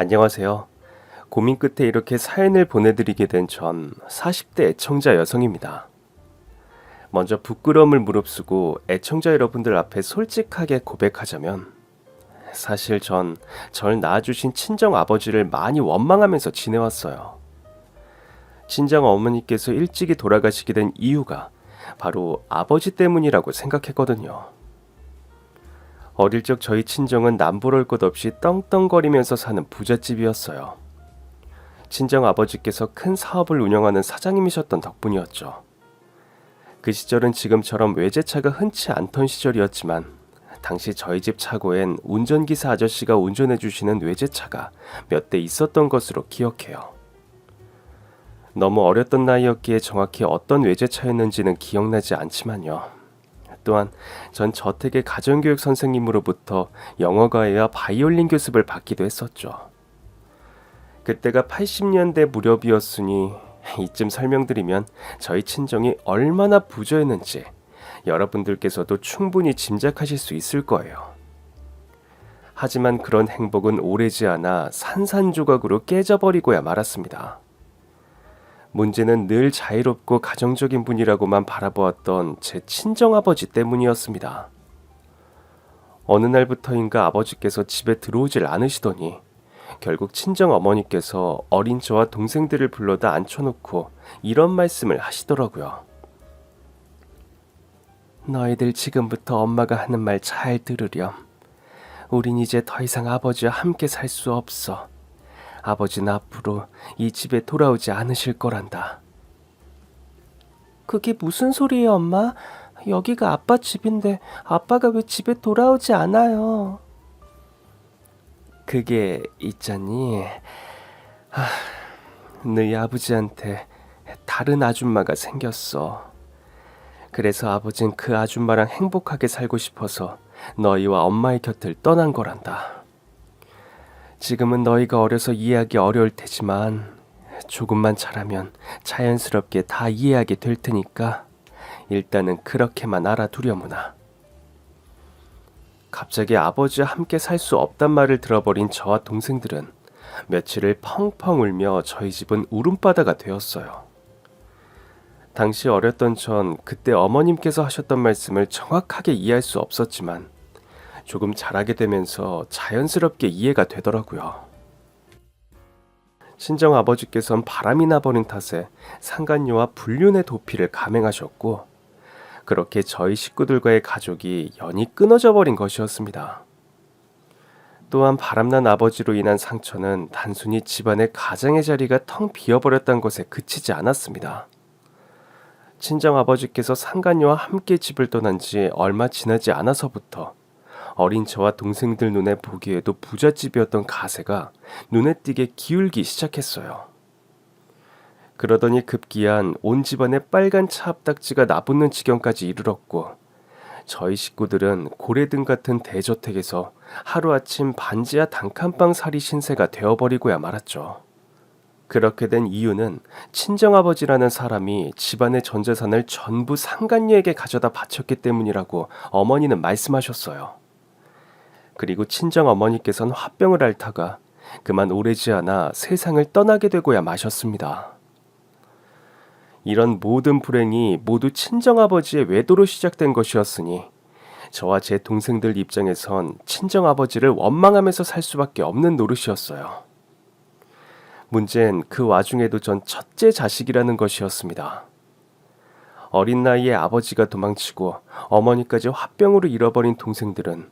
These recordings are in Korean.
안녕하세요. 고민 끝에 이렇게 사연을 보내드리게 된 전 40대 애청자 여성입니다. 먼저 부끄러움을 무릅쓰고 애청자 여러분들 앞에 솔직하게 고백하자면 사실 전 절 낳아주신 친정 아버지를 많이 원망하면서 지내왔어요. 친정 어머니께서 일찍이 돌아가시게 된 이유가 바로 아버지 때문이라고 생각했거든요. 어릴 적 저희 친정은 남부럴 것 없이 떵떵거리면서 사는 부잣집이었어요. 친정 아버지께서 큰 사업을 운영하는 사장님이셨던 덕분이었죠. 그 시절은 지금처럼 외제차가 흔치 않던 시절이었지만 당시 저희 집 차고엔 운전기사 아저씨가 운전해주시는 외제차가 몇 대 있었던 것으로 기억해요. 너무 어렸던 나이였기에 정확히 어떤 외제차였는지는 기억나지 않지만요. 또한 전 저택의 가정교육 선생님으로부터 영어 과외와 바이올린 교습을 받기도 했었죠. 그때가 80년대 무렵이었으니 이쯤 설명드리면 저희 친정이 얼마나 부자였는지 여러분들께서도 충분히 짐작하실 수 있을 거예요. 하지만 그런 행복은 오래지 않아 산산조각으로 깨져버리고야 말았습니다. 문제는 늘 자유롭고 가정적인 분이라고만 바라보았던 제 친정아버지 때문이었습니다. 어느 날부터인가 아버지께서 집에 들어오질 않으시더니 결국 친정어머니께서 어린 저와 동생들을 불러다 앉혀놓고 이런 말씀을 하시더라고요. 너희들 지금부터 엄마가 하는 말 잘 들으렴. 우린 이제 더 이상 아버지와 함께 살 수 없어. 아버지는 앞으로 이 집에 돌아오지 않으실 거란다. 그게 무슨 소리예요, 엄마? 여기가 아빠 집인데 아빠가 왜 집에 돌아오지 않아요? 그게 있잖니. 너희 아버지한테 다른 아줌마가 생겼어. 그래서 아버진 그 아줌마랑 행복하게 살고 싶어서 너희와 엄마의 곁을 떠난 거란다. 지금은 너희가 어려서 이해하기 어려울 테지만 조금만 자라면 자연스럽게 다 이해하게 될 테니까 일단은 그렇게만 알아두려무나. 갑자기 아버지와 함께 살 수 없단 말을 들어버린 저와 동생들은 며칠을 펑펑 울며 저희 집은 울음바다가 되었어요. 당시 어렸던 전 그때 어머님께서 하셨던 말씀을 정확하게 이해할 수 없었지만 조금 자라게 되면서 자연스럽게 이해가 되더라고요. 친정 아버지께선 바람이 나버린 탓에 상간녀와 불륜의 도피를 감행하셨고 그렇게 저희 식구들과의 가족이 연이 끊어져 버린 것이었습니다. 또한 바람난 아버지로 인한 상처는 단순히 집안의 가장의 자리가 텅 비어버렸다는 것에 그치지 않았습니다. 친정 아버지께서 상간녀와 함께 집을 떠난 지 얼마 지나지 않아서부터 어린 저와 동생들 눈에 보기에도 부잣집이었던 가세가 눈에 띄게 기울기 시작했어요. 그러더니 급기야н 온 집안에 빨간 차압딱지가 나붙는 지경까지 이르렀고 저희 식구들은 고래등 같은 대저택에서 하루아침 반지하 단칸방 살이 신세가 되어버리고야 말았죠. 그렇게 된 이유는 친정아버지라는 사람이 집안의 전 재산을 전부 상간녀에게 가져다 바쳤기 때문이라고 어머니는 말씀하셨어요. 그리고 친정어머니께서는 화병을 앓다가 그만 오래지 않아 세상을 떠나게 되고야 마셨습니다. 이런 모든 불행이 모두 친정아버지의 외도로 시작된 것이었으니 저와 제 동생들 입장에선 친정아버지를 원망하면서 살 수밖에 없는 노릇이었어요. 문제는 그 와중에도 전 첫째 자식이라는 것이었습니다. 어린 나이에 아버지가 도망치고 어머니까지 화병으로 잃어버린 동생들은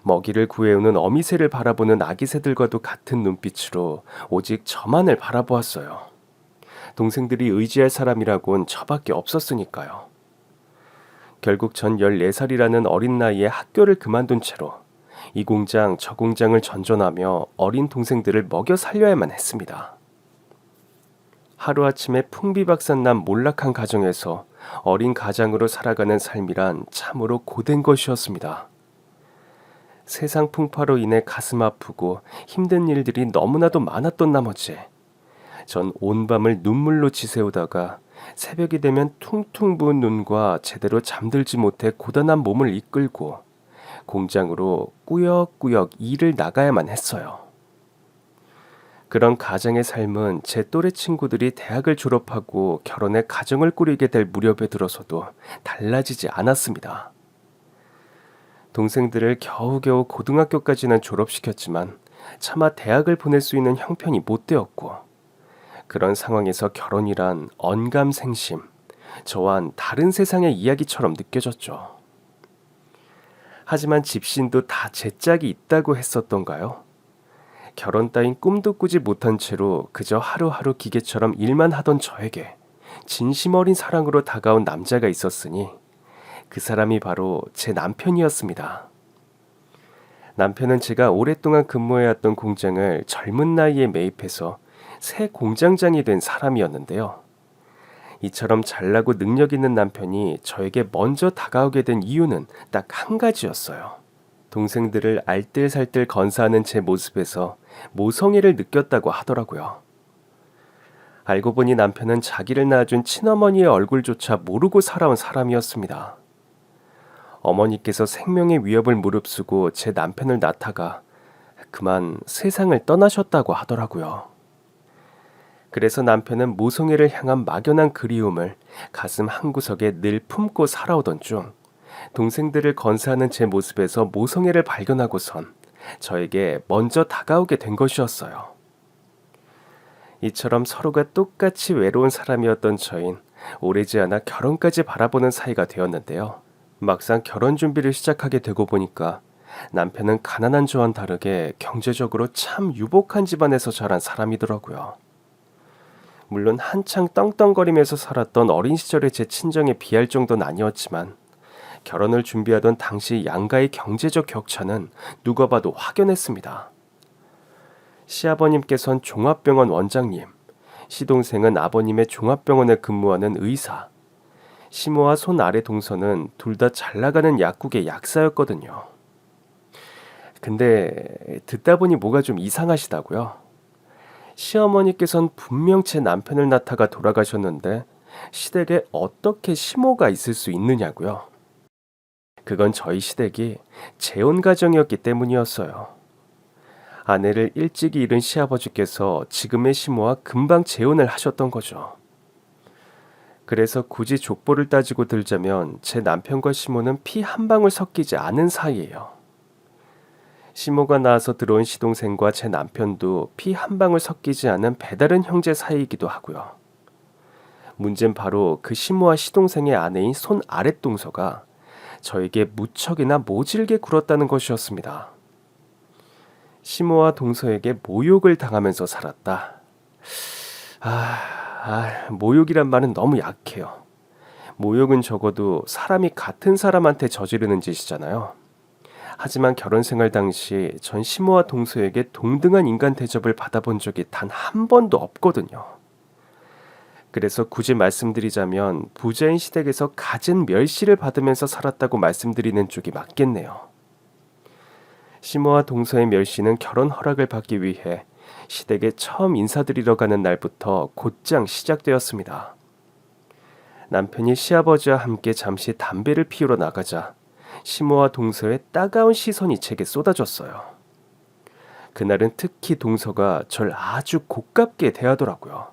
먹이를 구해오는 어미새를 바라보는 아기새들과도 같은 눈빛으로 오직 저만을 바라보았어요. 동생들이 의지할 사람이라곤 저밖에 없었으니까요. 결국 전 14살이라는 어린 나이에 학교를 그만둔 채로 이 공장 저 공장을 전전하며 어린 동생들을 먹여 살려야만 했습니다. 하루아침에 풍비박산난 몰락한 가정에서 어린 가장으로 살아가는 삶이란 참으로 고된 것이었습니다. 세상 풍파로 인해 가슴 아프고 힘든 일들이 너무나도 많았던 나머지 전 온 밤을 눈물로 지새우다가 새벽이 되면 퉁퉁 부은 눈과 제대로 잠들지 못해 고단한 몸을 이끌고 공장으로 꾸역꾸역 일을 나가야만 했어요. 그런 가정의 삶은 제 또래 친구들이 대학을 졸업하고 결혼해 가정을 꾸리게 될 무렵에 들어서도 달라지지 않았습니다. 동생들을 겨우겨우 고등학교까지는 졸업시켰지만 차마 대학을 보낼 수 있는 형편이 못 되었고, 그런 상황에서 결혼이란 언감생심, 저와는 다른 세상의 이야기처럼 느껴졌죠. 하지만 집신도 다 제 짝이 있다고 했었던가요? 결혼 따윈 꿈도 꾸지 못한 채로 그저 하루하루 기계처럼 일만 하던 저에게 진심 어린 사랑으로 다가온 남자가 있었으니 그 사람이 바로 제 남편이었습니다. 남편은 제가 오랫동안 근무해왔던 공장을 젊은 나이에 매입해서 새 공장장이 된 사람이었는데요. 이처럼 잘나고 능력 있는 남편이 저에게 먼저 다가오게 된 이유는 딱 한 가지였어요. 동생들을 알뜰살뜰 건사하는 제 모습에서 모성애를 느꼈다고 하더라고요. 알고 보니 남편은 자기를 낳아준 친어머니의 얼굴조차 모르고 살아온 사람이었습니다. 어머니께서 생명의 위협을 무릅쓰고 제 남편을 낳다가 그만 세상을 떠나셨다고 하더라고요. 그래서 남편은 모성애를 향한 막연한 그리움을 가슴 한구석에 늘 품고 살아오던 중 동생들을 건사하는 제 모습에서 모성애를 발견하고선 저에게 먼저 다가오게 된 것이었어요. 이처럼 서로가 똑같이 외로운 사람이었던 저흰 오래지 않아 결혼까지 바라보는 사이가 되었는데요. 막상 결혼 준비를 시작하게 되고 보니까 남편은 가난한 저와는 다르게 경제적으로 참 유복한 집안에서 자란 사람이더라고요. 물론 한창 떵떵거리면서 살았던 어린 시절의 제 친정에 비할 정도는 아니었지만 결혼을 준비하던 당시 양가의 경제적 격차는 누가 봐도 확연했습니다. 시아버님께선 종합병원 원장님, 시동생은 아버님의 종합병원에 근무하는 의사, 시모와 손 아래 동서는 둘 다 잘나가는 약국의 약사였거든요. 근데 듣다 보니 뭐가 좀 이상하시다고요? 시어머니께선 분명 제 남편을 낳다가 돌아가셨는데 시댁에 어떻게 시모가 있을 수 있느냐고요? 그건 저희 시댁이 재혼 가정이었기 때문이었어요. 아내를 일찍 잃은 시아버지께서 지금의 시모와 금방 재혼을 하셨던 거죠. 그래서 굳이 족보를 따지고 들자면 제 남편과 시모는 피 한 방울 섞이지 않은 사이예요. 시모가 낳아서 들어온 시동생과 제 남편도 피 한 방울 섞이지 않은 배다른 형제 사이이기도 하고요. 문제는 바로 그 시모와 시동생의 아내인 손 아랫동서가 저에게 무척이나 모질게 굴었다는 것이었습니다. 시모와 동서에게 모욕을 당하면서 살았다. 모욕이란 말은 너무 약해요. 모욕은 적어도 사람이 같은 사람한테 저지르는 짓이잖아요. 하지만 결혼 생활 당시 전 시모와 동서에게 동등한 인간 대접을 받아본 적이 단 한 번도 없거든요. 그래서 굳이 말씀드리자면 부자인 시댁에서 갖은 멸시를 받으면서 살았다고 말씀드리는 쪽이 맞겠네요. 시모와 동서의 멸시는 결혼 허락을 받기 위해 시댁에 처음 인사드리러 가는 날부터 곧장 시작되었습니다. 남편이 시아버지와 함께 잠시 담배를 피우러 나가자 시모와 동서의 따가운 시선이 제게 쏟아졌어요. 그날은 특히 동서가 절 아주 고깝게 대하더라고요.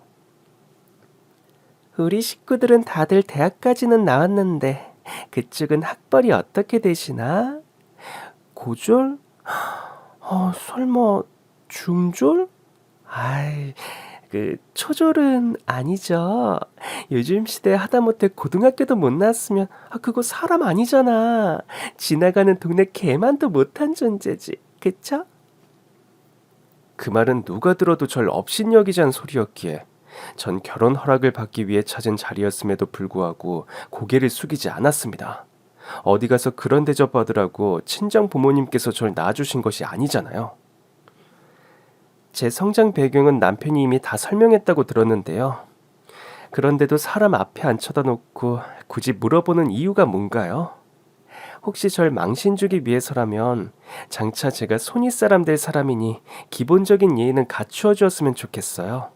우리 식구들은 다들 대학까지는 나왔는데 그쪽은 학벌이 어떻게 되시나? 고졸? 설마 중졸? 초졸은 아니죠. 요즘 시대에 하다못해 고등학교도 못 나왔으면 그거 사람 아니잖아. 지나가는 동네 개만도 못한 존재지. 그쵸? 그 말은 누가 들어도 절 업신여기자는 소리였기에 전 결혼 허락을 받기 위해 찾은 자리였음에도 불구하고 고개를 숙이지 않았습니다. 어디 가서 그런 대접 받으라고 친정 부모님께서 절 낳아주신 것이 아니잖아요. 제 성장 배경은 남편이 이미 다 설명했다고 들었는데요. 그런데도 사람 앞에 안 쳐다놓고 굳이 물어보는 이유가 뭔가요? 혹시 절 망신주기 위해서라면 장차 제가 손윗사람 될 사람이니 기본적인 예의는 갖추어 주었으면 좋겠어요.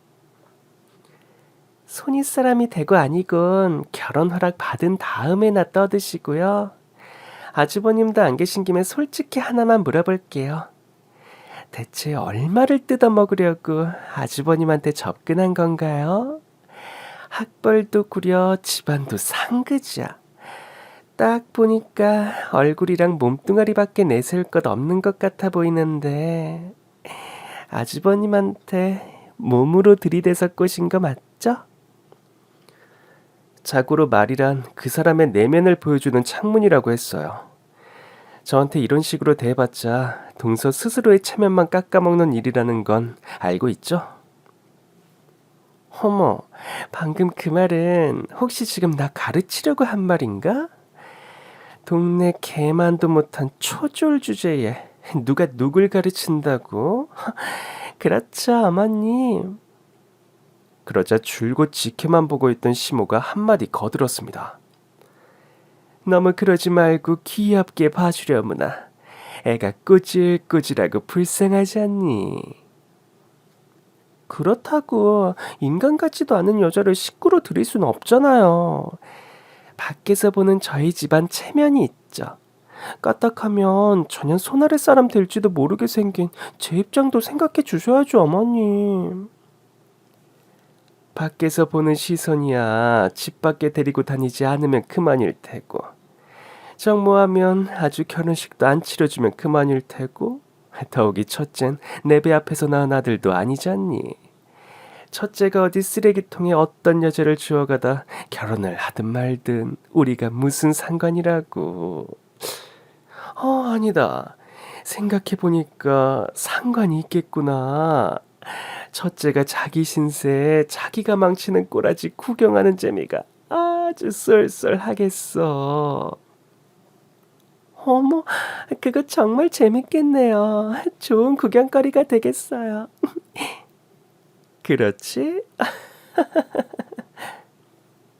손윗사람이 되고 아니군 결혼 허락 받은 다음에나 떠드시고요. 아주버님도 안 계신 김에 솔직히 하나만 물어볼게요. 대체 얼마를 뜯어먹으려고 아주버님한테 접근한 건가요? 학벌도 구려 집안도 상그자. 딱 보니까 얼굴이랑 몸뚱아리밖에 내세울 것 없는 것 같아 보이는데 아주버님한테 몸으로 들이대서 꼬신 거 맞죠? 자고로 말이란 그 사람의 내면을 보여주는 창문이라고 했어요. 저한테 이런 식으로 대해봤자 동서 스스로의 체면만 깎아먹는 일이라는 건 알고 있죠? 어머, 방금 그 말은 혹시 지금 나 가르치려고 한 말인가? 동네 개만도 못한 초졸 주제에 누가 누굴 가르친다고? 그렇죠, 어머님. 그러자 줄곧 지켜만 보고 있던 시모가 한마디 거들었습니다. 너무 그러지 말고 귀엽게 봐주려무나. 애가 꾸질꾸질하고 불쌍하지 않니? 그렇다고 인간 같지도 않은 여자를 식구로 들일 수는 없잖아요. 밖에서 보는 저희 집안 체면이 있죠. 까딱하면 전혀 손아래 사람 될지도 모르게 생긴 제 입장도 생각해 주셔야죠, 어머님. 밖에서 보는 시선이야 집 밖에 데리고 다니지 않으면 그만일 테고, 정모하면 아주 결혼식도 안 치러주면 그만일 테고, 더욱이 첫째는 내 배 앞에서 낳은 아들도 아니잖니. 첫째가 어디 쓰레기통에 어떤 여자를 주워가다 결혼을 하든 말든 우리가 무슨 상관이라고. 아니다. 생각해보니까 상관이 있겠구나. 첫째가 자기 신세에 자기가 망치는 꼬라지 구경하는 재미가 아주 쏠쏠하겠어. 어머, 그거 정말 재밌겠네요. 좋은 구경거리가 되겠어요. 그렇지?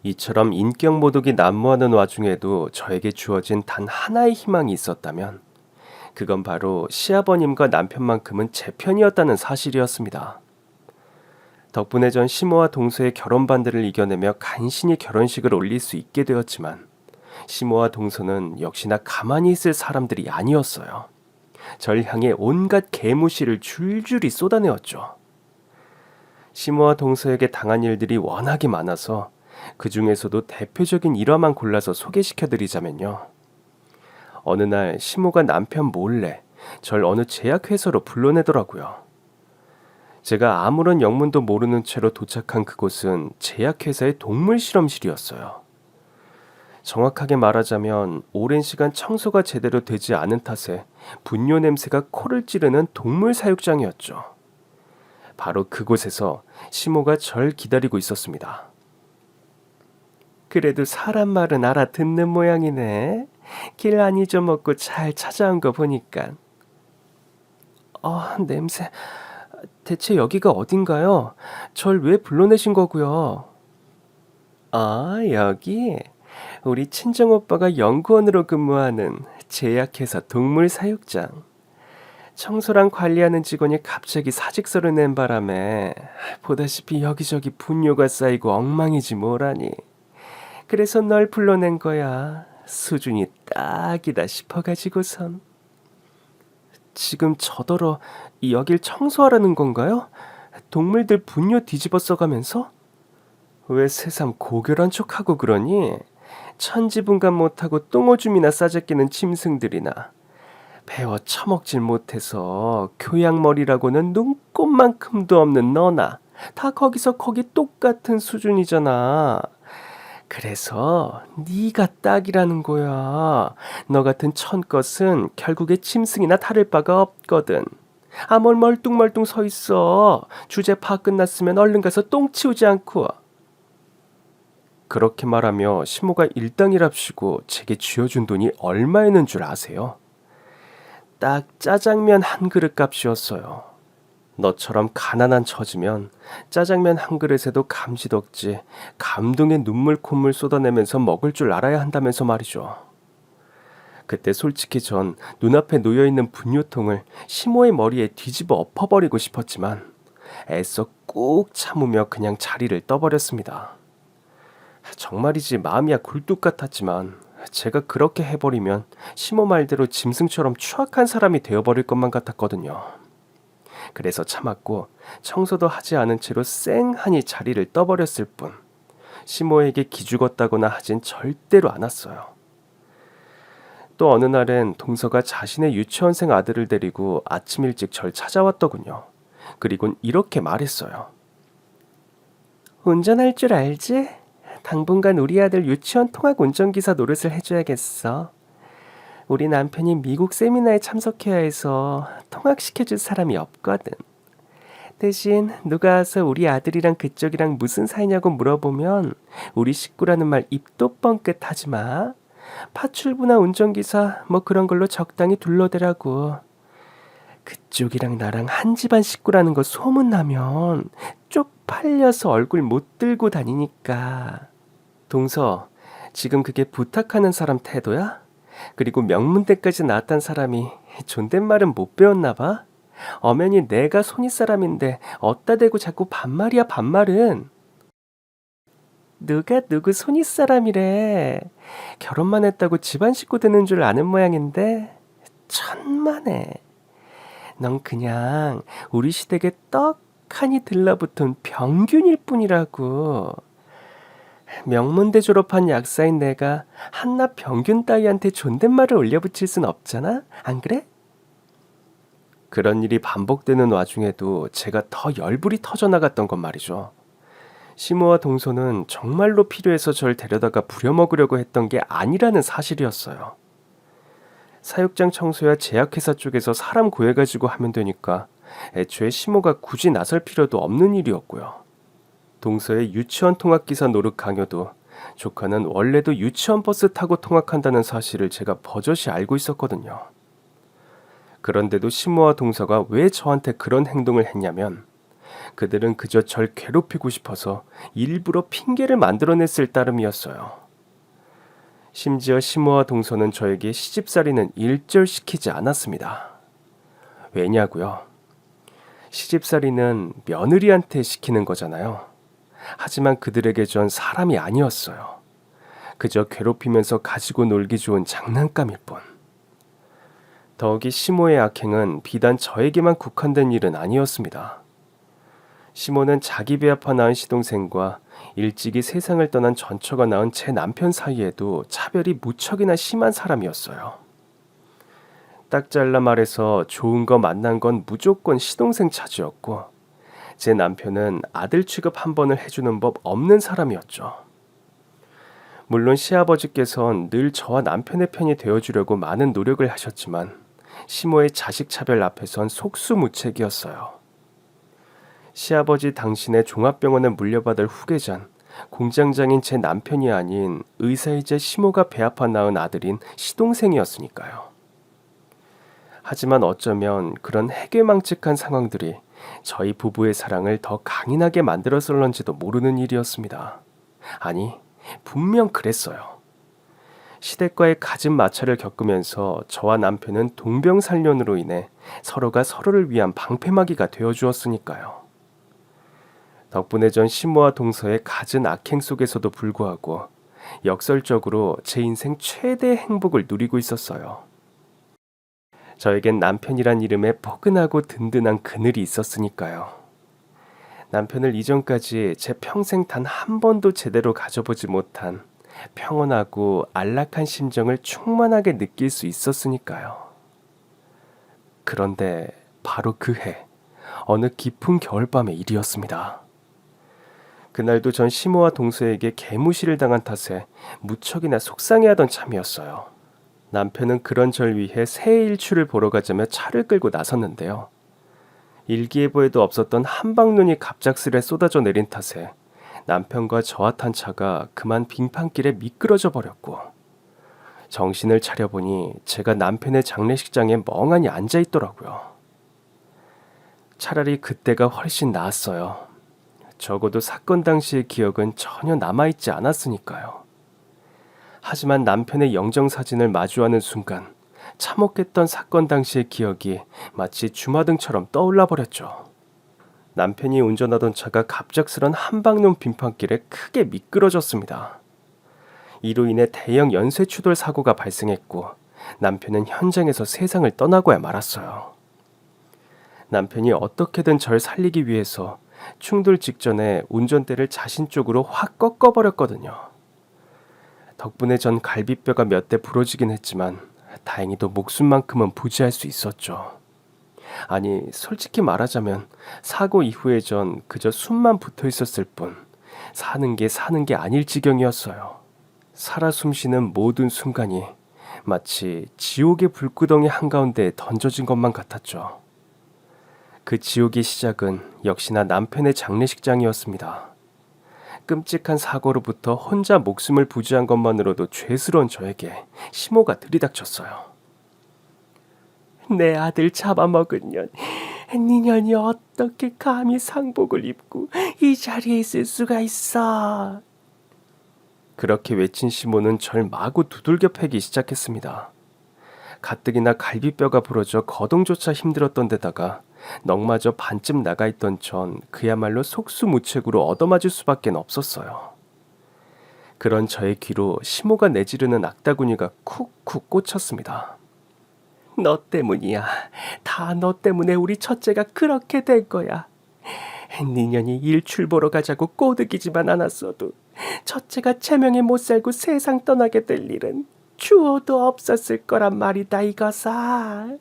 이처럼 인격 모독이 난무하는 와중에도 저에게 주어진 단 하나의 희망이 있었다면 그건 바로 시아버님과 남편만큼은 제 편이었다는 사실이었습니다. 덕분에 전 시모와 동서의 결혼 반대를 이겨내며 간신히 결혼식을 올릴 수 있게 되었지만 시모와 동서는 역시나 가만히 있을 사람들이 아니었어요. 절 향해 온갖 개무시를 줄줄이 쏟아내었죠. 시모와 동서에게 당한 일들이 워낙에 많아서 그 중에서도 대표적인 일화만 골라서 소개시켜드리자면요. 어느 날 시모가 남편 몰래 절 어느 제약회사로 불러내더라고요. 제가 아무런 영문도 모르는 채로 도착한 그곳은 제약회사의 동물 실험실이었어요. 정확하게 말하자면 오랜 시간 청소가 제대로 되지 않은 탓에 분뇨 냄새가 코를 찌르는 동물 사육장이었죠. 바로 그곳에서 시모가 절 기다리고 있었습니다. 그래도 사람 말은 알아듣는 모양이네. 길 안 잊어먹고 잘 찾아온 거 보니까. 냄새. 대체 여기가 어딘가요? 절 왜 불러내신 거고요? 여기? 우리 친정오빠가 연구원으로 근무하는 제약회사 동물 사육장. 청소랑 관리하는 직원이 갑자기 사직서를 낸 바람에 보다시피 여기저기 분뇨가 쌓이고 엉망이지 뭐라니. 그래서 널 불러낸 거야. 수준이 딱이다 싶어가지고선. 지금 저더러 여길 청소하라는 건가요? 동물들 분뇨 뒤집어 써가면서? 왜 새삼 고결한 척하고 그러니? 천지분간 못하고 똥오줌이나 싸제끼는 짐승들이나 배워 처먹질 못해서 교양머리라고는 눈꼽만큼도 없는 너나 다 거기서 거기 똑같은 수준이잖아. 그래서 네가 딱이라는 거야. 너 같은 천것은 결국에 짐승이나 다를 바가 없거든. 뭘 멀뚱멀뚱 서 있어. 주제 파악 끝났으면 얼른 가서 똥 치우지 않고. 그렇게 말하며 시모가 일당이랍시고 제게 쥐어준 돈이 얼마였는 줄 아세요? 딱 짜장면 한 그릇 값이었어요. 너처럼 가난한 처지면 짜장면 한 그릇에도 감지덕지 감동의 눈물 콧물 쏟아내면서 먹을 줄 알아야 한다면서 말이죠. 그때 솔직히 전 눈앞에 놓여있는 분뇨통을 시모의 머리에 뒤집어 엎어버리고 싶었지만 애써 꾹 참으며 그냥 자리를 떠버렸습니다. 정말이지 마음이야 굴뚝 같았지만 제가 그렇게 해버리면 시모 말대로 짐승처럼 추악한 사람이 되어버릴 것만 같았거든요. 그래서 참았고 청소도 하지 않은 채로 쌩하니 자리를 떠버렸을 뿐 시모에게 기죽었다거나 하진 절대로 않았어요. 또 어느 날엔 동서가 자신의 유치원생 아들을 데리고 아침 일찍 절 찾아왔더군요. 그리곤 이렇게 말했어요. 운전할 줄 알지? 당분간 우리 아들 유치원 통학 운전기사 노릇을 해줘야겠어. 우리 남편이 미국 세미나에 참석해야 해서 통학시켜줄 사람이 없거든. 대신 누가 와서 우리 아들이랑 그쪽이랑 무슨 사이냐고 물어보면 우리 식구라는 말 입도 뻥끗 하지 마. 파출부나 운전기사 뭐 그런 걸로 적당히 둘러대라고. 그쪽이랑 나랑 한 집안 식구라는 거 소문나면 쪽팔려서 얼굴 못 들고 다니니까. 동서, 지금 그게 부탁하는 사람 태도야? 그리고 명문대까지 나왔단 사람이 존댓말은 못 배웠나 봐? 엄연히 내가 손윗사람인데 어따 대고 자꾸 반말이야 반말은. 누가 누구 손윗사람이래. 결혼만 했다고 집안 식구 되는 줄 아는 모양인데 천만에. 넌 그냥 우리 시댁에 떡하니 들러붙은 병균일 뿐이라고. 명문대 졸업한 약사인 내가 한낱 병균 따위한테 존댓말을 올려붙일 순 없잖아? 안 그래? 그런 일이 반복되는 와중에도 제가 더 열불이 터져나갔던 건 말이죠. 시모와 동서는 정말로 필요해서 절 데려다가 부려먹으려고 했던 게 아니라는 사실이었어요. 사육장 청소야 제약회사 쪽에서 사람 구해가지고 하면 되니까 애초에 시모가 굳이 나설 필요도 없는 일이었고요. 동서의 유치원 통학기사 노릇 강요도 조카는 원래도 유치원 버스 타고 통학한다는 사실을 제가 버젓이 알고 있었거든요. 그런데도 시모와 동서가 왜 저한테 그런 행동을 했냐면 그들은 그저 절 괴롭히고 싶어서 일부러 핑계를 만들어냈을 따름이었어요. 심지어 시모와 동서는 저에게 시집살이는 일절시키지 않았습니다. 왜냐고요? 시집살이는 며느리한테 시키는 거잖아요. 하지만 그들에게 전 사람이 아니었어요. 그저 괴롭히면서 가지고 놀기 좋은 장난감일 뿐. 더욱이 시모의 악행은 비단 저에게만 국한된 일은 아니었습니다. 시모는 자기 배 아파 낳은 시동생과 일찍이 세상을 떠난 전처가 낳은 제 남편 사이에도 차별이 무척이나 심한 사람이었어요. 딱 잘라 말해서 좋은 거 만난 건 무조건 시동생 차지였고 제 남편은 아들 취급 한 번을 해주는 법 없는 사람이었죠. 물론 시아버지께선 늘 저와 남편의 편이 되어주려고 많은 노력을 하셨지만 시모의 자식 차별 앞에선 속수무책이었어요. 시아버지 당신의 종합병원을 물려받을 후계자는 공장장인 제 남편이 아닌 의사이자 시모가 배 아파 낳은 아들인 시동생이었으니까요. 하지만 어쩌면 그런 해괴망측한 상황들이 저희 부부의 사랑을 더 강인하게 만들었을런지도 모르는 일이었습니다. 아니, 분명 그랬어요. 시댁과의 갖은 마찰을 겪으면서 저와 남편은 동병살련으로 인해 서로가 서로를 위한 방패막이가 되어주었으니까요. 덕분에 전 시모와 동서의 갖은 악행 속에서도 불구하고 역설적으로 제 인생 최대의 행복을 누리고 있었어요. 저에겐 남편이란 이름에 포근하고 든든한 그늘이 있었으니까요. 남편을 이전까지 제 평생 단 한 번도 제대로 가져보지 못한 평온하고 안락한 심정을 충만하게 느낄 수 있었으니까요. 그런데 바로 그 해, 어느 깊은 겨울밤의 일이었습니다. 그날도 전 시모와 동서에게 개무시를 당한 탓에 무척이나 속상해하던 참이었어요. 남편은 그런 절 위해 새해 일출을 보러 가자며 차를 끌고 나섰는데요. 일기예보에도 없었던 한방눈이 갑작스레 쏟아져 내린 탓에 남편과 저와 탄 차가 그만 빙판길에 미끄러져 버렸고 정신을 차려보니 제가 남편의 장례식장에 멍하니 앉아있더라고요. 차라리 그때가 훨씬 나았어요. 적어도 사건 당시의 기억은 전혀 남아있지 않았으니까요. 하지만 남편의 영정사진을 마주하는 순간 참혹했던 사건 당시의 기억이 마치 주마등처럼 떠올라 버렸죠. 남편이 운전하던 차가 갑작스런 한방눈 빙판길에 크게 미끄러졌습니다. 이로 인해 대형 연쇄 추돌 사고가 발생했고 남편은 현장에서 세상을 떠나고야 말았어요. 남편이 어떻게든 절 살리기 위해서 충돌 직전에 운전대를 자신 쪽으로 확 꺾어버렸거든요. 덕분에 전 갈비뼈가 몇 대 부러지긴 했지만 다행히도 목숨만큼은 부지할 수 있었죠. 아니, 솔직히 말하자면 사고 이후에 전 그저 숨만 붙어 있었을 뿐 사는 게 아닐 지경이었어요. 살아 숨쉬는 모든 순간이 마치 지옥의 불구덩이 한가운데 던져진 것만 같았죠. 그 지옥의 시작은 역시나 남편의 장례식장이었습니다. 끔찍한 사고로부터 혼자 목숨을 부지한 것만으로도 죄스러운 저에게 시모가 들이닥쳤어요. 내 아들 잡아먹은 년, 니년이 어떻게 감히 상복을 입고 이 자리에 있을 수가 있어? 그렇게 외친 시모는 절 마구 두들겨 패기 시작했습니다. 가뜩이나 갈비뼈가 부러져 거동조차 힘들었던 데다가 넋마저 반쯤 나가 있던 전 그야말로 속수무책으로 얻어맞을 수밖에 없었어요. 그런 저의 귀로 시모가 내지르는 악다구니가 쿡쿡 꽂혔습니다. 너 때문이야. 다 너 때문에 우리 첫째가 그렇게 된 거야. 니년이 일출 보러 가자고 꼬드기지만 않았어도 첫째가 체명에 못 살고 세상 떠나게 될 일은 추호도 없었을 거란 말이다 이거사.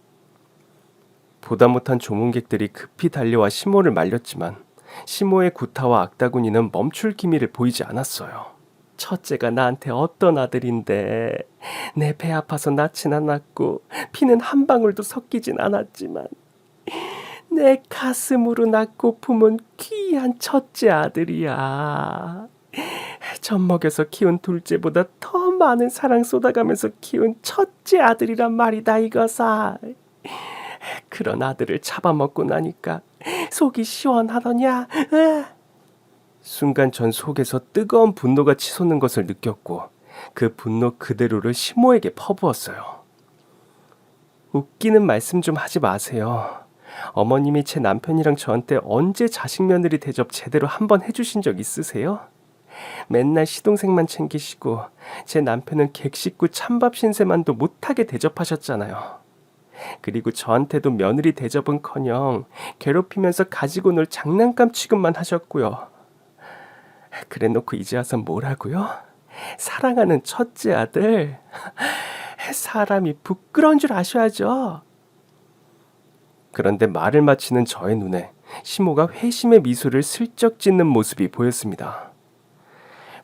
보다 못한 조문객들이 급히 달려와 시모를 말렸지만 시모의 구타와 악다구니는 멈출 기미를 보이지 않았어요. 첫째가 나한테 어떤 아들인데 내 배 아파서 낳진 않았고 피는 한 방울도 섞이진 않았지만 내 가슴으로 낳고 품은 귀한 첫째 아들이야. 젖 먹여서 키운 둘째보다 더 많은 사랑 쏟아가면서 키운 첫째 아들이란 말이다 이거사. 그런 아들을 잡아먹고 나니까 속이 시원하더냐? 순간 전 속에서 뜨거운 분노가 치솟는 것을 느꼈고 그 분노 그대로를 시모에게 퍼부었어요. 웃기는 말씀 좀 하지 마세요. 어머님이 제 남편이랑 저한테 언제 자식 며느리 대접 제대로 한번 해주신 적 있으세요? 맨날 시동생만 챙기시고 제 남편은 객식구 찬밥 신세만도 못하게 대접하셨잖아요. 그리고 저한테도 며느리 대접은커녕 괴롭히면서 가지고 놀 장난감 취급만 하셨고요. 그래놓고 이제 와서 뭐라고요? 사랑하는 첫째 아들. 사람이 부끄러운 줄 아셔야죠. 그런데 말을 마치는 저의 눈에 시모가 회심의 미소를 슬쩍 짓는 모습이 보였습니다.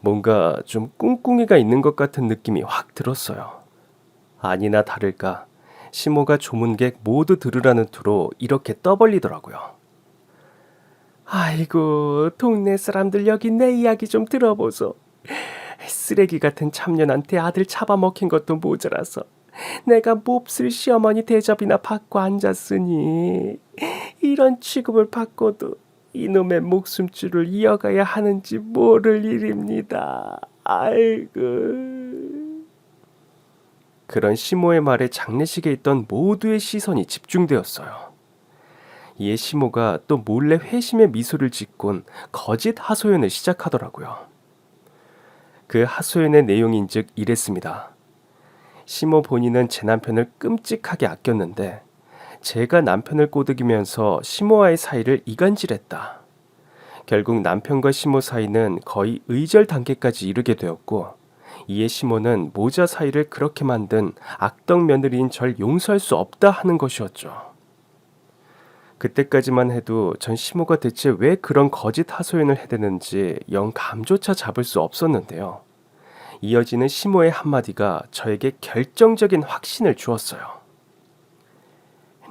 뭔가 좀 꿍꿍이가 있는 것 같은 느낌이 확 들었어요. 아니나 다를까 시모가 조문객 모두 들으라는 투로 이렇게 떠벌리더라고요. 아이고, 동네 사람들 여기 내 이야기 좀 들어보소. 쓰레기 같은 참년한테 아들 잡아먹힌 것도 모자라서 내가 몹쓸 시어머니 대접이나 받고 앉았으니 이런 취급을 받고도 이놈의 목숨줄을 이어가야 하는지 모를 일입니다. 아이고. 그런 시모의 말에 장례식에 있던 모두의 시선이 집중되었어요. 이에 시모가 또 몰래 회심의 미소를 짓곤 거짓 하소연을 시작하더라고요. 그 하소연의 내용인즉 이랬습니다. 시모 본인은 제 남편을 끔찍하게 아꼈는데 제가 남편을 꼬드기면서 시모와의 사이를 이간질했다. 결국 남편과 시모 사이는 거의 의절 단계까지 이르게 되었고 이에 시모는 모자 사이를 그렇게 만든 악덕 며느리인 절 용서할 수 없다 하는 것이었죠. 그때까지만 해도 전 시모가 대체 왜 그런 거짓 하소연을 해대는지 영 감조차 잡을 수 없었는데요. 이어지는 시모의 한마디가 저에게 결정적인 확신을 주었어요.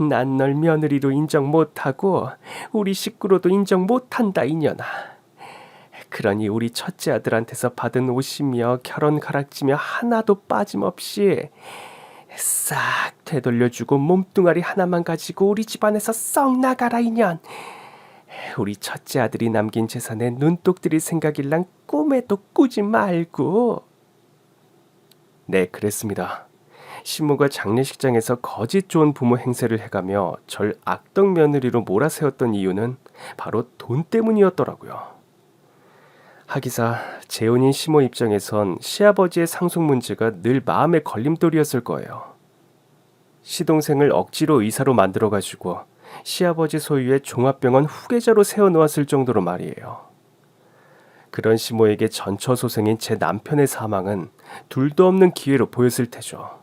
난 널 며느리로 인정 못하고 우리 식구로도 인정 못한다 이년아. 그러니 우리 첫째 아들한테서 받은 옷이며 결혼 가락지며 하나도 빠짐없이 싹 되돌려주고 몸뚱아리 하나만 가지고 우리 집안에서 썩 나가라 이년. 우리 첫째 아들이 남긴 재산에 눈독 들일 생각일랑 꿈에도 꾸지 말고. 네, 그랬습니다. 시모가 장례식장에서 거짓 좋은 부모 행세를 해가며 절 악덕 며느리로 몰아세웠던 이유는 바로 돈 때문이었더라고요. 하기사 재혼인 시모 입장에선 시아버지의 상속 문제가 늘 마음의 걸림돌이었을 거예요. 시동생을 억지로 의사로 만들어가지고 시아버지 소유의 종합병원 후계자로 세워놓았을 정도로 말이에요. 그런 시모에게 전처소생인 제 남편의 사망은 둘도 없는 기회로 보였을 테죠.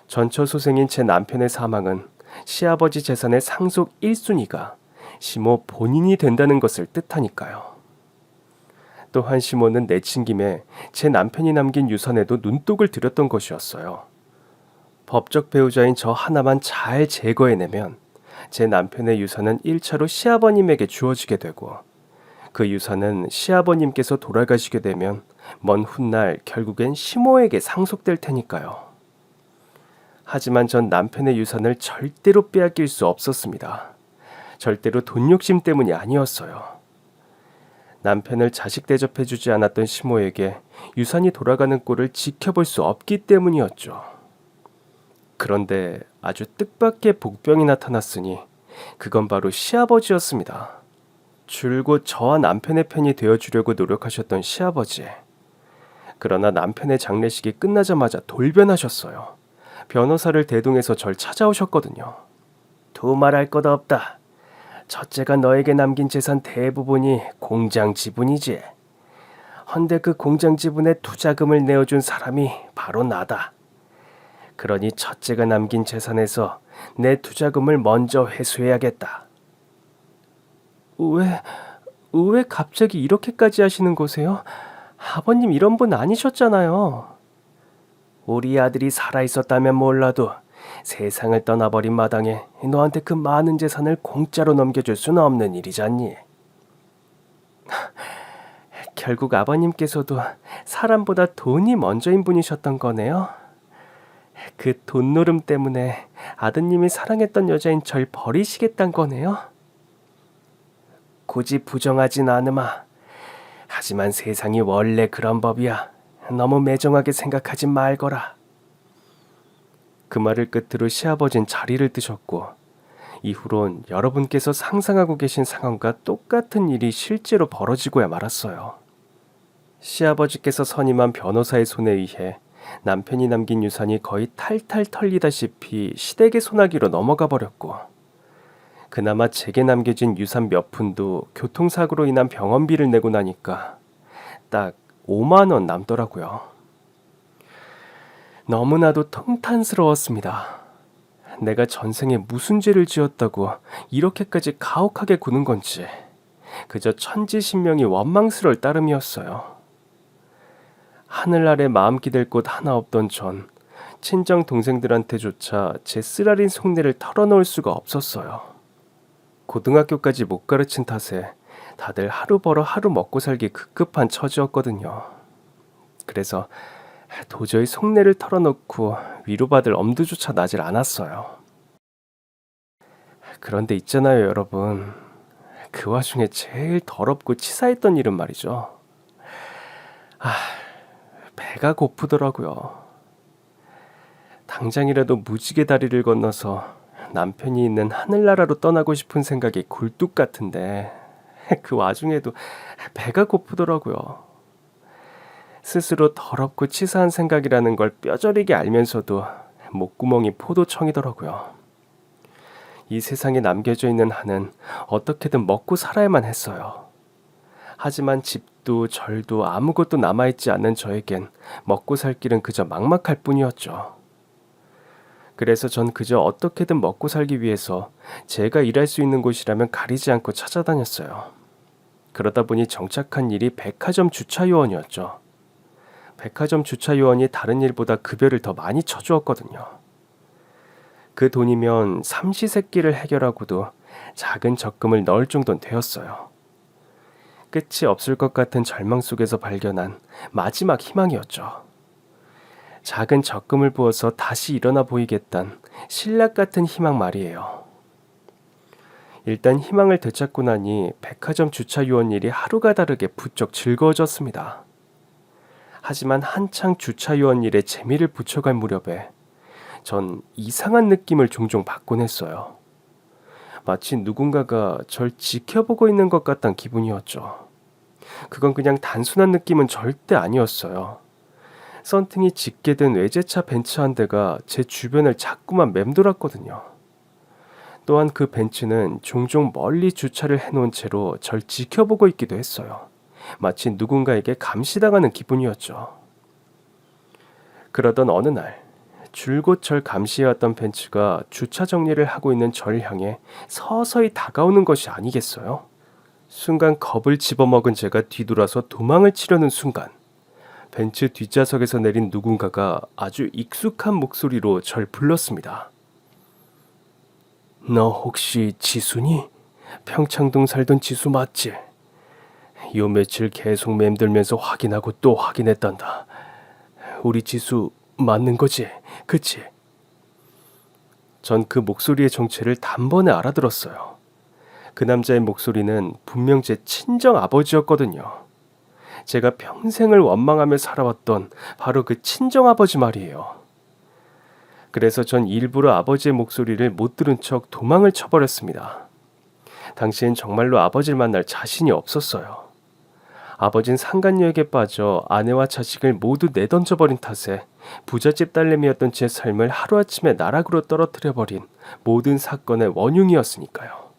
전처소생인 제 남편의 사망은 시아버지 재산의 상속 1순위가 시모 본인이 된다는 것을 뜻하니까요. 또한 시모는 내친 김에 제 남편이 남긴 유산에도 눈독을 들였던 것이었어요. 법적 배우자인 저 하나만 잘 제거해내면 제 남편의 유산은 1차로 시아버님에게 주어지게 되고, 그 유산은 시아버님께서 돌아가시게 되면 먼 훗날 결국엔 시모에게 상속될 테니까요. 하지만 전 남편의 유산을 절대로 빼앗길 수 없었습니다. 절대로 돈 욕심 때문이 아니었어요. 남편을 자식 대접해주지 않았던 시모에게 유산이 돌아가는 꼴을 지켜볼 수 없기 때문이었죠. 그런데 아주 뜻밖의 복병이 나타났으니 그건 바로 시아버지였습니다. 줄곧 저와 남편의 편이 되어주려고 노력하셨던 시아버지. 그러나 남편의 장례식이 끝나자마자 돌변하셨어요. 변호사를 대동해서 절 찾아오셨거든요. 두말할 것 없다. 첫째가 너에게 남긴 재산 대부분이 공장 지분이지. 헌데 그 공장 지분에 투자금을 내어준 사람이 바로 나다. 그러니 첫째가 남긴 재산에서 내 투자금을 먼저 회수해야겠다. 왜 갑자기 이렇게까지 하시는 거세요? 아버님 이런 분 아니셨잖아요. 우리 아들이 살아있었다면 몰라도 세상을 떠나버린 마당에 너한테 그 많은 재산을 공짜로 넘겨줄 수는 없는 일이잖니. 결국 아버님께서도 사람보다 돈이 먼저인 분이셨던 거네요. 그 돈노름 때문에 아드님이 사랑했던 여자인 절 버리시겠단 거네요. 굳이 부정하진 않으마. 하지만 세상이 원래 그런 법이야. 너무 매정하게 생각하지 말거라. 그 말을 끝으로 시아버진 자리를 뜨셨고, 이후론 여러분께서 상상하고 계신 상황과 똑같은 일이 실제로 벌어지고야 말았어요. 시아버지께서 선임한 변호사의 손에 의해 남편이 남긴 유산이 거의 탈탈 털리다시피 시댁의 소나기로 넘어가 버렸고, 그나마 제게 남겨진 유산 몇 푼도 교통사고로 인한 병원비를 내고 나니까 딱 5만 원 남더라고요. 너무나도 통탄스러웠습니다. 내가 전생에 무슨 죄를 지었다고 이렇게까지 가혹하게 구는 건지 그저 천지신명이 원망스러울 따름이었어요. 하늘 아래 마음 기댈 곳 하나 없던 전 친정 동생들한테조차 제 쓰라린 속내를 털어놓을 수가 없었어요. 고등학교까지 못 가르친 탓에 다들 하루 벌어 하루 먹고 살기 급급한 처지였거든요. 그래서 도저히 속내를 털어놓고 위로받을 엄두조차 나질 않았어요. 그런데 있잖아요, 여러분. 그 와중에 제일 더럽고 치사했던 일은 말이죠. 배가 고프더라고요. 당장이라도 무지개 다리를 건너서 남편이 있는 하늘나라로 떠나고 싶은 생각이 굴뚝 같은데 그 와중에도 배가 고프더라고요. 스스로 더럽고 치사한 생각이라는 걸 뼈저리게 알면서도 목구멍이 포도청이더라고요. 이 세상에 남겨져 있는 한은 어떻게든 먹고 살아야만 했어요. 하지만 집도 절도 아무것도 남아있지 않는 저에겐 먹고 살 길은 그저 막막할 뿐이었죠. 그래서 전 그저 어떻게든 먹고 살기 위해서 제가 일할 수 있는 곳이라면 가리지 않고 찾아다녔어요. 그러다 보니 정착한 일이 백화점 주차요원이었죠. 백화점 주차요원이 다른 일보다 급여를 더 많이 쳐주었거든요. 그 돈이면 삼시세끼를 해결하고도 작은 적금을 넣을 정도는 되었어요. 끝이 없을 것 같은 절망 속에서 발견한 마지막 희망이었죠. 작은 적금을 부어서 다시 일어나 보이겠단 신락 같은 희망 말이에요. 일단 희망을 되찾고 나니 백화점 주차요원 일이 하루가 다르게 부쩍 즐거워졌습니다. 하지만 한창 주차요원 일에 재미를 붙여갈 무렵에 전 이상한 느낌을 종종 받곤 했어요. 마치 누군가가 절 지켜보고 있는 것 같단 기분이었죠. 그건 그냥 단순한 느낌은 절대 아니었어요. 썬팅이 짙게 된 외제차 벤츠 한 대가 제 주변을 자꾸만 맴돌았거든요. 또한 그 벤츠는 종종 멀리 주차를 해놓은 채로 절 지켜보고 있기도 했어요. 마치 누군가에게 감시당하는 기분이었죠. 그러던 어느 날 줄곧 절 감시해왔던 벤츠가 주차 정리를 하고 있는 절 향해 서서히 다가오는 것이 아니겠어요? 순간 겁을 집어먹은 제가 뒤돌아서 도망을 치려는 순간 벤츠 뒷좌석에서 내린 누군가가 아주 익숙한 목소리로 절 불렀습니다. 너 혹시 지수니? 평창동 살던 지수 맞지? 요 며칠 계속 맴돌면서 확인하고 또 확인했단다. 우리 지수 맞는 거지? 그치? 전 그 목소리의 정체를 단번에 알아들었어요. 그 남자의 목소리는 분명 제 친정 아버지였거든요. 제가 평생을 원망하며 살아왔던 바로 그 친정 아버지 말이에요. 그래서 전 일부러 아버지의 목소리를 못 들은 척 도망을 쳐버렸습니다. 당시엔 정말로 아버지를 만날 자신이 없었어요. 아버진 상간녀에게 빠져 아내와 자식을 모두 내던져버린 탓에 부잣집 딸내미였던 제 삶을 하루아침에 나락으로 떨어뜨려버린 모든 사건의 원흉이었으니까요.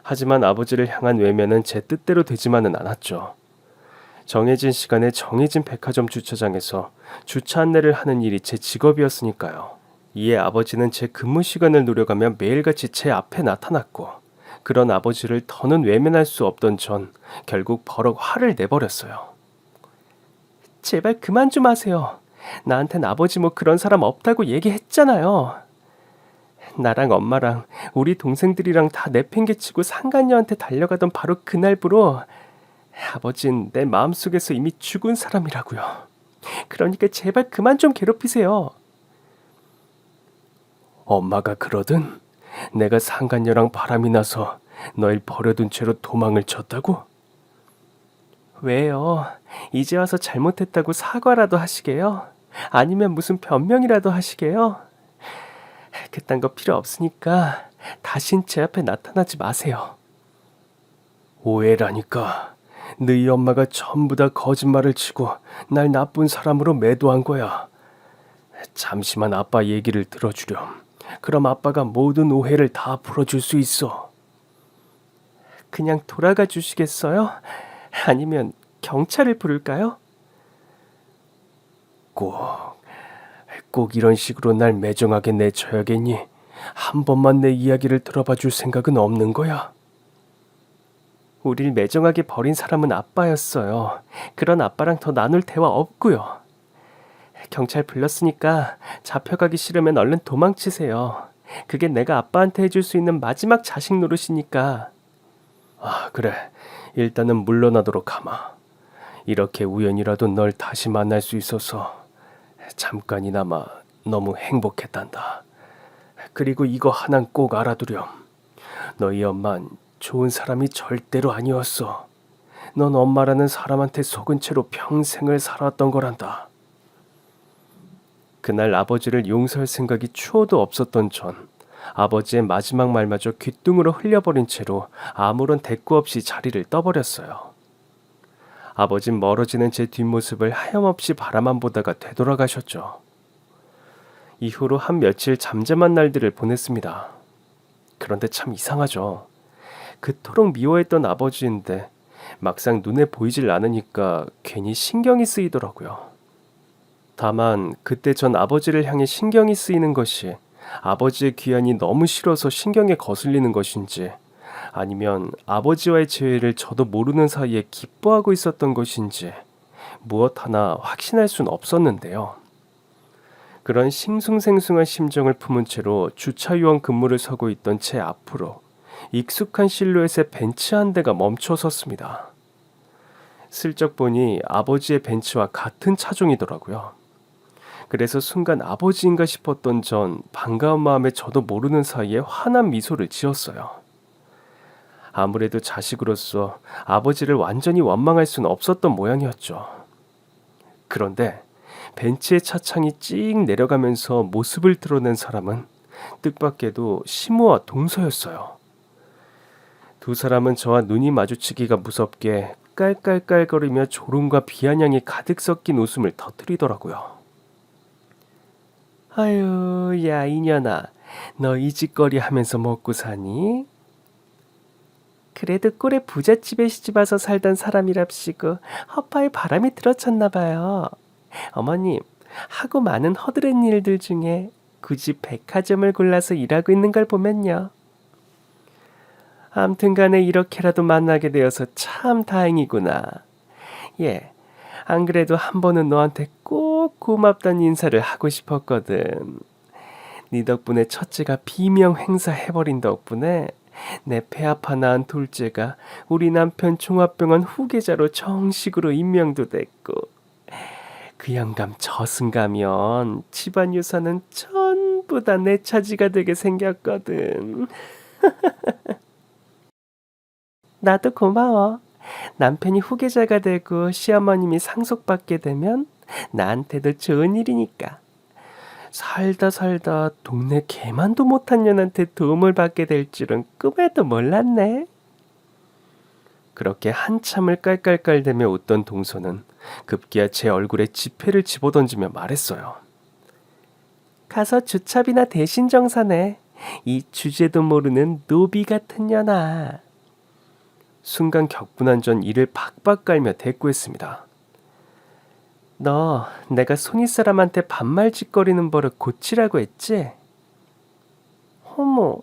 하지만 아버지를 향한 외면은 제 뜻대로 되지만은 않았죠. 정해진 시간에 정해진 백화점 주차장에서 주차 안내를 하는 일이 제 직업이었으니까요. 이에 아버지는 제 근무 시간을 노려가며 매일같이 제 앞에 나타났고, 그런 아버지를 더는 외면할 수 없던 전 결국 버럭 화를 내버렸어요. 제발 그만 좀 하세요. 나한텐 아버지 뭐 그런 사람 없다고 얘기했잖아요. 나랑 엄마랑 우리 동생들이랑 다 내팽개치고 상간녀한테 달려가던 바로 그날부로 아버진 내 마음속에서 이미 죽은 사람이라고요. 그러니까 제발 그만 좀 괴롭히세요. 엄마가 그러든 내가 상간녀랑 바람이 나서 널 버려둔 채로 도망을 쳤다고? 왜요? 이제 와서 잘못했다고 사과라도 하시게요? 아니면 무슨 변명이라도 하시게요? 그딴 거 필요 없으니까 다신 제 앞에 나타나지 마세요. 오해라니까. 너희 엄마가 전부 다 거짓말을 치고 날 나쁜 사람으로 매도한 거야. 잠시만 아빠 얘기를 들어주렴. 그럼 아빠가 모든 오해를 다 풀어줄 수 있어. 그냥 돌아가 주시겠어요? 아니면 경찰을 부를까요? 꼭 이런 식으로 날 매정하게 내쳐야겠니? 한 번만 내 이야기를 들어봐 줄 생각은 없는 거야? 우릴 매정하게 버린 사람은 아빠였어요. 그런 아빠랑 더 나눌 대화 없고요. 경찰 불렀으니까 잡혀가기 싫으면 얼른 도망치세요. 그게 내가 아빠한테 해줄 수 있는 마지막 자식 노릇이니까. 아, 그래. 일단은 물러나도록 하마. 이렇게 우연이라도 널 다시 만날 수 있어서 잠깐이나마 너무 행복했단다. 그리고 이거 하나는 꼭 알아두렴. 너희 엄만 좋은 사람이 절대로 아니었어. 넌 엄마라는 사람한테 속은 채로 평생을 살았던 거란다. 그날 아버지를 용서할 생각이 추호도 없었던 전 아버지의 마지막 말마저 귓등으로 흘려버린 채로 아무런 대꾸 없이 자리를 떠버렸어요. 아버진 멀어지는 제 뒷모습을 하염없이 바라만 보다가 되돌아가셨죠. 이후로 한 며칠 잠잠한 날들을 보냈습니다. 그런데 참 이상하죠. 그토록 미워했던 아버지인데 막상 눈에 보이질 않으니까 괜히 신경이 쓰이더라고요. 다만 그때 전 아버지를 향해 신경이 쓰이는 것이 아버지의 귀환이 너무 싫어서 신경에 거슬리는 것인지, 아니면 아버지와의 재회를 저도 모르는 사이에 기뻐하고 있었던 것인지 무엇 하나 확신할 순 없었는데요. 그런 싱숭생숭한 심정을 품은 채로 주차요원 근무를 서고 있던 제 앞으로 익숙한 실루엣의 벤츠 한 대가 멈춰 섰습니다. 슬쩍 보니 아버지의 벤츠와 같은 차종이더라고요. 그래서 순간 아버지인가 싶었던 전 반가운 마음에 저도 모르는 사이에 환한 미소를 지었어요. 아무래도 자식으로서 아버지를 완전히 원망할 수는 없었던 모양이었죠. 그런데 벤츠의 차창이 찍 내려가면서 모습을 드러낸 사람은 뜻밖에도 시모와 동서였어요. 두 사람은 저와 눈이 마주치기가 무섭게 깔깔깔거리며 졸음과 비아냥이 가득 섞인 웃음을 터뜨리더라고요. 아유, 야 이년아, 너 이 짓거리 하면서 먹고 사니? 그래도 꼴에 부잣집에 시집와서 살던 사람이랍시고 허파에 바람이 들어찼나 봐요. 어머님, 하고 많은 허드렛 일들 중에 굳이 백화점을 골라서 일하고 있는 걸 보면요. 암튼 간에 이렇게라도 만나게 되어서 참 다행이구나. 예, 안 그래도 한 번은 너한테 꼭 고맙다는 인사를 하고 싶었거든. 네 덕분에 첫째가 비명 행사해버린 덕분에 내 폐아파 낳은 둘째가 우리 남편 종합병원 후계자로 정식으로 임명도 됐고 그 영감 저승가면 집안 유산은 전부 다 내 차지가 되게 생겼거든. 나도 고마워. 남편이 후계자가 되고 시어머님이 상속받게 되면 나한테도 좋은 일이니까. 살다 살다 동네 개만도 못한 년한테 도움을 받게 될 줄은 꿈에도 몰랐네. 그렇게 한참을 깔깔깔대며 웃던 동서는 급기야 제 얼굴에 지폐를 집어던지며 말했어요. 가서 주차비나 대신 정산해. 이 주제도 모르는 노비 같은 년아. 순간 격분한 전 이를 박박 깔며 대꾸했습니다. 너 내가 손윗사람한테 반말짓거리는 버릇 고치라고 했지? 어머,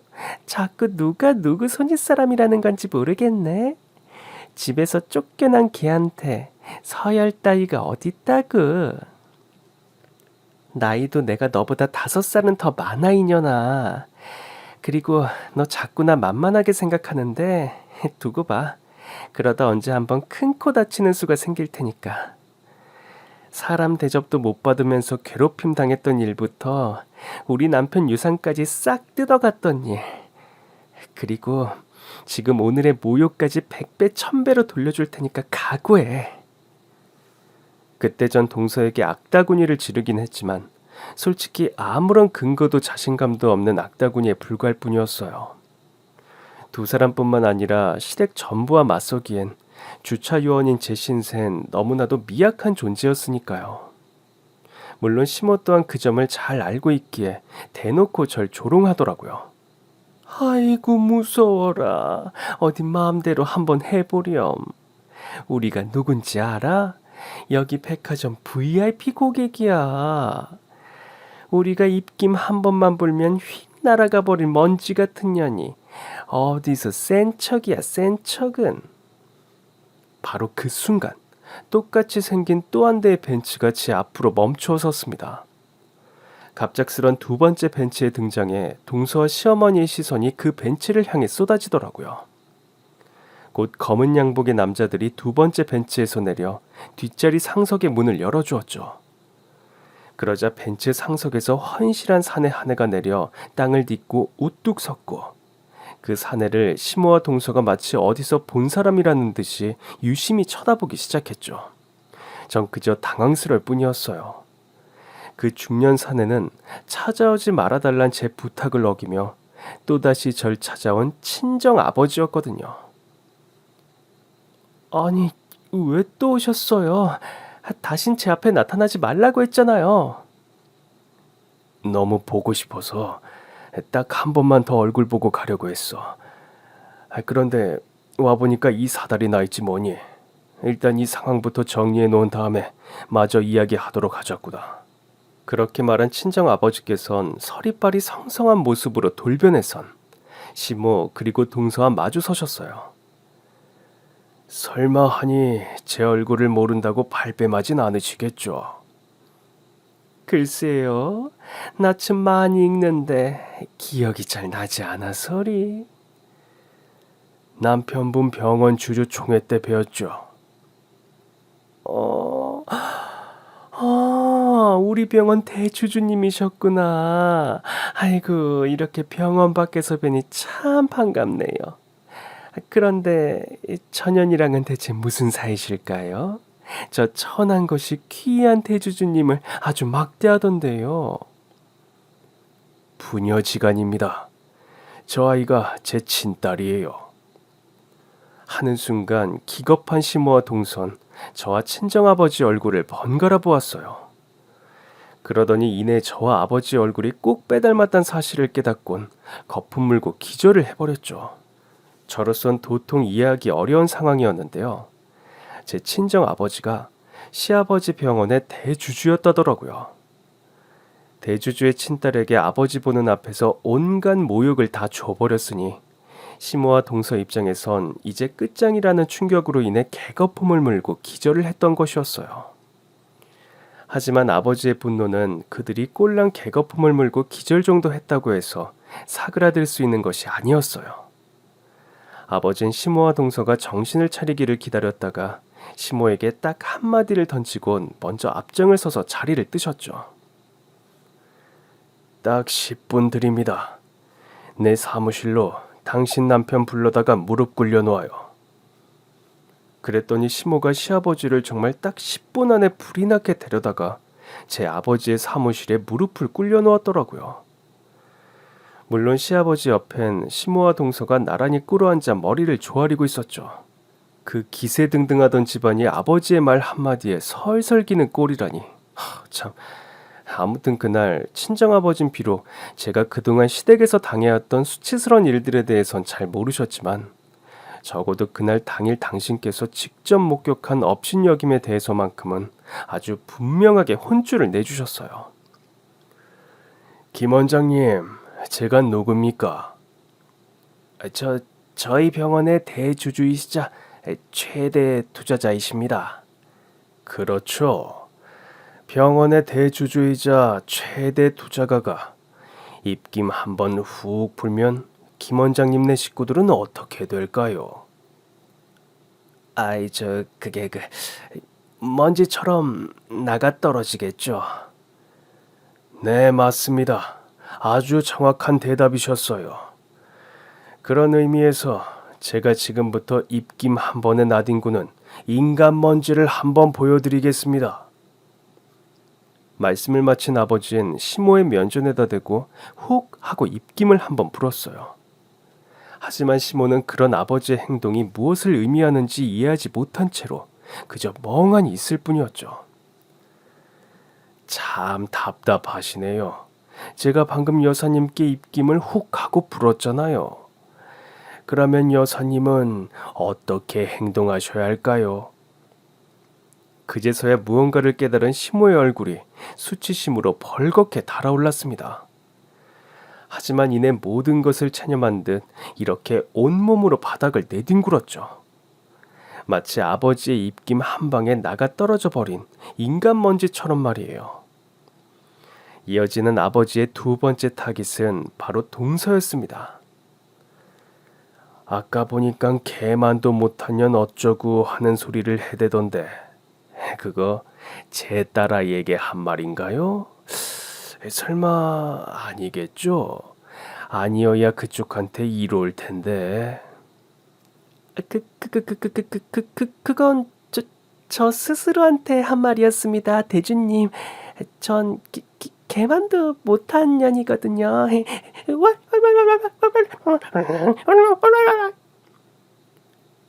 자꾸 누가 누구 손윗사람이라는 건지 모르겠네. 집에서 쫓겨난 걔한테 서열 따위가 어딨다구. 나이도 내가 너보다 5살은 더 많아 이년아. 그리고 너 자꾸 나 만만하게 생각하는데 두고 봐. 그러다 언제 한번 큰 코 다치는 수가 생길 테니까. 사람 대접도 못 받으면서 괴롭힘 당했던 일부터 우리 남편 유산까지 싹 뜯어갔던 일. 그리고 지금 오늘의 모욕까지 100배 1000배로 돌려줄 테니까 각오해. 그때 전 동서에게 악다구니를 지르긴 했지만 솔직히 아무런 근거도 자신감도 없는 악다구니에 불과할 뿐이었어요. 두 사람뿐만 아니라 시댁 전부와 맞서기엔 주차 요원인 제 신세는 너무나도 미약한 존재였으니까요. 물론 시모 또한 그 점을 잘 알고 있기에 대놓고 절 조롱하더라고요. 아이고 무서워라. 어디 마음대로 한번 해보렴. 우리가 누군지 알아? 여기 백화점 VIP 고객이야. 우리가 입김 한 번만 불면 휙 날아가 버린 먼지 같은 년이 어디서 센 척이야, 센 척은. 바로 그 순간 똑같이 생긴 또 한 대의 벤츠가 제 앞으로 멈추어 섰습니다. 갑작스런 두 번째 벤츠의 등장에 동서와 시어머니의 시선이 그 벤츠를 향해 쏟아지더라고요. 곧 검은 양복의 남자들이 두 번째 벤츠에서 내려 뒷자리 상석의 문을 열어주었죠. 그러자 벤츠 상석에서 헌실한 사내 한 애가 내려 땅을 딛고 우뚝 섰고 그 사내를 시모와 동서가 마치 어디서 본 사람이라는 듯이 유심히 쳐다보기 시작했죠. 전 그저 당황스러울 뿐이었어요. 그 중년 사내는 찾아오지 말아달란 제 부탁을 어기며 또다시 절 찾아온 친정 아버지였거든요. 아니, 왜 또 오셨어요? 다신 제 앞에 나타나지 말라고 했잖아요. 너무 보고 싶어서 딱 한 번만 더 얼굴 보고 가려고 했어. 그런데 와보니까 이 사달이 나 있지 뭐니. 일단 이 상황부터 정리해 놓은 다음에 마저 이야기하도록 하자꾸나. 그렇게 말한 친정 아버지께선 서리빨이 성성한 모습으로 돌변해선 시모 그리고 동서와 마주 서셨어요. 설마 하니 제 얼굴을 모른다고 발뺌하진 않으시겠죠? 글쎄요, 나 좀 많이 읽는데 기억이 잘 나지 않아서리. 남편분 병원 주주 총회 때 배웠죠. 우리 병원 대주주님이셨구나. 아이고, 이렇게 병원 밖에서 뵈니 참 반갑네요. 그런데 천연이랑은 대체 무슨 사이실까요? 저 천한 것이 귀한 대주주님을 아주 막대하던데요. 부녀지간입니다. 저 아이가 제 친딸이에요. 하는 순간 기겁한 시모와 동선, 저와 친정아버지 얼굴을 번갈아 보았어요. 그러더니 이내 저와 아버지 얼굴이 꼭 빼닮았다는 사실을 깨닫곤 거품 물고 기절을 해버렸죠. 저로선 도통 이해하기 어려운 상황이었는데요. 제 친정 아버지가 시아버지 병원의 대주주였다더라고요. 대주주의 친딸에게 아버지 보는 앞에서 온갖 모욕을 다 줘버렸으니 시모와 동서 입장에선 이제 끝장이라는 충격으로 인해 개거품을 물고 기절을 했던 것이었어요. 하지만 아버지의 분노는 그들이 꼴랑 개거품을 물고 기절 정도 했다고 해서 사그라들 수 있는 것이 아니었어요. 아버진 시모와 동서가 정신을 차리기를 기다렸다가 시모에게 딱 한마디를 던지곤 먼저 앞장을 서서 자리를 뜨셨죠. 딱 10분 드립니다. 내 사무실로 당신 남편 불러다가 무릎 꿇려 놓아요. 그랬더니 시모가 시아버지를 정말 딱 10분 안에 불이 나게 데려다가 제 아버지의 사무실에 무릎을 꿇려 놓았더라고요. 물론 시아버지 옆엔 시모와 동서가 나란히 꿇어앉아 머리를 조아리고 있었죠. 그 기세등등하던 집안이 아버지의 말 한마디에 설설기는 꼴이라니. 참. 아무튼 그날 친정아버진 비록 제가 그동안 시댁에서 당해왔던 수치스러운 일들에 대해선 잘 모르셨지만 적어도 그날 당일 당신께서 직접 목격한 업신여김에 대해서만큼은 아주 분명하게 혼쭐을 내주셨어요. 김 원장님, 제가 누굽니까? 저희 병원의 대주주이시자 최대 투자자이십니다. 그렇죠. 병원의 대주주이자 최대 투자가가 입김 한번 훅 불면 김 원장님네 식구들은 어떻게 될까요? 그게 먼지처럼 나가 떨어지겠죠. 네, 맞습니다. 아주 정확한 대답이셨어요. 그런 의미에서 제가 지금부터 입김 한 번에 나뒹구는 인간 먼지를 한번 보여드리겠습니다. 말씀을 마친 아버지는 시모의 면전에다 대고 훅 하고 입김을 한번 불었어요. 하지만 시모는 그런 아버지의 행동이 무엇을 의미하는지 이해하지 못한 채로 그저 멍하니 있을 뿐이었죠. 참 답답하시네요. 제가 방금 여사님께 입김을 훅 하고 불었잖아요. 그러면 여사님은 어떻게 행동하셔야 할까요? 그제서야 무언가를 깨달은 시모의 얼굴이 수치심으로 벌겋게 달아올랐습니다. 하지만 이내 모든 것을 체념한 듯 이렇게 온몸으로 바닥을 내뒹굴었죠. 마치 아버지의 입김 한 방에 나가 떨어져 버린 인간 먼지처럼 말이에요. 이어지는 아버지의 두 번째 타깃은 바로 동서였습니다. 아까 보니까 개만도 못한 년 어쩌고 하는 소리를 해대던데 그거 제 딸아이에게 한 말인가요? 설마 아니겠죠? 아니어야 그쪽한테 이로울 텐데. 그건 저 스스로한테 한 말이었습니다, 대주님. 전 개만도 못한 년이거든요.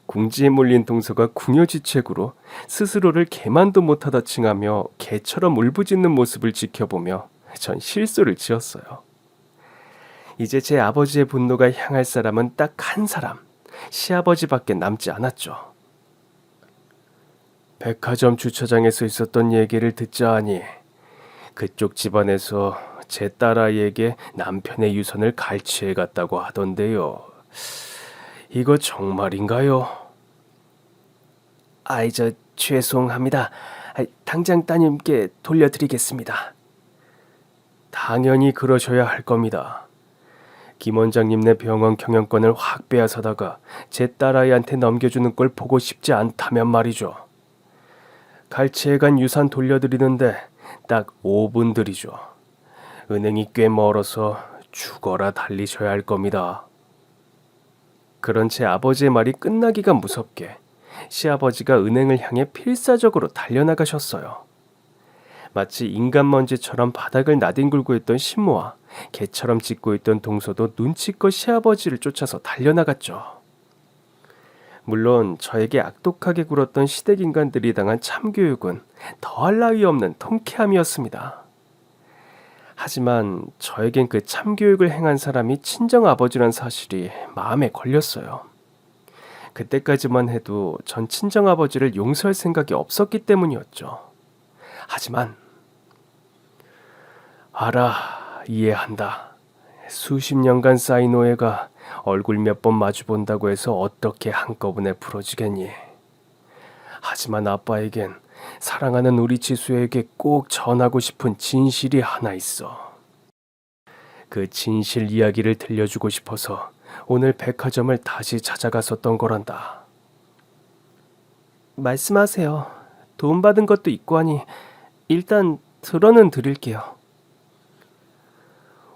궁지에 몰린 동서가 궁여지책으로 스스로를 개만도 못하다 칭하며 개처럼 울부짖는 모습을 지켜보며 전 실수를 지었어요. 이제 제 아버지의 분노가 향할 사람은 딱 한 사람, 시아버지밖에 남지 않았죠. 백화점 주차장에서 있었던 얘기를 듣자 하니 그쪽 집안에서 제 딸아이에게 남편의 유산을 갈취해 갔다고 하던데요. 이거 정말인가요? 죄송합니다. 당장 따님께 돌려드리겠습니다. 당연히 그러셔야 할 겁니다. 김 원장님네 병원 경영권을 확 빼앗아다가 제 딸아이한테 넘겨주는 걸 보고 싶지 않다면 말이죠. 갈취해간 유산 돌려드리는데 딱 5분 들이죠. 은행이 꽤 멀어서 죽어라 달리셔야 할 겁니다. 그런 제 아버지의 말이 끝나기가 무섭게 시아버지가 은행을 향해 필사적으로 달려나가셨어요. 마치 인간먼지처럼 바닥을 나뒹굴고 있던 신모와 개처럼 짖고 있던 동서도 눈치껏 시아버지를 쫓아서 달려나갔죠. 물론 저에게 악독하게 굴었던 시댁 인간들이 당한 참교육은 더할 나위 없는 통쾌함이었습니다. 하지만 저에겐 그 참교육을 행한 사람이 친정아버지란 사실이 마음에 걸렸어요. 그때까지만 해도 전 친정아버지를 용서할 생각이 없었기 때문이었죠. 하지만 알아, 이해한다. 수십 년간 쌓인 오해가 얼굴 몇 번 마주본다고 해서 어떻게 한꺼번에 풀어지겠니? 하지만 아빠에겐 사랑하는 우리 지수에게 꼭 전하고 싶은 진실이 하나 있어. 그 진실 이야기를 들려주고 싶어서 오늘 백화점을 다시 찾아갔었던 거란다. 말씀하세요. 돈 받은 것도 있고 하니 일단 들어는 드릴게요.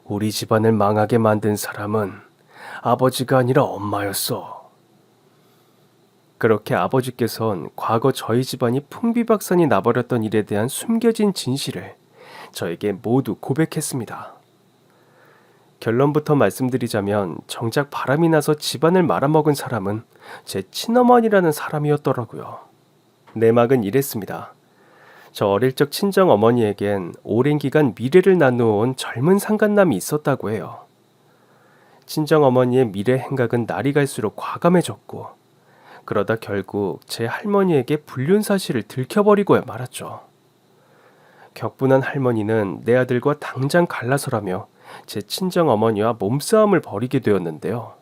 우리 집안을 망하게 만든 사람은 아버지가 아니라 엄마였어. 그렇게 아버지께선 과거 저희 집안이 풍비박산이 나버렸던 일에 대한 숨겨진 진실을 저에게 모두 고백했습니다. 결론부터 말씀드리자면 정작 바람이 나서 집안을 말아먹은 사람은 제 친어머니라는 사람이었더라고요. 내막은 이랬습니다. 저 어릴 적 친정 어머니에겐 오랜 기간 미래를 나누어온 젊은 상간남이 있었다고 해요. 친정 어머니의 미래 행각은 날이 갈수록 과감해졌고 그러다 결국 제 할머니에게 불륜 사실을 들켜버리고 말았죠. 격분한 할머니는 내 아들과 당장 갈라서라며 제 친정 어머니와 몸싸움을 벌이게 되었는데요.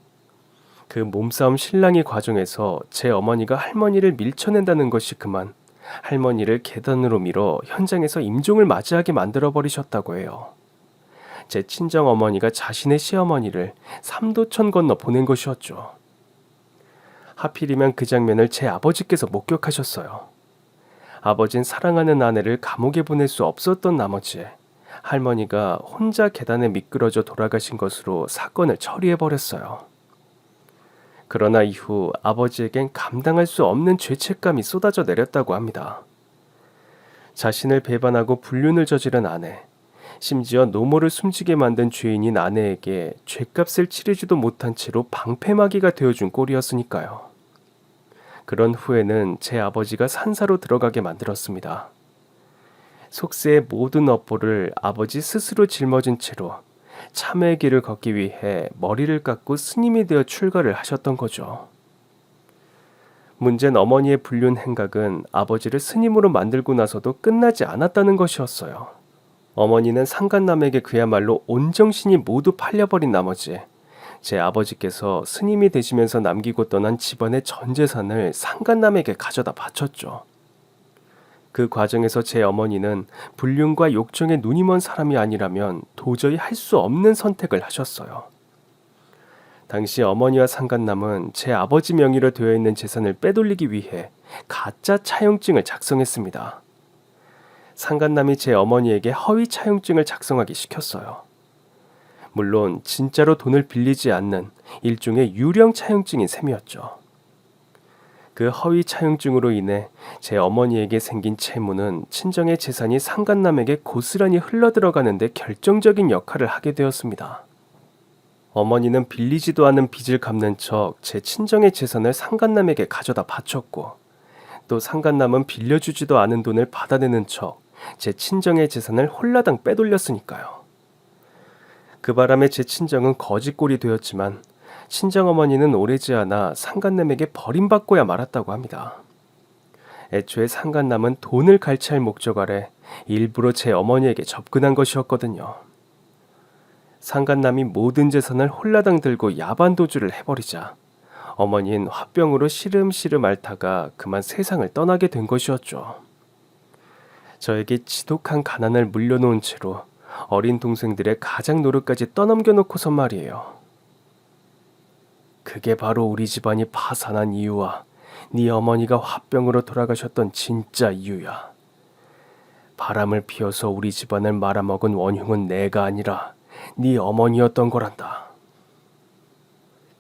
그 몸싸움 실랑이 과정에서 제 어머니가 할머니를 밀쳐낸다는 것이 그만 할머니를 계단으로 밀어 현장에서 임종을 맞이하게 만들어버리셨다고 해요. 제 친정 어머니가 자신의 시어머니를 삼도천 건너 보낸 것이었죠. 하필이면 그 장면을 제 아버지께서 목격하셨어요. 아버진 사랑하는 아내를 감옥에 보낼 수 없었던 나머지 할머니가 혼자 계단에 미끄러져 돌아가신 것으로 사건을 처리해버렸어요. 그러나 이후 아버지에겐 감당할 수 없는 죄책감이 쏟아져 내렸다고 합니다. 자신을 배반하고 불륜을 저지른 아내, 심지어 노모를 숨지게 만든 죄인인 아내에게 죄값을 치르지도 못한 채로 방패막이가 되어준 꼴이었으니까요. 그런 후에는 제 아버지가 산사로 들어가게 만들었습니다. 속세의 모든 업보를 아버지 스스로 짊어진 채로 참회의 길을 걷기 위해 머리를 깎고 스님이 되어 출가를 하셨던 거죠. 문제는 어머니의 불륜 행각은 아버지를 스님으로 만들고 나서도 끝나지 않았다는 것이었어요. 어머니는 상간남에게 그야말로 온 정신이 모두 팔려버린 나머지 제 아버지께서 스님이 되시면서 남기고 떠난 집안의 전 재산을 상간남에게 가져다 바쳤죠. 그 과정에서 제 어머니는 불륜과 욕정에 눈이 먼 사람이 아니라면 도저히 할 수 없는 선택을 하셨어요. 당시 어머니와 상간남은 제 아버지 명의로 되어 있는 재산을 빼돌리기 위해 가짜 차용증을 작성했습니다. 상간남이 제 어머니에게 허위 차용증을 작성하기 시켰어요. 물론 진짜로 돈을 빌리지 않는 일종의 유령 차용증인 셈이었죠. 그 허위 차용증으로 인해 제 어머니에게 생긴 채무는 친정의 재산이 상간남에게 고스란히 흘러들어가는 데 결정적인 역할을 하게 되었습니다. 어머니는 빌리지도 않은 빚을 갚는 척 제 친정의 재산을 상간남에게 가져다 바쳤고 또 상간남은 빌려주지도 않은 돈을 받아내는 척 제 친정의 재산을 홀라당 빼돌렸으니까요. 그 바람에 제 친정은 거지꼴이 되었지만 친정어머니는 오래지 않아 상간남에게 버림받고야 말았다고 합니다. 애초에 상간남은 돈을 갈취할 목적 아래 일부러 제 어머니에게 접근한 것이었거든요. 상간남이 모든 재산을 홀라당 들고 야반도주를 해버리자 어머니는 화병으로 시름시름 앓다가 그만 세상을 떠나게 된 것이었죠. 저에게 지독한 가난을 물려놓은 채로 어린 동생들의 가장 노릇까지 떠넘겨 놓고선 말이에요. 그게 바로 우리 집안이 파산한 이유와 네 어머니가 화병으로 돌아가셨던 진짜 이유야. 바람을 피워서 우리 집안을 말아먹은 원흉은 내가 아니라 네 어머니였던 거란다.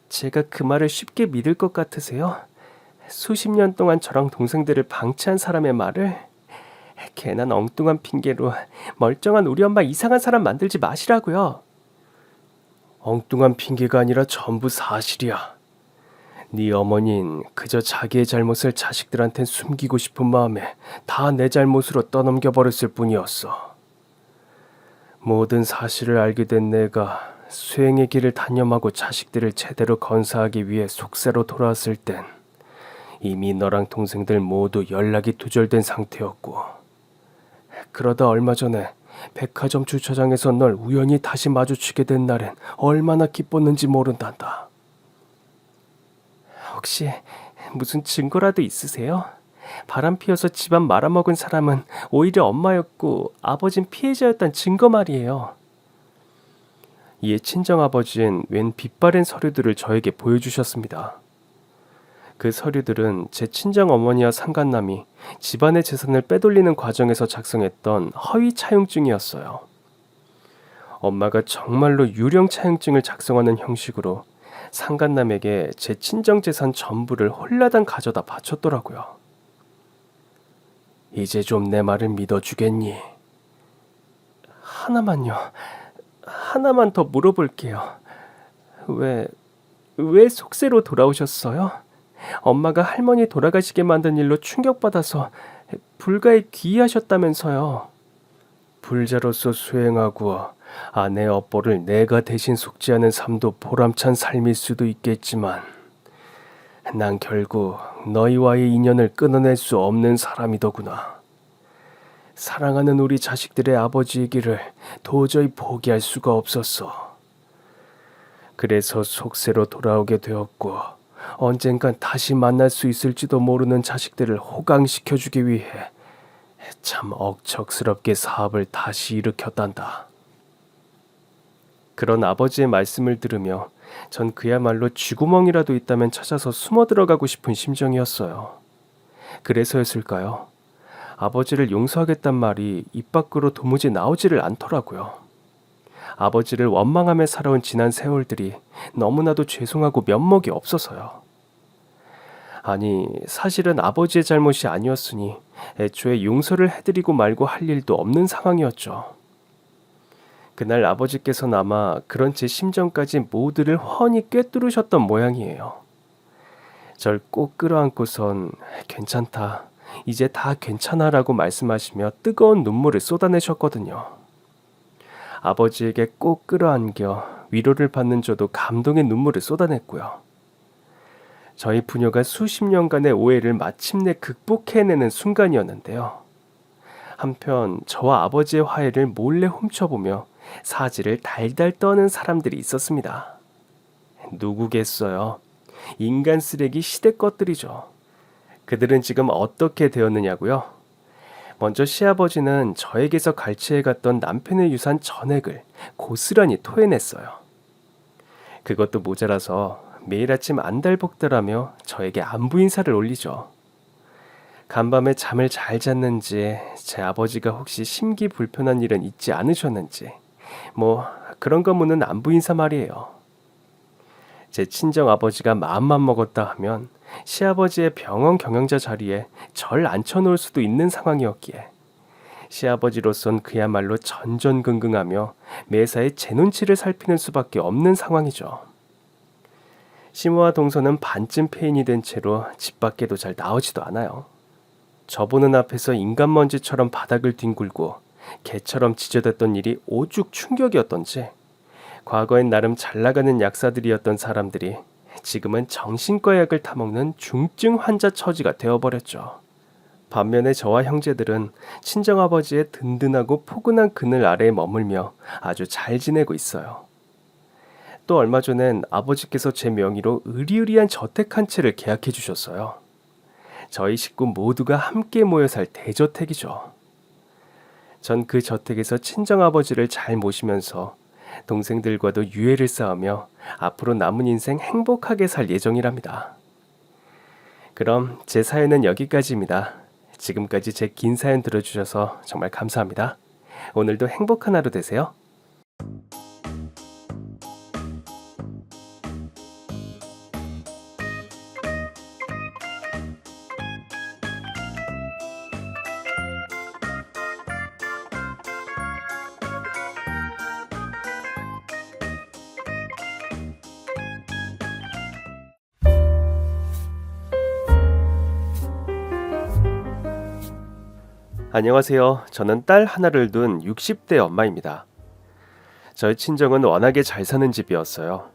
제가 그 말을 쉽게 믿을 것 같으세요? 수십 년 동안 저랑 동생들을 방치한 사람의 말을? 괜한 엉뚱한 핑계로 멀쩡한 우리 엄마 이상한 사람 만들지 마시라고요. 엉뚱한 핑계가 아니라 전부 사실이야. 네 어머니는 그저 자기의 잘못을 자식들한텐 숨기고 싶은 마음에 다 내 잘못으로 떠넘겨 버렸을 뿐이었어. 모든 사실을 알게 된 내가 수행의 길을 단념하고 자식들을 제대로 건사하기 위해 속세로 돌아왔을 땐 이미 너랑 동생들 모두 연락이 두절된 상태였고, 그러다 얼마 전에 백화점 주차장에서 널 우연히 다시 마주치게 된 날엔 얼마나 기뻤는지 모른단다. 혹시 무슨 증거라도 있으세요? 바람 피워서 집안 말아먹은 사람은 오히려 엄마였고 아버진 피해자였단 증거 말이에요. 이에 친정아버지는 웬 빛바랜 서류들을 저에게 보여주셨습니다. 그 서류들은 제 친정어머니와 상간남이 집안의 재산을 빼돌리는 과정에서 작성했던 허위 차용증이었어요. 엄마가 정말로 유령 차용증을 작성하는 형식으로 상간남에게 제 친정 재산 전부를 홀라당 가져다 바쳤더라고요. 이제 좀 내 말을 믿어주겠니? 하나만요. 하나만 더 물어볼게요. 왜 속세로 돌아오셨어요? 엄마가 할머니 돌아가시게 만든 일로 충격받아서 불가에 귀의하셨다면서요. 불자로서 수행하고 아내의 업보를 내가 대신 속죄하는 삶도 보람찬 삶일 수도 있겠지만 난 결국 너희와의 인연을 끊어낼 수 없는 사람이더구나. 사랑하는 우리 자식들의 아버지의 길을 도저히 포기할 수가 없었어. 그래서 속세로 돌아오게 되었고 언젠간 다시 만날 수 있을지도 모르는 자식들을 호강시켜주기 위해 참 억척스럽게 사업을 다시 일으켰단다. 그런 아버지의 말씀을 들으며 전 그야말로 쥐구멍이라도 있다면 찾아서 숨어 들어가고 싶은 심정이었어요. 그래서였을까요? 아버지를 용서하겠단 말이 입 밖으로 도무지 나오지를 않더라고요. 아버지를 원망하며 살아온 지난 세월들이 너무나도 죄송하고 면목이 없어서요. 아니, 사실은 아버지의 잘못이 아니었으니 애초에 용서를 해드리고 말고 할 일도 없는 상황이었죠. 그날 아버지께서는 아마 그런 제 심정까지 모두를 훤히 꿰뚫으셨던 모양이에요. 절 꼭 끌어안고선 괜찮다, 이제 다 괜찮아라고 말씀하시며 뜨거운 눈물을 쏟아내셨거든요. 아버지에게 꼭 끌어안겨 위로를 받는 저도 감동의 눈물을 쏟아냈고요. 저희 부녀가 수십 년간의 오해를 마침내 극복해내는 순간이었는데요. 한편 저와 아버지의 화해를 몰래 훔쳐보며 사지를 달달 떠는 사람들이 있었습니다. 누구겠어요? 인간 쓰레기 시대 것들이죠. 그들은 지금 어떻게 되었느냐고요? 먼저 시아버지는 저에게서 갈취해갔던 남편의 유산 전액을 고스란히 토해냈어요. 그것도 모자라서 매일 아침 안달복달하며 저에게 안부 인사를 올리죠. 간밤에 잠을 잘 잤는지, 제 아버지가 혹시 심기 불편한 일은 있지 않으셨는지, 그런 거 묻는 안부 인사 말이에요. 제 친정 아버지가 마음만 먹었다 하면 시아버지의 병원 경영자 자리에 절 앉혀놓을 수도 있는 상황이었기에 시아버지로선 그야말로 전전긍긍하며 매사에 제 눈치를 살피는 수밖에 없는 상황이죠. 시모와 동서는 반쯤 폐인이 된 채로 집 밖에도 잘 나오지도 않아요. 저 보는 앞에서 인간먼지처럼 바닥을 뒹굴고 개처럼 지저댔던 일이 오죽 충격이었던지 과거엔 나름 잘나가는 약사들이었던 사람들이 지금은 정신과 약을 타먹는 중증 환자 처지가 되어버렸죠. 반면에 저와 형제들은 친정아버지의 든든하고 포근한 그늘 아래에 머물며 아주 잘 지내고 있어요. 또 얼마 전엔 아버지께서 제 명의로 으리으리한 저택 한 채를 계약해 주셨어요. 저희 식구 모두가 함께 모여 살 대저택이죠. 전 그 저택에서 친정아버지를 잘 모시면서 동생들과도 유애를 쌓으며 앞으로 남은 인생 행복하게 살 예정이랍니다. 그럼 제 사연은 여기까지입니다. 지금까지 제 긴 사연 들어주셔서 정말 감사합니다. 오늘도 행복한 하루 되세요. 안녕하세요. 저는 딸 하나를 둔 60대 엄마입니다. 저희 친정은 워낙에 잘 사는 집이었어요.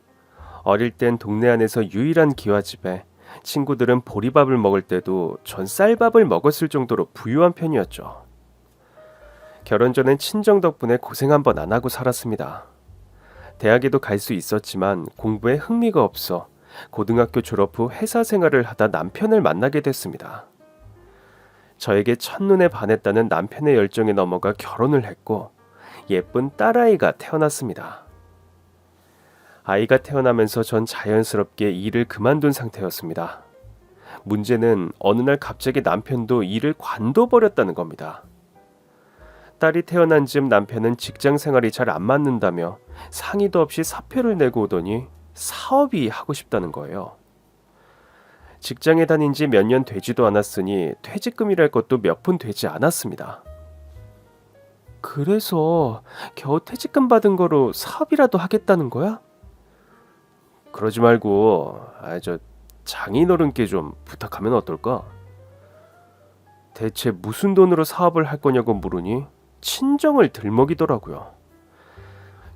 어릴 땐 동네 안에서 유일한 기와집에 친구들은 보리밥을 먹을 때도 전 쌀밥을 먹었을 정도로 부유한 편이었죠. 결혼 전엔 친정 덕분에 고생 한번 안 하고 살았습니다. 대학에도 갈 수 있었지만 공부에 흥미가 없어 고등학교 졸업 후 회사 생활을 하다 남편을 만나게 됐습니다. 저에게 첫눈에 반했다는 남편의 열정에 넘어가 결혼을 했고 예쁜 딸아이가 태어났습니다. 아이가 태어나면서 전 자연스럽게 일을 그만둔 상태였습니다. 문제는 어느 날 갑자기 남편도 일을 관둬버렸다는 겁니다. 딸이 태어난 즈음 남편은 직장 생활이 잘 안 맞는다며 상의도 없이 사표를 내고 오더니 사업이 하고 싶다는 거예요. 직장에 다닌 지 몇 년 되지도 않았으니 퇴직금이랄 것도 몇 푼 되지 않았습니다. 그래서 겨우 퇴직금 받은 거로 사업이라도 하겠다는 거야? 그러지 말고 저 장인어른께 좀 부탁하면 어떨까? 대체 무슨 돈으로 사업을 할 거냐고 물으니 친정을 들먹이더라고요.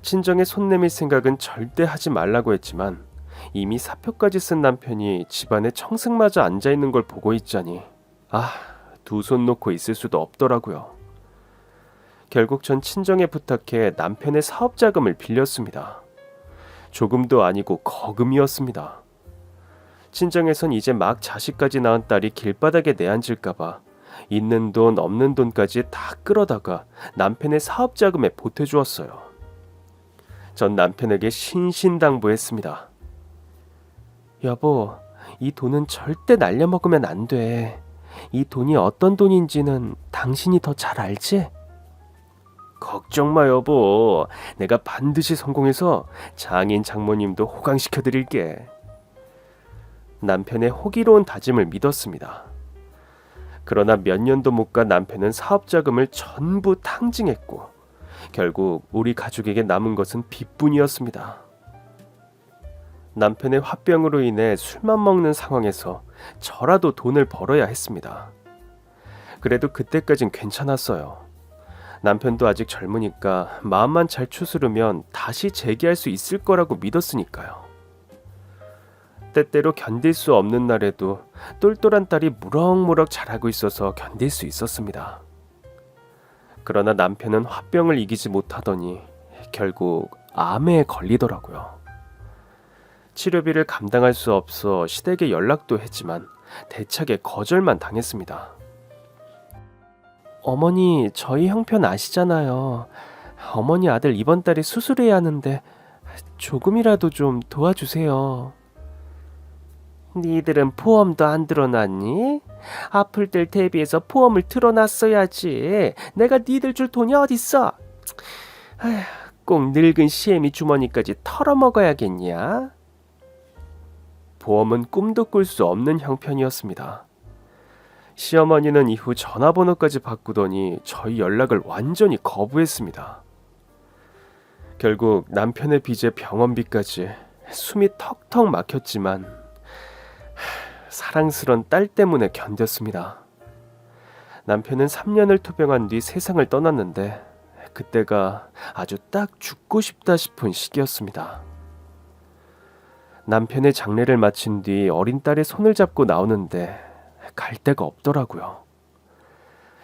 친정에 손 내밀 생각은 절대 하지 말라고 했지만 이미 사표까지 쓴 남편이 집안에 청승마저 앉아있는 걸 보고 있자니 두 손 놓고 있을 수도 없더라고요. 결국 전 친정에 부탁해 남편의 사업 자금을 빌렸습니다. 조금도 아니고 거금이었습니다. 친정에선 이제 막 자식까지 낳은 딸이 길바닥에 내앉을까봐 있는 돈 없는 돈까지 다 끌어다가 남편의 사업 자금에 보태주었어요. 전 남편에게 신신당부했습니다. 여보, 이 돈은 절대 날려먹으면 안 돼. 이 돈이 어떤 돈인지는 당신이 더 잘 알지? 걱정 마 여보. 내가 반드시 성공해서 장인 장모님도 호강시켜드릴게. 남편의 호기로운 다짐을 믿었습니다. 그러나 몇 년도 못 가 남편은 사업 자금을 전부 탕진했고 결국 우리 가족에게 남은 것은 빚뿐이었습니다. 남편의 화병으로 인해 술만 먹는 상황에서 저라도 돈을 벌어야 했습니다. 그래도 그때까진 괜찮았어요. 남편도 아직 젊으니까 마음만 잘 추스르면 다시 재기할 수 있을 거라고 믿었으니까요. 때때로 견딜 수 없는 날에도 똘똘한 딸이 무럭무럭 자라고 있어서 견딜 수 있었습니다. 그러나 남편은 화병을 이기지 못하더니 결국 암에 걸리더라고요. 치료비를 감당할 수 없어 시댁에 연락도 했지만 대차게 거절만 당했습니다. 어머니, 저희 형편 아시잖아요. 어머니 아들 이번 달에 수술해야 하는데 조금이라도 좀 도와주세요. 니들은 포험도 안 들어놨니? 아플 때 대비해서 포험을 들어놨어야지. 내가 니들 줄 돈이 어딨어? 꼭 늙은 시애미 주머니까지 털어먹어야겠냐? 보험은 꿈도 꿀 수 없는 형편이었습니다. 시어머니는 이후 전화번호까지 바꾸더니 저희 연락을 완전히 거부했습니다. 결국 남편의 빚에 병원비까지 숨이 턱턱 막혔지만 사랑스런 딸 때문에 견뎠습니다. 남편은 3년을 투병한 뒤 세상을 떠났는데 그때가 아주 딱 죽고 싶다 싶은 시기였습니다. 남편의 장례를 마친 뒤 어린 딸의 손을 잡고 나오는데 갈 데가 없더라고요.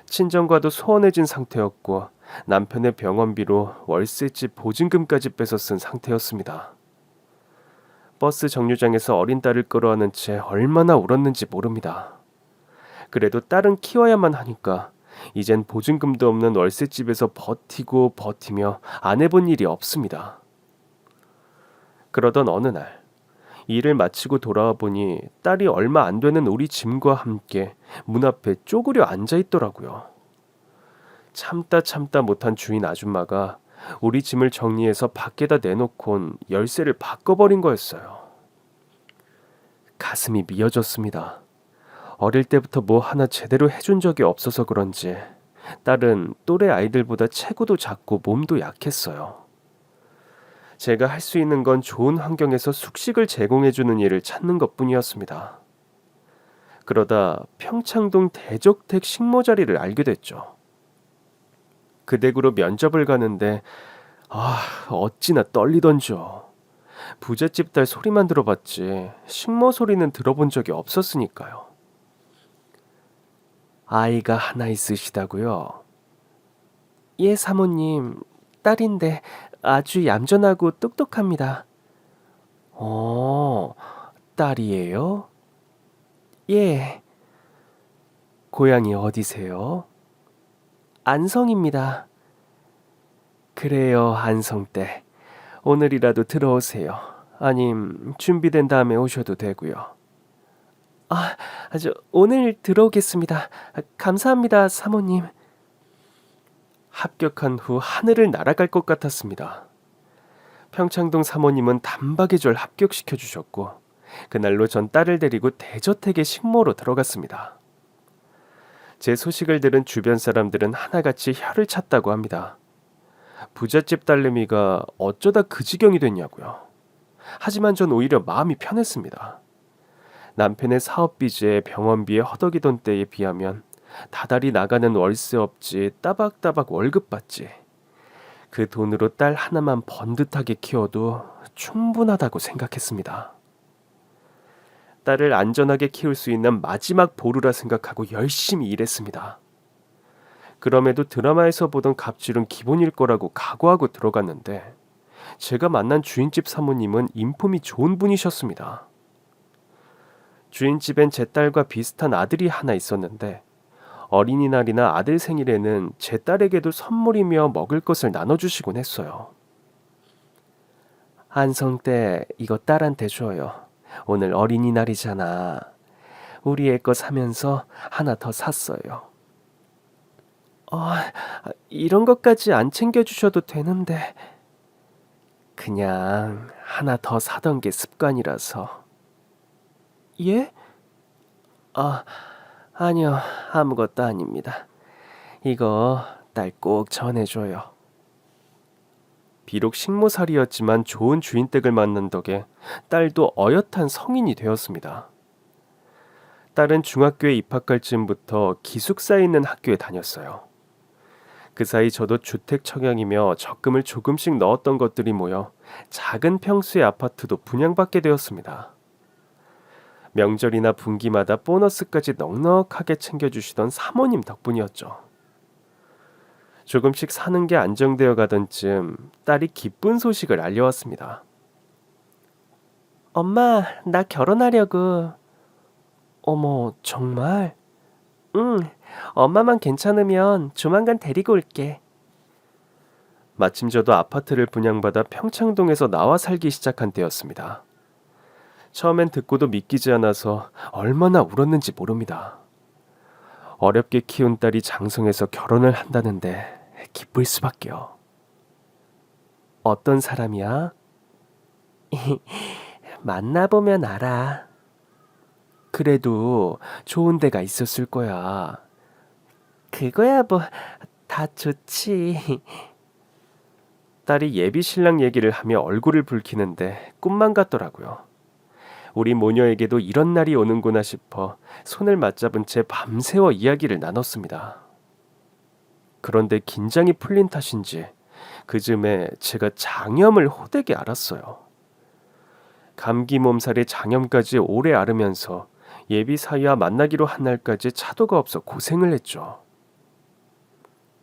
친정과도 소원해진 상태였고 남편의 병원비로 월세집 보증금까지 빼서 쓴 상태였습니다. 버스 정류장에서 어린 딸을 끌어안은 채 얼마나 울었는지 모릅니다. 그래도 딸은 키워야만 하니까 이젠 보증금도 없는 월세집에서 버티고 버티며 안 해본 일이 없습니다. 그러던 어느 날 일을 마치고 돌아와 보니 딸이 얼마 안 되는 우리 짐과 함께 문 앞에 쪼그려 앉아 있더라고요. 참다 못한 주인 아줌마가 우리 짐을 정리해서 밖에다 내놓곤 열쇠를 바꿔버린 거였어요. 가슴이 미어졌습니다. 어릴 때부터 뭐 하나 제대로 해준 적이 없어서 그런지 딸은 또래 아이들보다 체구도 작고 몸도 약했어요. 제가 할 수 있는 건 좋은 환경에서 숙식을 제공해주는 일을 찾는 것뿐이었습니다. 그러다 평창동 대저택 식모 자리를 알게 됐죠. 그 댁으로 면접을 가는데 어찌나 떨리던지요. 부잣집 딸 소리만 들어봤지 식모 소리는 들어본 적이 없었으니까요. 아이가 하나 있으시다고요? 예, 사모님. 딸인데 아주 얌전하고 똑똑합니다. 어, 딸이에요? 예. 고향이 어디세요? 안성입니다. 그래요, 안성댁. 오늘이라도 들어오세요. 아님, 준비된 다음에 오셔도 되고요. 오늘 들어오겠습니다. 감사합니다, 사모님. 합격한 후 하늘을 날아갈 것 같았습니다. 평창동 사모님은 단박에 합격시켜 주셨고 그날로 전 딸을 데리고 대저택의 식모로 들어갔습니다. 제 소식을 들은 주변 사람들은 하나같이 혀를 찼다고 합니다. 부잣집 딸내미가 어쩌다 그 지경이 됐냐고요. 하지만 전 오히려 마음이 편했습니다. 남편의 사업비제 병원비에 허덕이던 때에 비하면 다달이 나가는 월세 없지 따박따박 월급 받지. 그 돈으로 딸 하나만 번듯하게 키워도 충분하다고 생각했습니다. 딸을 안전하게 키울 수 있는 마지막 보루라 생각하고 열심히 일했습니다. 그럼에도 드라마에서 보던 갑질은 기본일 거라고 각오하고 들어갔는데 제가 만난 주인집 사모님은 인품이 좋은 분이셨습니다. 주인집엔 제 딸과 비슷한 아들이 하나 있었는데 어린이날이나 아들 생일에는 제 딸에게도 선물이며 먹을 것을 나눠주시곤 했어요. 한성 때 이거 딸한테 줘요. 오늘 어린이날이잖아. 우리 애 거 사면서 하나 더 샀어요. 이런 것까지 안 챙겨주셔도 되는데. 그냥 하나 더 사던 게 습관이라서. 예? 아니요. 아무것도 아닙니다. 이거 딸 꼭 전해줘요. 비록 식모살이였지만 좋은 주인댁을 만난 덕에 딸도 어엿한 성인이 되었습니다. 딸은 중학교에 입학할 즈음부터 기숙사에 있는 학교에 다녔어요. 그 사이 저도 주택 청약이며 적금을 조금씩 넣었던 것들이 모여 작은 평수의 아파트도 분양받게 되었습니다. 명절이나 분기마다 보너스까지 넉넉하게 챙겨주시던 사모님 덕분이었죠. 조금씩 사는 게 안정되어 가던 즈음 딸이 기쁜 소식을 알려왔습니다. 엄마, 나 결혼하려고. 어머, 정말? 응, 엄마만 괜찮으면 조만간 데리고 올게. 마침 저도 아파트를 분양받아 평창동에서 나와 살기 시작한 때였습니다. 처음엔 듣고도 믿기지 않아서 얼마나 울었는지 모릅니다. 어렵게 키운 딸이 장성해서 결혼을 한다는데 기쁠 수밖에요. 어떤 사람이야? 만나보면 알아. 그래도 좋은 데가 있었을 거야. 그거야 뭐 다 좋지. 딸이 예비 신랑 얘기를 하며 얼굴을 붉히는데 꿈만 같더라고요. 우리 모녀에게도 이런 날이 오는구나 싶어 손을 맞잡은 채 밤새워 이야기를 나눴습니다. 그런데 긴장이 풀린 탓인지 그 즈음에 제가 장염을 호되게 앓았어요. 감기 몸살에 장염까지 오래 앓으면서 예비 사위와 만나기로 한 날까지 차도가 없어 고생을 했죠.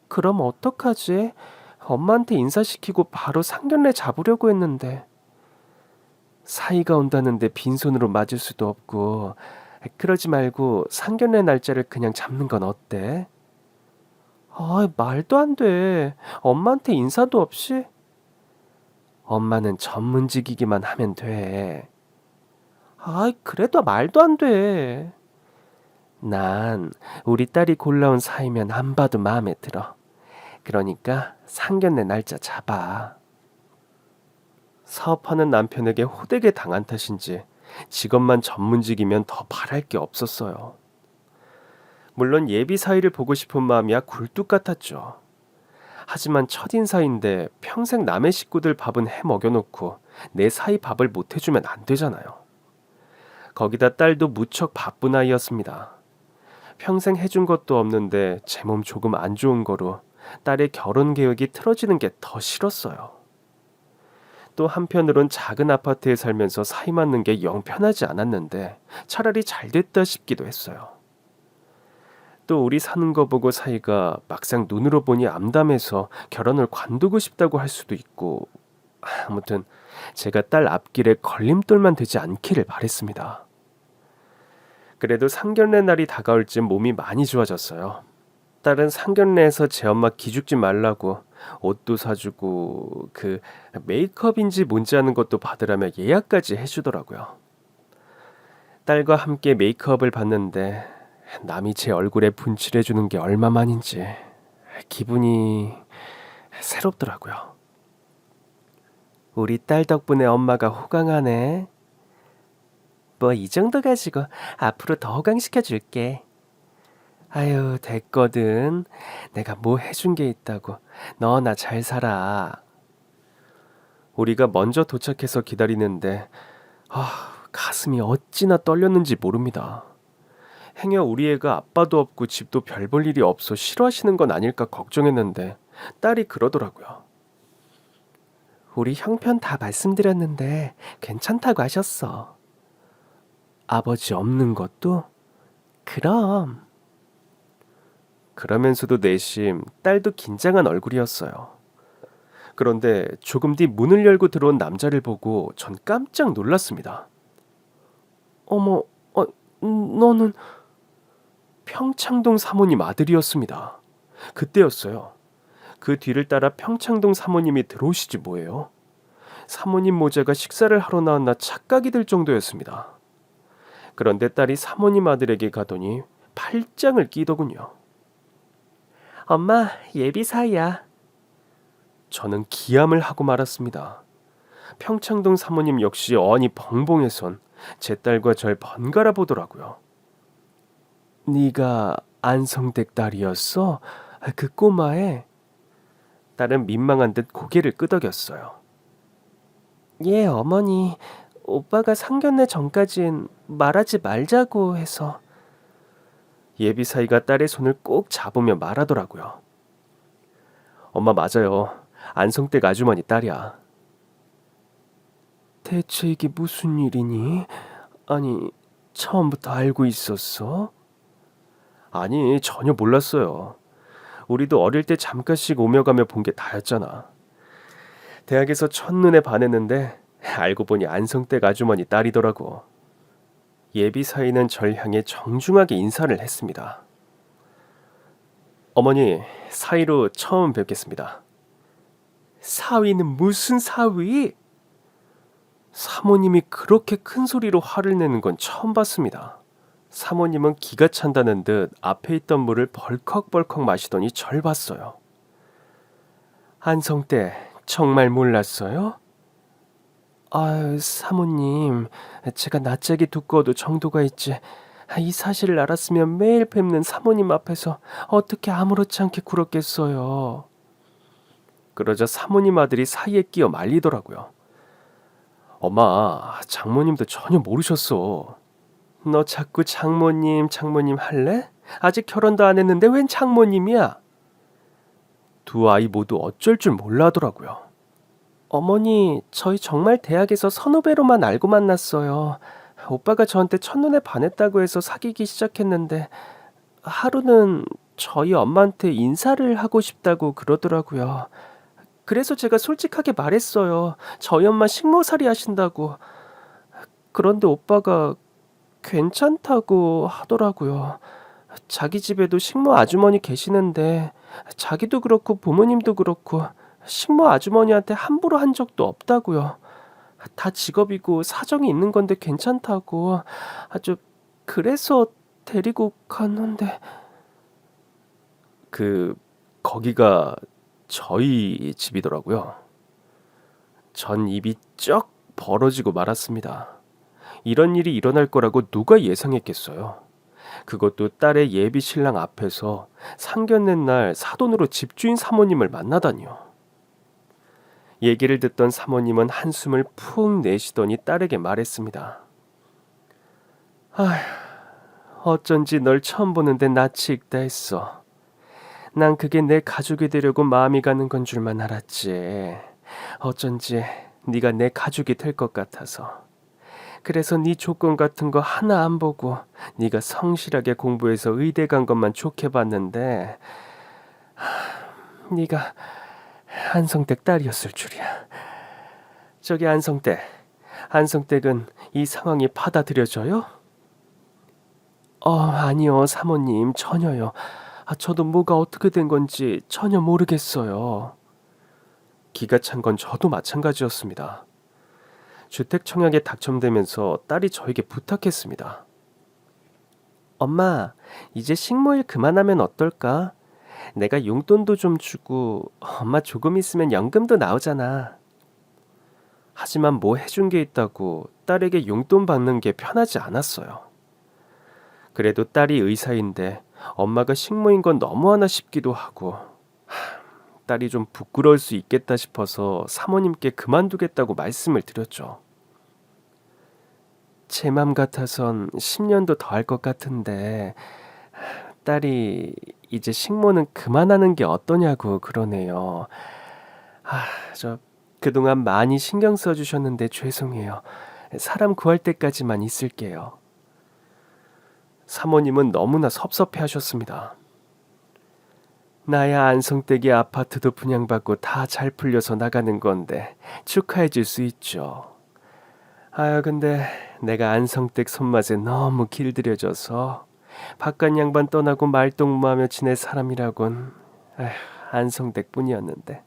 그럼 어떡하지? 엄마한테 인사시키고 바로 상견례 잡으려고 했는데. 사이가 온다는데 빈손으로 맞을 수도 없고, 그러지 말고 상견례 날짜를 그냥 잡는 건 어때? 말도 안 돼. 엄마한테 인사도 없이? 엄마는 전문직이기만 하면 돼. 그래도 말도 안 돼. 난 우리 딸이 골라온 사이면 안 봐도 마음에 들어. 그러니까 상견례 날짜 잡아. 사업하는 남편에게 호되게 당한 탓인지 직업만 전문직이면 더 바랄 게 없었어요. 물론 예비 사위를 보고 싶은 마음이야 굴뚝 같았죠. 하지만 첫인사인데 평생 남의 식구들 밥은 해 먹여놓고 내 사위 밥을 못 해주면 안 되잖아요. 거기다 딸도 무척 바쁜 아이였습니다. 평생 해준 것도 없는데 제 몸 조금 안 좋은 거로 딸의 결혼 계획이 틀어지는 게 더 싫었어요. 또 한편으론 작은 아파트에 살면서 사이 맞는 게 영 편하지 않았는데 차라리 잘 됐다 싶기도 했어요. 또 우리 사는 거 보고 사이가 막상 눈으로 보니 암담해서 결혼을 관두고 싶다고 할 수도 있고, 아무튼 제가 딸 앞길에 걸림돌만 되지 않기를 바랬습니다. 그래도 상견례 날이 다가올 즈음 몸이 많이 좋아졌어요. 딸은 상견례에서 제 엄마 기죽지 말라고 옷도 사주고 그 메이크업인지 뭔지 아는 것도 받으라며 예약까지 해주더라고요. 딸과 함께 메이크업을 받는데 남이 제 얼굴에 분칠해주는 게 얼마만인지 기분이 새롭더라고요. 우리 딸 덕분에 엄마가 호강하네. 뭐 이 정도 가지고 앞으로 더 호강시켜 줄게. 아유, 됐거든. 내가 뭐 해준 게 있다고. 너 나 잘 살아. 우리가 먼저 도착해서 기다리는데 가슴이 어찌나 떨렸는지 모릅니다. 행여 우리 애가 아빠도 없고 집도 별 볼 일이 없어 싫어하시는 건 아닐까 걱정했는데 딸이 그러더라고요. 우리 형편 다 말씀드렸는데 괜찮다고 하셨어. 아버지 없는 것도? 그럼. 그러면서도 내심 딸도 긴장한 얼굴이었어요. 그런데 조금 뒤 문을 열고 들어온 남자를 보고 전 깜짝 놀랐습니다. 어머, 너는 평창동 사모님 아들이었습니다. 그때였어요. 그 뒤를 따라 평창동 사모님이 들어오시지 뭐예요. 사모님 모자가 식사를 하러 나왔나 착각이 들 정도였습니다. 그런데 딸이 사모님 아들에게 가더니 팔짱을 끼더군요. 엄마, 예비 사이야. 저는 기함을 하고 말았습니다. 평창동 사모님 역시 어안이 벙벙해선 제 딸과 절 번갈아 보더라고요. 네가 안성댁 딸이었어? 그 꼬마애? 딸은 민망한 듯 고개를 끄덕였어요. 예, 어머니. 오빠가 상견례 전까진 말하지 말자고 해서. 예비 사이가 딸의 손을 꼭 잡으며 말하더라고요. 엄마 맞아요. 안성댁 아주머니 딸이야. 대체 이게 무슨 일이니? 아니, 처음부터 알고 있었어? 아니, 전혀 몰랐어요. 우리도 어릴 때 잠깐씩 오며 가며 본 게 다였잖아. 대학에서 첫눈에 반했는데 알고 보니 안성댁 아주머니 딸이더라고. 예비 사위는 절 향해 정중하게 인사를 했습니다. 어머니, 사위로 처음 뵙겠습니다. 사위는 무슨 사위? 사모님이 그렇게 큰 소리로 화를 내는 건 처음 봤습니다. 사모님은 기가 찬다는 듯 앞에 있던 물을 벌컥벌컥 마시더니 절 봤어요. 안성댁 정말 몰랐어요? 아유, 사모님, 제가 낯짝이 두꺼워도 정도가 있지. 이 사실을 알았으면 매일 뵙는 사모님 앞에서 어떻게 아무렇지 않게 굴었겠어요. 그러자 사모님 아들이 사이에 끼어 말리더라고요. 엄마, 장모님도 전혀 모르셨어. 너 자꾸 장모님 할래? 아직 결혼도 안 했는데 웬 장모님이야? 두 아이 모두 어쩔 줄 몰라 하더라고요. 어머니, 저희 정말 대학에서 선후배로만 알고 만났어요. 오빠가 저한테 첫눈에 반했다고 해서 사귀기 시작했는데 하루는 저희 엄마한테 인사를 하고 싶다고 그러더라고요. 그래서 제가 솔직하게 말했어요. 저희 엄마 식모살이 하신다고. 그런데 오빠가 괜찮다고 하더라고요. 자기 집에도 식모 아주머니 계시는데 자기도 그렇고 부모님도 그렇고 식모 아주머니한테 함부로 한 적도 없다고요. 다 직업이고 사정이 있는 건데 괜찮다고. 아주 그래서 데리고 갔는데 거기가 저희 집이더라고요. 전 입이 쩍 벌어지고 말았습니다. 이런 일이 일어날 거라고 누가 예상했겠어요. 그것도 딸의 예비 신랑 앞에서 상견례 날 사돈으로 집주인 사모님을 만나다니요. 얘기를 듣던 사모님은 한숨을 푹 내쉬더니 딸에게 말했습니다. 아휴, 어쩐지 널 처음 보는데 낯이 익다 했어. 난 그게 내 가족이 되려고 마음이 가는 건 줄만 알았지. 어쩐지 네가 내 가족이 될 것 같아서. 그래서 네 조건 같은 거 하나 안 보고 네가 성실하게 공부해서 의대 간 것만 좋게 봤는데 네가 안성댁 딸이었을 줄이야. 저기 안성댁은 이 상황이 받아들여져요? 아니요, 사모님, 전혀요. 저도 뭐가 어떻게 된 건지 전혀 모르겠어요. 기가 찬 건 저도 마찬가지였습니다. 주택 청약에 당첨되면서 딸이 저에게 부탁했습니다. 엄마, 이제 식모일 그만하면 어떨까? 내가 용돈도 좀 주고 엄마 조금 있으면 연금도 나오잖아. 하지만 뭐 해준 게 있다고 딸에게 용돈 받는 게 편하지 않았어요. 그래도 딸이 의사인데 엄마가 식모인 건 너무하나 싶기도 하고 딸이 좀 부끄러울 수 있겠다 싶어서 사모님께 그만두겠다고 말씀을 드렸죠. 제 맘 같아선 10년도 더 할 것 같은데 딸이 이제 식모는 그만하는 게 어떠냐고 그러네요. 저 그동안 많이 신경 써주셨는데 죄송해요. 사람 구할 때까지만 있을게요. 사모님은 너무나 섭섭해 하셨습니다. 나야 안성댁이 아파트도 분양받고 다 잘 풀려서 나가는 건데 축하해 줄 수 있죠. 근데 내가 안성댁 손맛에 너무 길들여져서 바깥 양반 떠나고 말동무하며 지낼 사람이라곤 안성댁 뿐이었는데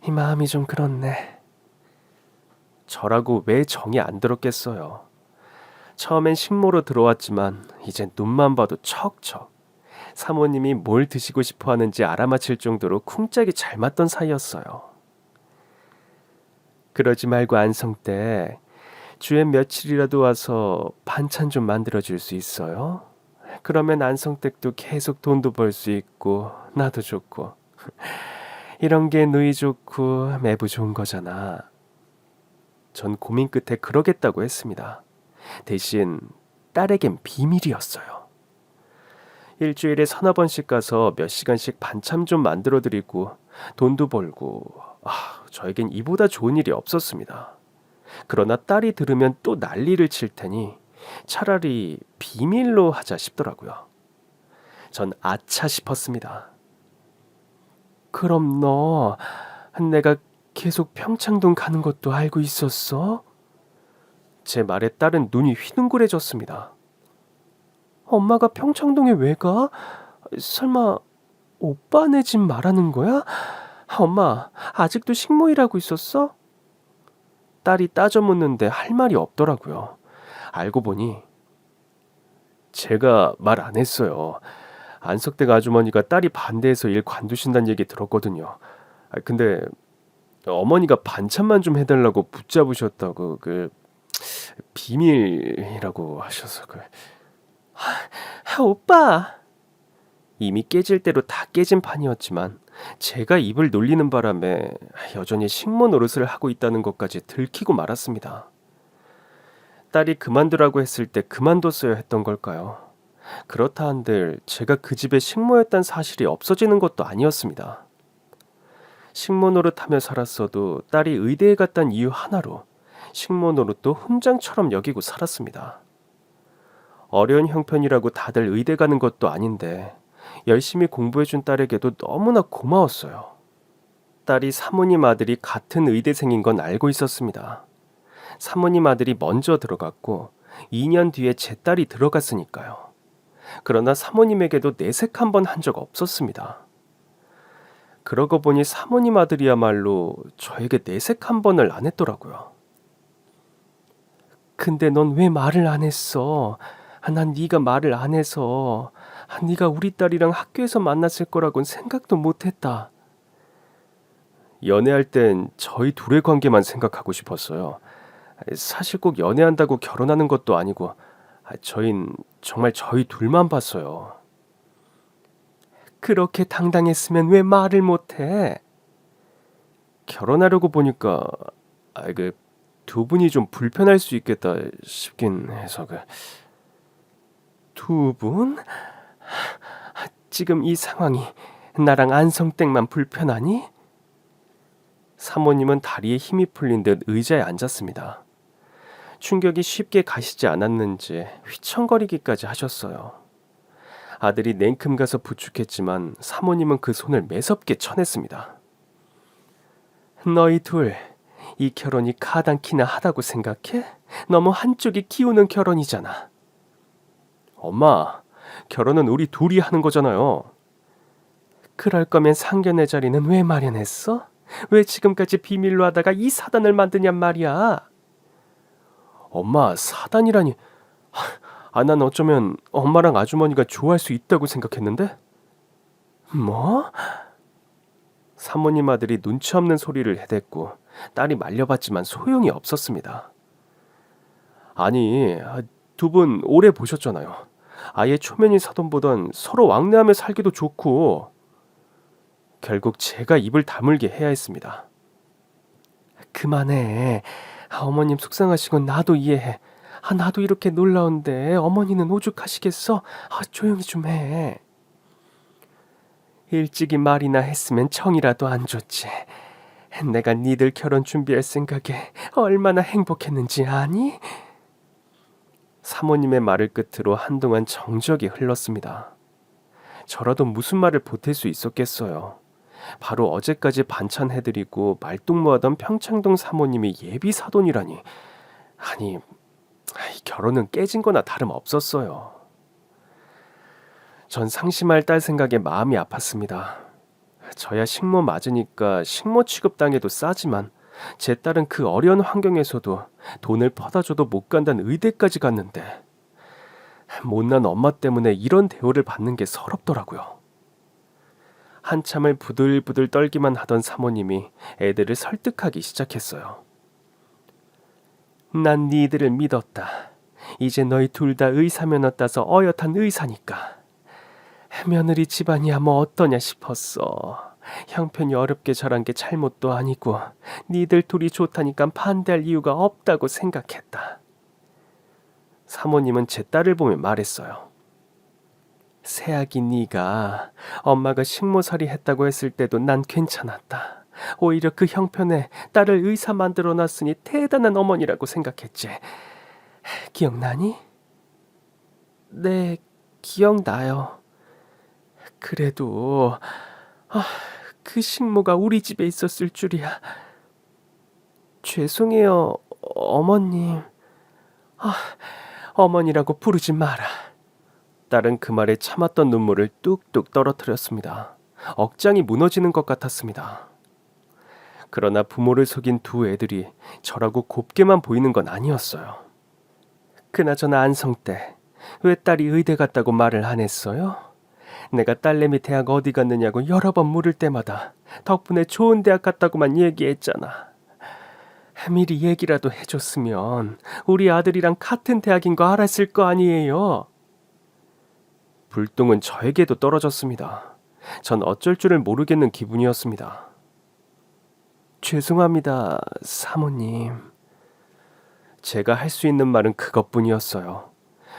이 마음이 좀 그렇네. 저라고 왜 정이 안 들었겠어요. 처음엔 식모로 들어왔지만 이젠 눈만 봐도 척척. 사모님이 뭘 드시고 싶어 하는지 알아맞힐 정도로 쿵짝이 잘 맞던 사이였어요. 그러지 말고 안성댁 주에 며칠이라도 와서 반찬 좀 만들어줄 수 있어요? 그러면 안성댁도 계속 돈도 벌 수 있고 나도 좋고 이런 게 누이 좋고 매부 좋은 거잖아. 전 고민 끝에 그러겠다고 했습니다. 대신 딸에겐 비밀이었어요. 일주일에 서너 번씩 가서 몇 시간씩 반찬 좀 만들어드리고 돈도 벌고 저에겐 이보다 좋은 일이 없었습니다. 그러나 딸이 들으면 또 난리를 칠 테니 차라리 비밀로 하자 싶더라고요. 전 아차 싶었습니다. 그럼 너 내가 계속 평창동 가는 것도 알고 있었어? 제 말에 딸은 눈이 휘둥그레졌습니다. 엄마가 평창동에 왜 가? 설마 오빠네 집 말하는 거야? 엄마, 아직도 식모일하고 있었어? 딸이 따져 묻는데 할 말이 없더라고요. 알고 보니 제가 말 안 했어요. 안석댁 아주머니가 딸이 반대해서 일 관두신다는 얘기 들었거든요. 근데 어머니가 반찬만 좀 해달라고 붙잡으셨다고 비밀이라고 하셔서 오빠! 이미 깨질 대로 다 깨진 판이었지만 제가 입을 놀리는 바람에 여전히 식모 노릇을 하고 있다는 것까지 들키고 말았습니다. 딸이 그만두라고 했을 때 그만뒀어야 했던 걸까요? 그렇다 한들 제가 그 집에 식모였단 사실이 없어지는 것도 아니었습니다. 식모 노릇하며 살았어도 딸이 의대에 갔단 이유 하나로 식모 노릇도 훈장처럼 여기고 살았습니다. 어려운 형편이라고 다들 의대 가는 것도 아닌데 열심히 공부해준 딸에게도 너무나 고마웠어요. 딸이 사모님 아들이 같은 의대생인 건 알고 있었습니다. 사모님 아들이 먼저 들어갔고 2년 뒤에 제 딸이 들어갔으니까요. 그러나 사모님에게도 내색 한 번 한 적 없었습니다. 그러고 보니 사모님 아들이야말로 저에게 내색 한 번을 안 했더라고요. 근데 넌 왜 말을 안 했어? 난 네가 말을 안 해서 네가 우리 딸이랑 학교에서 만났을 거라고는 생각도 못했다. 연애할 땐 저희 둘의 관계만 생각하고 싶었어요. 사실 꼭 연애한다고 결혼하는 것도 아니고 저흰 정말 저희 둘만 봤어요. 그렇게 당당했으면 왜 말을 못해? 결혼하려고 보니까 두 분이 좀 불편할 수 있겠다 싶긴 해서 두 분? 지금 이 상황이 나랑 안성댁만 불편하니? 사모님은 다리에 힘이 풀린 듯 의자에 앉았습니다. 충격이 쉽게 가시지 않았는지 휘청거리기까지 하셨어요. 아들이 냉큼 가서 부축했지만 사모님은 그 손을 매섭게 쳐냈습니다. 너희 둘, 이 결혼이 가당키나 하다고 생각해? 너무 한쪽이 기우는 결혼이잖아. 엄마, 결혼은 우리 둘이 하는 거잖아요. 그럴 거면 상견례 자리는 왜 마련했어? 왜 지금까지 비밀로 하다가 이 사단을 만드냔 말이야. 엄마, 사단이라니. 난 어쩌면 엄마랑 아주머니가 좋아할 수 있다고 생각했는데? 뭐? 사모님 아들이 눈치 없는 소리를 해댔고 딸이 말려봤지만 소용이 없었습니다. 아니, 두 분 오래 보셨잖아요. 아예 초면인 사돈보단 서로 왕래하며 살기도 좋고. 결국 제가 입을 다물게 해야 했습니다. 그만해. 어머님 속상하시건 나도 이해해. 나도 이렇게 놀라운데 어머니는 오죽하시겠어? 조용히 좀 해. 일찍이 말이나 했으면 청이라도 안 줬지. 내가 니들 결혼 준비할 생각에 얼마나 행복했는지 아니? 사모님의 말을 끝으로 한동안 정적이 흘렀습니다. 저라도 무슨 말을 보탤 수 있었겠어요. 바로 어제까지 반찬 해드리고 말동무하던 평창동 사모님이 예비 사돈이라니. 아니, 결혼은 깨진 거나 다름없었어요. 전 상심할 딸 생각에 마음이 아팠습니다. 저야 식모 맞으니까 식모 취급당해도 싸지만 제 딸은 그 어려운 환경에서도 돈을 퍼다줘도 못 간다는 의대까지 갔는데 못난 엄마 때문에 이런 대우를 받는 게 서럽더라고요. 한참을 부들부들 떨기만 하던 사모님이 애들을 설득하기 시작했어요. 난 니들을 믿었다. 이제 너희 둘 다 의사면허 따서 어엿한 의사니까. 며느리 집안이야 뭐 어떠냐 싶었어. 형편이 어렵게 자란 게 잘못도 아니고 니들 둘이 좋다니까 반대할 이유가 없다고 생각했다. 사모님은 제 딸을 보며 말했어요. 새아기 네가 엄마가 식모살이 했다고 했을 때도 난 괜찮았다. 오히려 그 형편에 딸을 의사 만들어놨으니 대단한 어머니라고 생각했지. 기억나니? 네, 기억나요. 그래도 그 식모가 우리 집에 있었을 줄이야. 죄송해요, 어머님. 어머니라고 부르지 마라. 딸은 그 말에 참았던 눈물을 뚝뚝 떨어뜨렸습니다. 억장이 무너지는 것 같았습니다. 그러나 부모를 속인 두 애들이 저라고 곱게만 보이는 건 아니었어요. 그나저나 안성 때 왜 딸이 의대 갔다고 말을 안 했어요? 내가 딸내미 대학 어디 갔느냐고 여러 번 물을 때마다 덕분에 좋은 대학 갔다고만 얘기했잖아. 미리 얘기라도 해줬으면 우리 아들이랑 같은 대학인 거 알았을 거 아니에요. 불똥은 저에게도 떨어졌습니다. 전 어쩔 줄을 모르겠는 기분이었습니다. 죄송합니다, 사모님. 제가 할 수 있는 말은 그것뿐이었어요.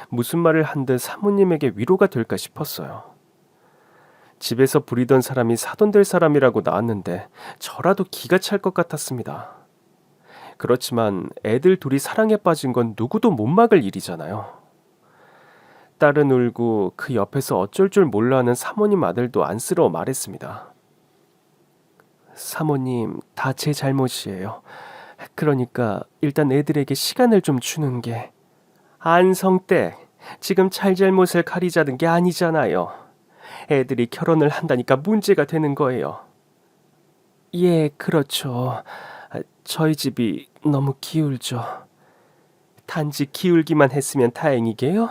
무슨 말을 한 듯 사모님에게 위로가 될까 싶었어요. 집에서 부리던 사람이 사돈될 사람이라고 나왔는데 저라도 기가 찰 것 같았습니다. 그렇지만 애들 둘이 사랑에 빠진 건 누구도 못 막을 일이잖아요. 딸은 울고 그 옆에서 어쩔 줄 몰라 하는 사모님 아들도 안쓰러워 말했습니다. 사모님, 다 제 잘못이에요. 그러니까 일단 애들에게 시간을 좀 주는 게. 안성댁, 지금 잘잘못을 가리자는 게 아니잖아요. 애들이 결혼을 한다니까 문제가 되는 거예요. 예, 그렇죠. 저희 집이 너무 기울죠. 단지 기울기만 했으면 다행이게요.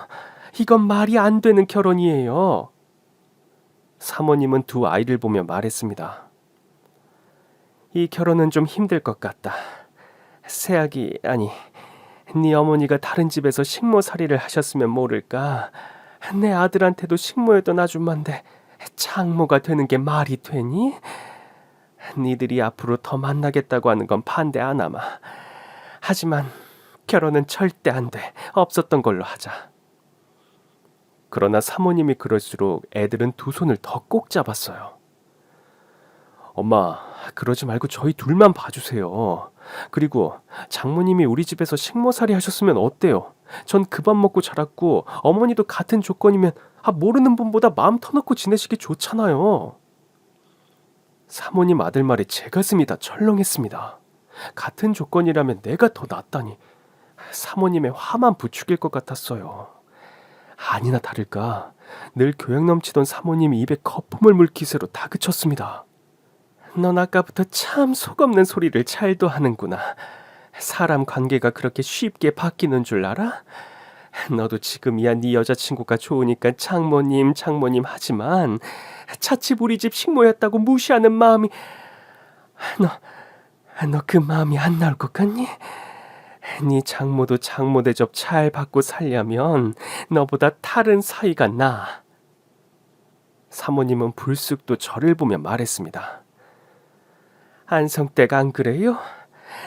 이건 말이 안 되는 결혼이에요. 사모님은 두 아이를 보며 말했습니다. 이 결혼은 좀 힘들 것 같다. 새아기, 아니, 네 어머니가 다른 집에서 식모살이를 하셨으면 모를까. 내 아들한테도 식모였던 아줌마인데 장모가 되는 게 말이 되니? 니들이 앞으로 더 만나겠다고 하는 건 반대 안 하마. 하지만 결혼은 절대 안 돼. 없었던 걸로 하자. 그러나 사모님이 그럴수록 애들은 두 손을 더 꼭 잡았어요. 엄마, 그러지 말고 저희 둘만 봐주세요. 그리고 장모님이 우리 집에서 식모살이 하셨으면 어때요? 전 그 밥 먹고 자랐고 어머니도 같은 조건이면 모르는 분보다 마음 터놓고 지내시기 좋잖아요. 사모님 아들 말에 제 가슴이 다 철렁했습니다. 같은 조건이라면 내가 더 낫다니. 사모님의 화만 부추길 것 같았어요. 아니나 다를까 늘 교양 넘치던 사모님이 입에 거품을 물 기세로 다그쳤습니다. 넌 아까부터 참 속없는 소리를 잘도 하는구나. 사람 관계가 그렇게 쉽게 바뀌는 줄 알아? 너도 지금이야 네 여자친구가 좋으니까 장모님 장모님 하지만 자칫 우리 집 식모였다고 무시하는 마음이 너 그 마음이 안 나올 것 같니? 네 장모도 장모 대접 잘 받고 살려면 너보다 다른 사이가 나. 사모님은 불쑥 또 저를 보며 말했습니다. 안성댁 안 그래요?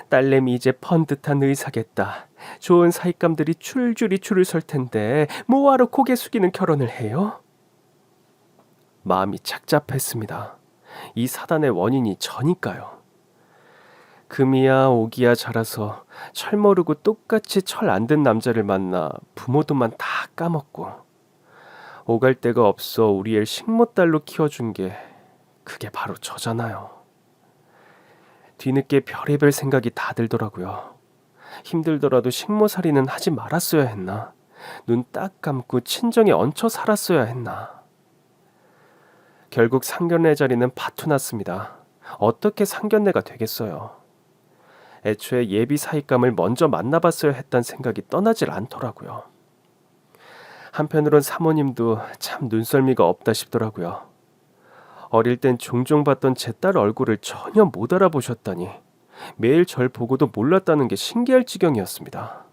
딸내미 이제 번듯한 의사겠다. 좋은 사윗감들이 줄줄이 줄을 설 텐데 뭐하러 고개 숙이는 결혼을 해요? 마음이 착잡했습니다. 이 사단의 원인이 저니까요. 금이야 오기야 자라서 철 모르고 똑같이 철 안 든 남자를 만나 부모 돈만 다 까먹고 오갈 데가 없어 우리 애 식모딸로 키워준 게 그게 바로 저잖아요. 뒤늦게 별의별 생각이 다 들더라고요. 힘들더라도 식모살이는 하지 말았어야 했나? 눈 딱 감고 친정에 얹혀 살았어야 했나? 결국 상견례 자리는 파투났습니다. 어떻게 상견례가 되겠어요? 애초에 예비 사윗감을 먼저 만나봤어야 했단 생각이 떠나질 않더라고요. 한편으론 사모님도 참 눈썰미가 없다 싶더라고요. 어릴 땐 종종 봤던 제 딸 얼굴을 전혀 못 알아보셨다니 매일 절 보고도 몰랐다는 게 신기할 지경이었습니다.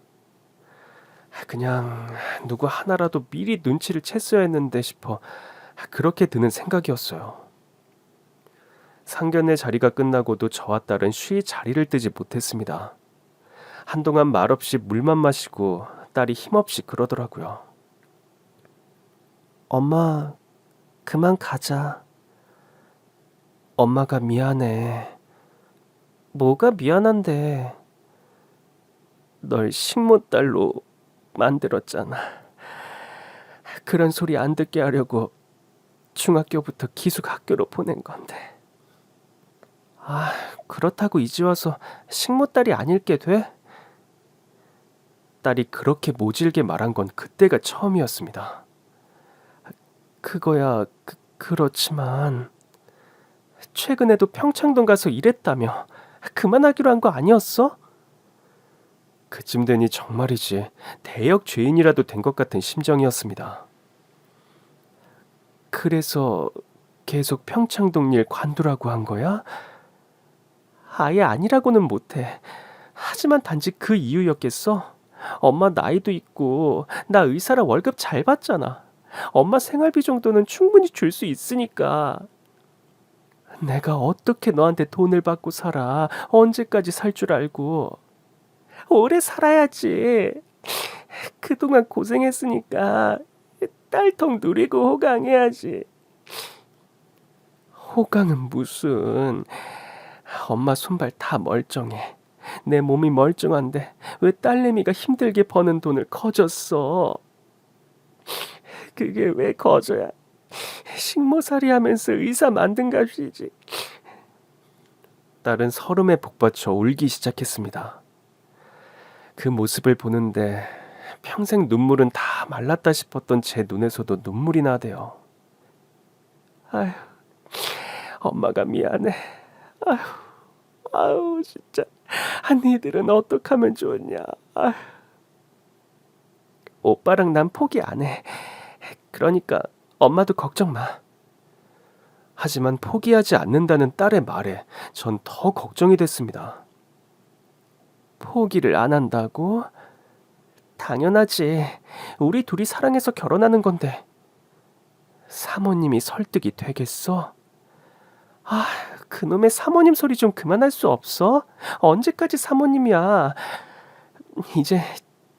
그냥 누구 하나라도 미리 눈치를 챘어야 했는데 싶어 그렇게 드는 생각이었어요. 상견례 자리가 끝나고도 저와 딸은 쉬이 자리를 뜨지 못했습니다. 한동안 말없이 물만 마시고 딸이 힘없이 그러더라고요. 엄마, 그만 가자. 엄마가 미안해. 뭐가 미안한데? 널 식모딸로 만들었잖아. 그런 소리 안 듣게 하려고 중학교부터 기숙학교로 보낸 건데. 그렇다고 이제 와서 식모딸이 아닐게 돼? 딸이 그렇게 모질게 말한 건 그때가 처음이었습니다. 그거야 그렇지만 최근에도 평창동 가서 일했다며 그만하기로 한 거 아니었어? 그쯤 되니 정말이지 대역 죄인이라도 된 것 같은 심정이었습니다. 그래서 계속 평창동 일 관두라고 한 거야? 아예 아니라고는 못해. 하지만 단지 그 이유였겠어? 엄마 나이도 있고 나 의사라 월급 잘 받잖아. 엄마 생활비 정도는 충분히 줄 수 있으니까. 내가 어떻게 너한테 돈을 받고 살아? 언제까지 살 줄 알고. 오래 살아야지. 그동안 고생했으니까 딸통 누리고 호강해야지. 호강은 무슨. 엄마 손발 다 멀쩡해. 내 몸이 멀쩡한데 왜 딸내미가 힘들게 버는 돈을 거졌어? 그게 왜 거져야? 식모살이 하면서 의사 만든 값이지. 딸은 설움에 복받쳐 울기 시작했습니다. 그 모습을 보는데 평생 눈물은 다 말랐다 싶었던 제 눈에서도 눈물이 나대요. 아휴, 엄마가 미안해. 아휴, 진짜. 니들은 어떡하면 좋냐. 아휴. 오빠랑 난 포기 안 해. 그러니까 엄마도 걱정 마. 하지만 포기하지 않는다는 딸의 말에 전 더 걱정이 됐습니다. 포기를 안 한다고? 당연하지. 우리 둘이 사랑해서 결혼하는 건데. 사모님이 설득이 되겠어? 그놈의 사모님 소리 좀 그만할 수 없어? 언제까지 사모님이야? 이제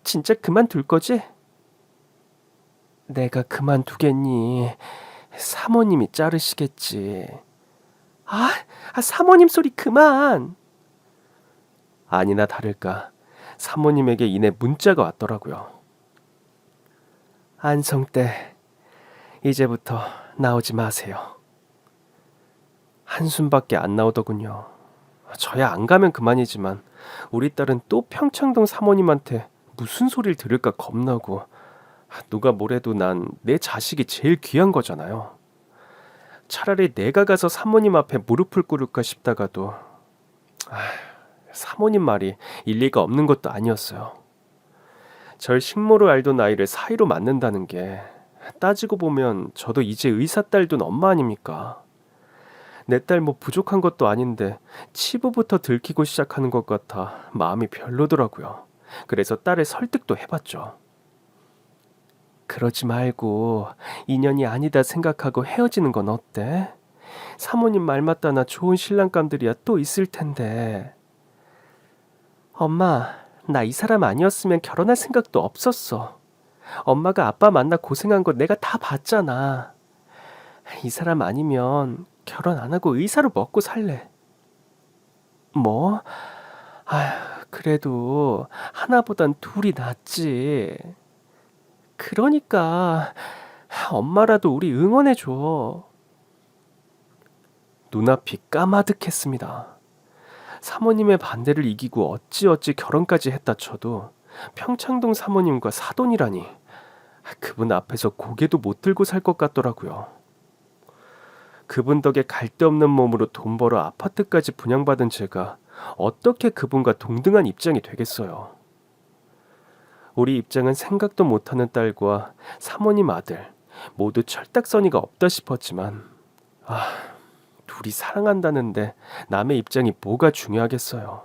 진짜 그만둘 거지? 내가 그만두겠니? 사모님이 자르시겠지. 사모님 소리 그만. 아니나 다를까 사모님에게 이내 문자가 왔더라고요. 안성대, 이제부터 나오지 마세요. 한숨밖에 안 나오더군요. 저야 안 가면 그만이지만 우리 딸은 또 평창동 사모님한테 무슨 소리를 들을까 겁나고, 누가 뭐래도 난 내 자식이 제일 귀한 거잖아요. 차라리 내가 가서 사모님 앞에 무릎을 꿇을까 싶다가도 사모님 말이 일리가 없는 것도 아니었어요. 절 식모로 알던 아이를 사이로 맞는다는 게 따지고 보면 저도 이제 의사 딸 둔 엄마 아닙니까? 내 딸 뭐 부족한 것도 아닌데 치부부터 들키고 시작하는 것 같아 마음이 별로더라고요. 그래서 딸을 설득도 해봤죠. 그러지 말고 인연이 아니다 생각하고 헤어지는 건 어때? 사모님 말 맞다나 좋은 신랑감들이야 또 있을 텐데. 엄마, 나 이 사람 아니었으면 결혼할 생각도 없었어. 엄마가 아빠 만나 고생한 거 내가 다 봤잖아. 이 사람 아니면 결혼 안 하고 의사로 먹고 살래. 뭐? 그래도 하나보단 둘이 낫지. 그러니까 엄마라도 우리 응원해줘. 눈앞이 까마득했습니다. 사모님의 반대를 이기고 어찌어찌 결혼까지 했다 쳐도 평창동 사모님과 사돈이라니, 그분 앞에서 고개도 못 들고 살 것 같더라고요. 그분 덕에 갈데 없는 몸으로 돈 벌어 아파트까지 분양받은 제가 어떻게 그분과 동등한 입장이 되겠어요. 우리 입장은 생각도 못하는 딸과 사모님 아들 모두 철딱서니가 없다 싶었지만, 둘이 사랑한다는데 남의 입장이 뭐가 중요하겠어요.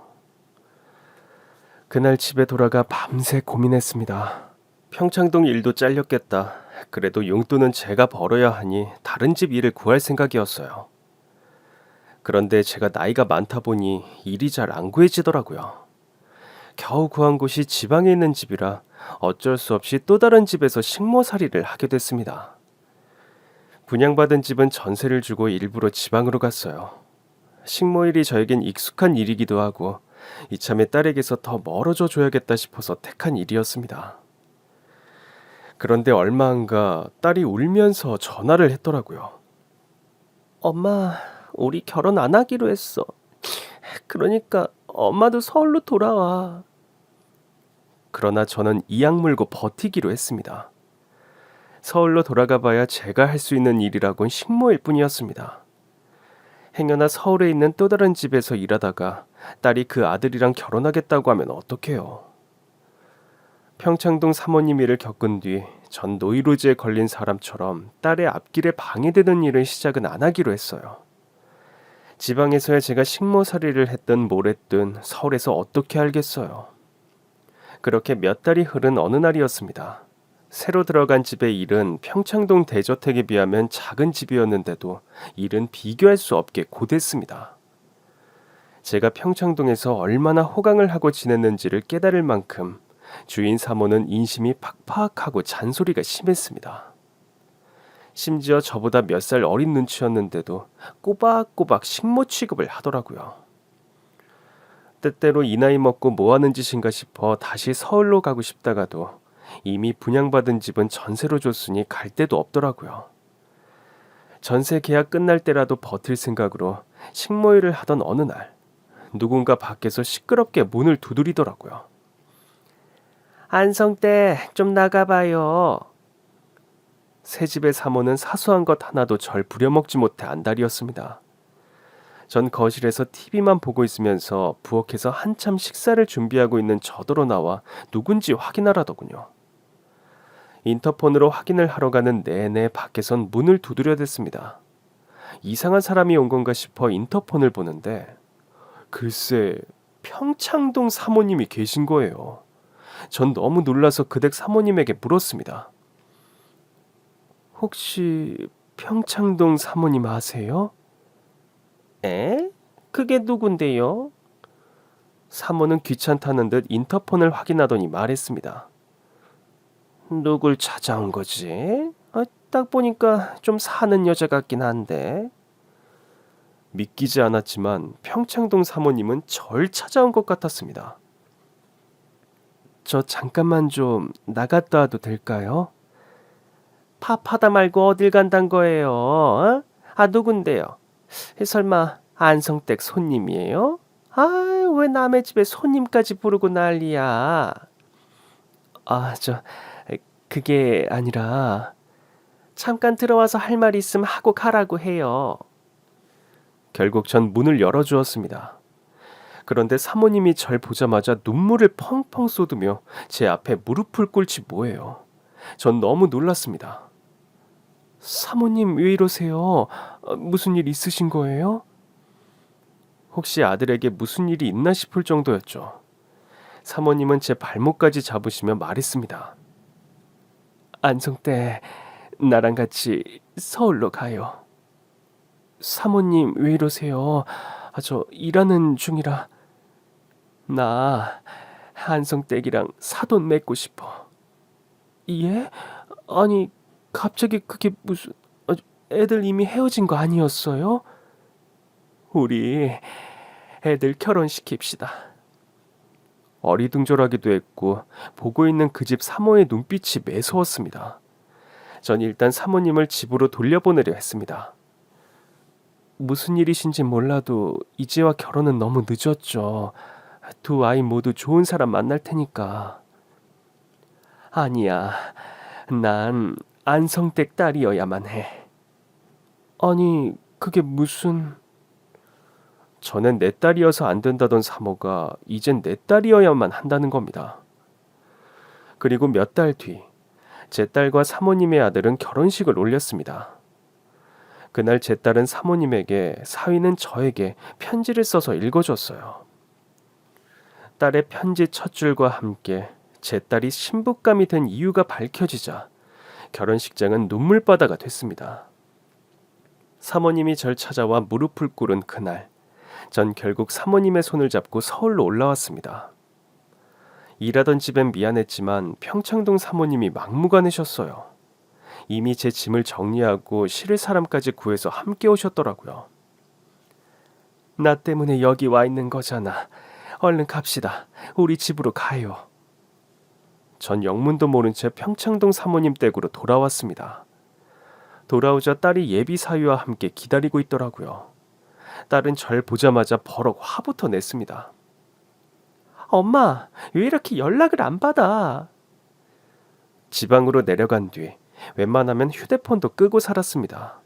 그날 집에 돌아가 밤새 고민했습니다. 평창동 일도 잘렸겠다. 그래도 용돈은 제가 벌어야 하니 다른 집 일을 구할 생각이었어요. 그런데 제가 나이가 많다 보니 일이 잘 안 구해지더라고요. 겨우 구한 곳이 지방에 있는 집이라 어쩔 수 없이 또 다른 집에서 식모살이를 하게 됐습니다. 분양받은 집은 전세를 주고 일부러 지방으로 갔어요. 식모일이 저에겐 익숙한 일이기도 하고 이참에 딸에게서 더 멀어져 줘야겠다 싶어서 택한 일이었습니다. 그런데 얼마 안가 딸이 울면서 전화를 했더라고요. 엄마, 우리 결혼 안 하기로 했어. 그러니까 엄마도 서울로 돌아와. 그러나 저는 이악 물고 버티기로 했습니다. 서울로 돌아가 봐야 제가 할 수 있는 일이라곤 식모일 뿐이었습니다. 행여나 서울에 있는 또 다른 집에서 일하다가 딸이 그 아들이랑 결혼하겠다고 하면 어떡해요. 평창동 사모님 일을 겪은 뒤 전 노이로즈에 걸린 사람처럼 딸의 앞길에 방해되는 일은 시작은 안 하기로 했어요. 지방에서야 제가 식모살이를 했든 뭘 했든 서울에서 어떻게 알겠어요. 그렇게 몇 달이 흐른 어느 날이었습니다. 새로 들어간 집의 일은 평창동 대저택에 비하면 작은 집이었는데도 일은 비교할 수 없게 고됐습니다. 제가 평창동에서 얼마나 호강을 하고 지냈는지를 깨달을 만큼 주인 사모는 인심이 팍팍하고 잔소리가 심했습니다. 심지어 저보다 몇 살 어린 눈치였는데도 꼬박꼬박 식모 취급을 하더라고요. 때때로 이 나이 먹고 뭐하는 짓인가 싶어 다시 서울로 가고 싶다가도 이미 분양받은 집은 전세로 줬으니 갈 데도 없더라고요. 전세 계약 끝날 때라도 버틸 생각으로 식모일을 하던 어느 날 누군가 밖에서 시끄럽게 문을 두드리더라고요. 안성대, 좀 나가봐요. 새 집의 사모는 사소한 것 하나도 절 부려먹지 못해 안달이었습니다. 전 거실에서 TV만 보고 있으면서 부엌에서 한참 식사를 준비하고 있는 저더러 나와 누군지 확인하라더군요. 인터폰으로 확인을 하러 가는 내내 밖에선 문을 두드려댔습니다. 이상한 사람이 온 건가 싶어 인터폰을 보는데 글쎄 평창동 사모님이 계신 거예요. 전 너무 놀라서 그댁 사모님에게 물었습니다. 혹시 평창동 사모님 아세요? 에? 그게 누군데요? 사모는 귀찮다는 듯 인터폰을 확인하더니 말했습니다. 누굴 찾아온 거지? 딱 보니까 좀 사는 여자 같긴 한데. 믿기지 않았지만 평창동 사모님은 절 찾아온 것 같았습니다. 저 잠깐만 좀 나갔다 와도 될까요? 파파다 말고 어딜 간단 거예요? 어? 아, 누군데요? 설마 안성댁 손님이에요? 아, 왜 남의 집에 손님까지 부르고 난리야? 아, 그게 아니라 잠깐 들어와서 할 말 있으면 하고 가라고 해요. 결국 전 문을 열어주었습니다. 그런데 사모님이 절 보자마자 눈물을 펑펑 쏟으며 제 앞에 무릎을 꿇지 뭐예요. 전 너무 놀랐습니다. 사모님 왜 이러세요? 무슨 일 있으신 거예요? 혹시 아들에게 무슨 일이 있나 싶을 정도였죠. 사모님은 제 발목까지 잡으시며 말했습니다. 안성댁, 나랑 같이 서울로 가요. 사모님 왜 이러세요? 저 일하는 중이라. 나 안성댁이랑 사돈 맺고 싶어. 예? 아니 갑자기 그게 무슨... 애들 이미 헤어진 거 아니었어요? 우리 애들 결혼시킵시다. 어리둥절하기도 했고 보고 있는 그 집 사모의 눈빛이 매서웠습니다. 전 일단 사모님을 집으로 돌려보내려 했습니다. 무슨 일이신지 몰라도 이제와 결혼은 너무 늦었죠. 두 아이 모두 좋은 사람 만날 테니까. 아니야, 난 안성댁 딸이어야만 해. 아니, 그게 무슨... 전엔 내 딸이어서 안 된다던 사모가 이젠 내 딸이어야만 한다는 겁니다. 그리고 몇 달 뒤, 제 딸과 사모님의 아들은 결혼식을 올렸습니다. 그날 제 딸은 사모님에게, 사위는 저에게 편지를 써서 읽어줬어요. 딸의 편지 첫 줄과 함께 제 딸이 신부감이 된 이유가 밝혀지자 결혼식장은 눈물바다가 됐습니다. 사모님이 절 찾아와 무릎을 꿇은 그날, 전 결국 사모님의 손을 잡고 서울로 올라왔습니다. 일하던 집엔 미안했지만 평창동 사모님이 막무가내셨어요. 이미 제 짐을 정리하고 실을 사람까지 구해서 함께 오셨더라고요. 나 때문에 여기 와 있는 거잖아. 얼른 갑시다. 우리 집으로 가요. 전 영문도 모른 채 평창동 사모님 댁으로 돌아왔습니다. 돌아오자 딸이 예비 사위와 함께 기다리고 있더라고요. 딸은 절 보자마자 버럭 화부터 냈습니다. 엄마, 왜 이렇게 연락을 안 받아? 지방으로 내려간 뒤 웬만하면 휴대폰도 끄고 살았습니다.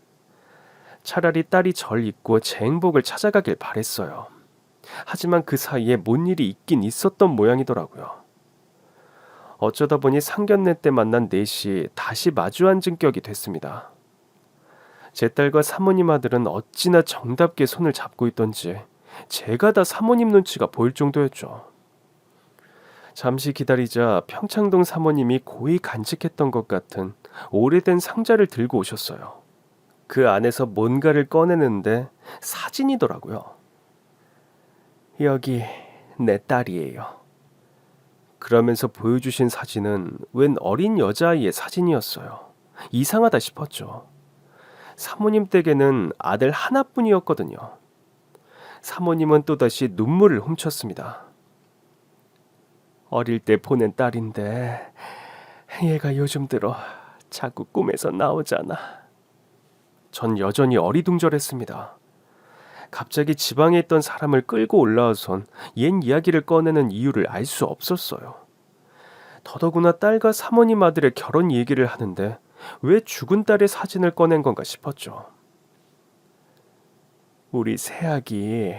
차라리 딸이 절 잊고 제 행복을 찾아가길 바랬어요. 하지만 그 사이에 뭔 일이 있긴 있었던 모양이더라고요. 어쩌다 보니 상견례 때 만난 넷이 다시 마주 앉은 격이 됐습니다. 제 딸과 사모님 아들은 어찌나 정답게 손을 잡고 있던지 제가 다 사모님 눈치가 보일 정도였죠. 잠시 기다리자 평창동 사모님이 고이 간직했던 것 같은 오래된 상자를 들고 오셨어요. 그 안에서 뭔가를 꺼내는데 사진이더라고요. 여기 내 딸이에요. 그러면서 보여주신 사진은 웬 어린 여자아이의 사진이었어요. 이상하다 싶었죠. 사모님 댁에는 아들 하나뿐이었거든요. 사모님은 또다시 눈물을 훔쳤습니다. 어릴 때 보낸 딸인데 얘가 요즘 들어 자꾸 꿈에서 나오잖아. 전 여전히 어리둥절했습니다. 갑자기 지방에 있던 사람을 끌고 올라와선 옛 이야기를 꺼내는 이유를 알 수 없었어요. 더더구나 딸과 사모님 아들의 결혼 얘기를 하는데 왜 죽은 딸의 사진을 꺼낸 건가 싶었죠. 우리 새아기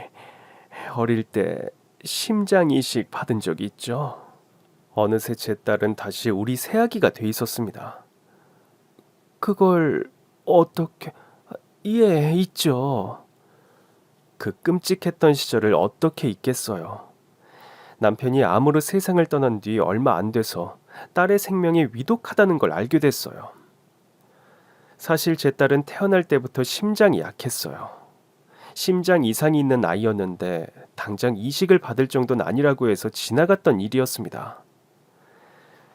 어릴 때 심장 이식 받은 적이 있죠. 어느새 제 딸은 다시 우리 새아기가 돼 있었습니다. 그걸 어떻게... 예, 있죠. 그 끔찍했던 시절을 어떻게 잊겠어요. 남편이 암으로 세상을 떠난 뒤 얼마 안 돼서 딸의 생명이 위독하다는 걸 알게 됐어요. 사실 제 딸은 태어날 때부터 심장이 약했어요. 심장 이상이 있는 아이였는데 당장 이식을 받을 정도는 아니라고 해서 지나갔던 일이었습니다.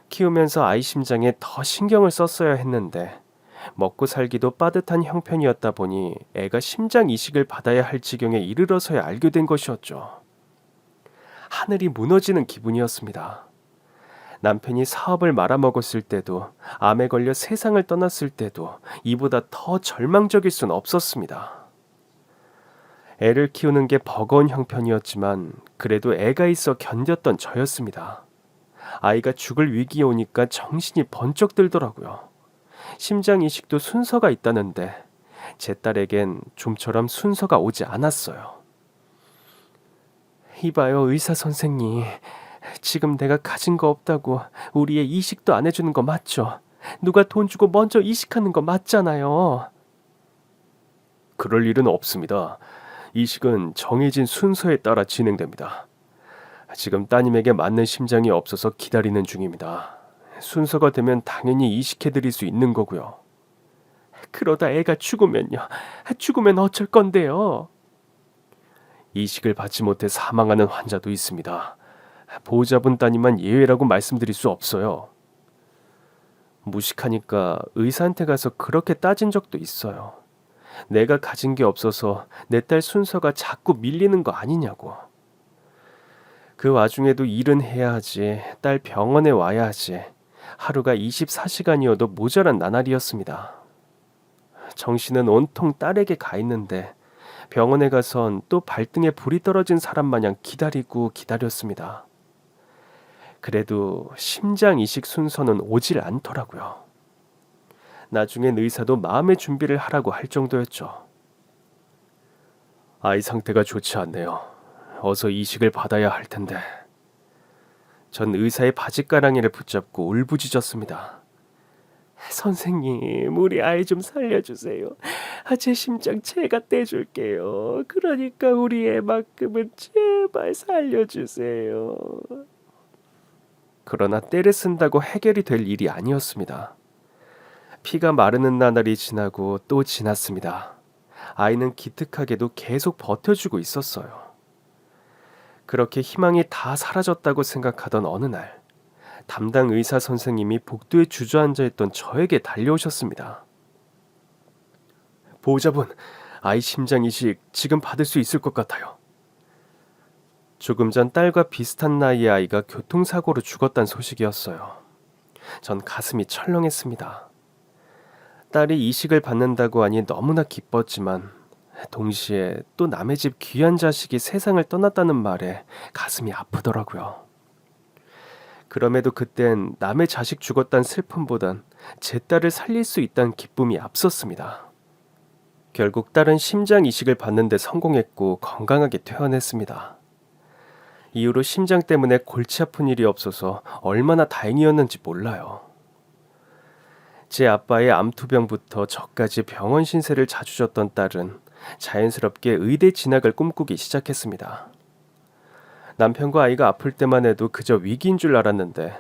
키우면서 아이 심장에 더 신경을 썼어야 했는데 먹고 살기도 빠듯한 형편이었다 보니 애가 심장 이식을 받아야 할 지경에 이르러서야 알게 된 것이었죠. 하늘이 무너지는 기분이었습니다. 남편이 사업을 말아먹었을 때도, 암에 걸려 세상을 떠났을 때도 이보다 더 절망적일 순 없었습니다. 애를 키우는 게 버거운 형편이었지만 그래도 애가 있어 견뎠던 저였습니다. 아이가 죽을 위기에 오니까 정신이 번쩍 들더라고요. 심장 이식도 순서가 있다는데 제 딸에겐 좀처럼 순서가 오지 않았어요. 이봐요, 의사 선생님. 지금 내가 가진 거 없다고 우리 애 이식도 안 해주는 거 맞죠? 누가 돈 주고 먼저 이식하는 거 맞잖아요. 그럴 일은 없습니다. 이식은 정해진 순서에 따라 진행됩니다. 지금 따님에게 맞는 심장이 없어서 기다리는 중입니다. 순서가 되면 당연히 이식해드릴 수 있는 거고요. 그러다 애가 죽으면요? 죽으면 어쩔 건데요? 이식을 받지 못해 사망하는 환자도 있습니다. 보호자분 따님만 예외라고 말씀드릴 수 없어요. 무식하니까 의사한테 가서 그렇게 따진 적도 있어요. 내가 가진 게 없어서 내 딸 순서가 자꾸 밀리는 거 아니냐고. 그 와중에도 일은 해야 하지, 딸 병원에 와야 하지. 하루가 24시간이어도 모자란 나날이었습니다. 정신은 온통 딸에게 가 있는데 병원에 가선 또 발등에 불이 떨어진 사람 마냥 기다리고 기다렸습니다. 그래도 심장 이식 순서는 오질 않더라고요. 나중엔 의사도 마음의 준비를 하라고 할 정도였죠. 아이 상태가 좋지 않네요. 어서 이식을 받아야 할 텐데. 전 의사의 바짓가랑이를 붙잡고 울부짖었습니다. 선생님, 우리 아이 좀 살려주세요. 제 심장 제가 떼줄게요. 그러니까 우리 애만큼은 제발 살려주세요. 그러나 때를 쓴다고 해결이 될 일이 아니었습니다. 피가 마르는 나날이 지나고 또 지났습니다. 아이는 기특하게도 계속 버텨주고 있었어요. 그렇게 희망이 다 사라졌다고 생각하던 어느 날, 담당 의사 선생님이 복도에 주저앉아 있던 저에게 달려오셨습니다. 보호자분, 아이 심장 이식 지금 받을 수 있을 것 같아요. 조금 전 딸과 비슷한 나이의 아이가 교통사고로 죽었다는 소식이었어요. 전 가슴이 철렁했습니다. 딸이 이식을 받는다고 하니 너무나 기뻤지만 동시에 또 남의 집 귀한 자식이 세상을 떠났다는 말에 가슴이 아프더라고요. 그럼에도 그땐 남의 자식 죽었다는 슬픔보단 제 딸을 살릴 수 있다는 기쁨이 앞섰습니다. 결국 딸은 심장 이식을 받는 데 성공했고 건강하게 퇴원했습니다. 이후로 심장 때문에 골치 아픈 일이 없어서 얼마나 다행이었는지 몰라요. 제 아빠의 암투병부터 저까지 병원 신세를 자주 졌던 딸은 자연스럽게 의대 진학을 꿈꾸기 시작했습니다. 남편과 아이가 아플 때만 해도 그저 위기인 줄 알았는데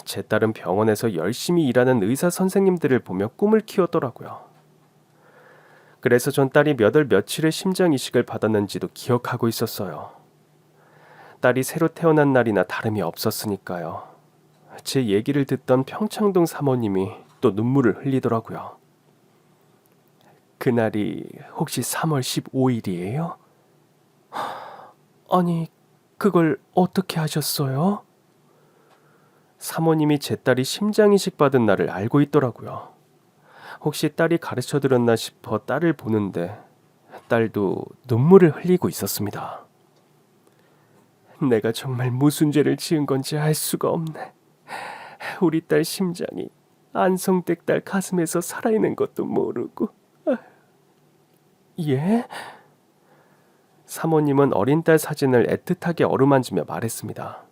제 딸은 병원에서 열심히 일하는 의사 선생님들을 보며 꿈을 키웠더라고요. 그래서 전 딸이 몇 월 며칠에 심장 이식을 받았는지도 기억하고 있었어요. 딸이 새로 태어난 날이나 다름이 없었으니까요. 제 얘기를 듣던 평창동 사모님이 또 눈물을 흘리더라고요. 그날이 혹시 3월 15일이에요? 아니, 그걸 어떻게 하셨어요? 사모님이 제 딸이 심장 이식 받은 날을 알고 있더라고요. 혹시 딸이 가르쳐드렸나 싶어 딸을 보는데 딸도 눈물을 흘리고 있었습니다. 내가 정말 무슨 죄를 지은 건지 알 수가 없네. 우리 딸 심장이 안성댁 딸 가슴에서 살아있는 것도 모르고. 예? 사모님은 어린 딸 사진을 애틋하게 어루만지며 말했습니다.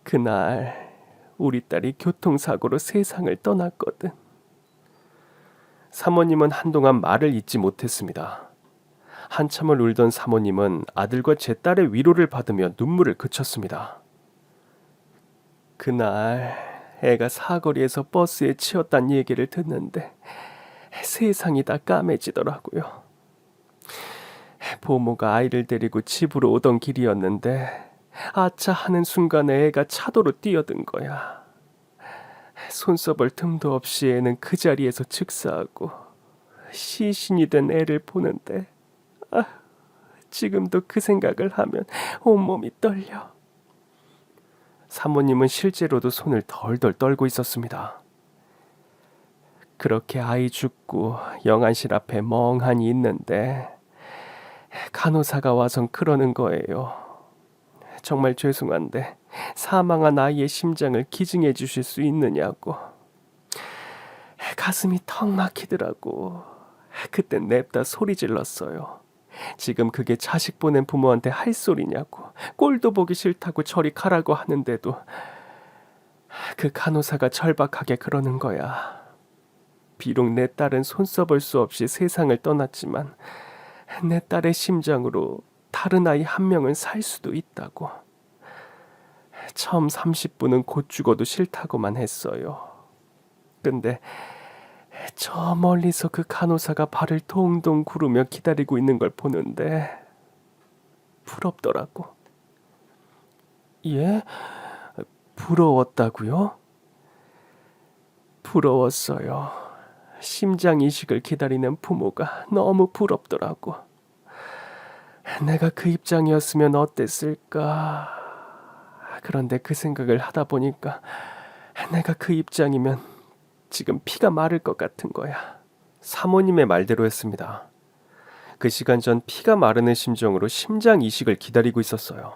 그날 우리 딸이 교통사고로 세상을 떠났거든. 사모님은 한동안 말을 잇지 못했습니다. 한참을 울던 사모님은 아들과 제 딸의 위로를 받으며 눈물을 그쳤습니다. 그날 애가 사거리에서 버스에 치였다는 얘기를 듣는데 세상이 다 까매지더라고요. 보모가 아이를 데리고 집으로 오던 길이었는데 아차 하는 순간에 애가 차도로 뛰어든 거야. 손써볼 틈도 없이 애는 그 자리에서 즉사하고 시신이 된 애를 보는데 지금도 그 생각을 하면 온몸이 떨려. 사모님은 실제로도 손을 덜덜 떨고 있었습니다. 그렇게 아이 죽고 영안실 앞에 멍하니 있는데 간호사가 와선 그러는 거예요. 정말 죄송한데 사망한 아이의 심장을 기증해 주실 수 있느냐고. 가슴이 턱 막히더라고. 그땐 냅다 소리 질렀어요. 지금 그게 자식 보낸 부모한테 할 소리냐고. 꼴도 보기 싫다고 저리 가라고 하는데도 그 간호사가 절박하게 그러는 거야. 비록 내 딸은 손써볼 수 없이 세상을 떠났지만 내 딸의 심장으로 다른 아이 한 명은 살 수도 있다고. 처음 30분은 곧 죽어도 싫다고만 했어요. 근데 저 멀리서 그 간호사가 발을 동동 구르며 기다리고 있는 걸 보는데 부럽더라고. 예? 부러웠다고요? 부러웠어요. 심장 이식을 기다리는 부모가 너무 부럽더라고. 내가 그 입장이었으면 어땠을까? 그런데 그 생각을 하다 보니까 내가 그 입장이면 지금 피가 마를 것 같은 거야. 사모님의 말대로였습니다. 그 시간 전 피가 마르는 심정으로 심장 이식을 기다리고 있었어요.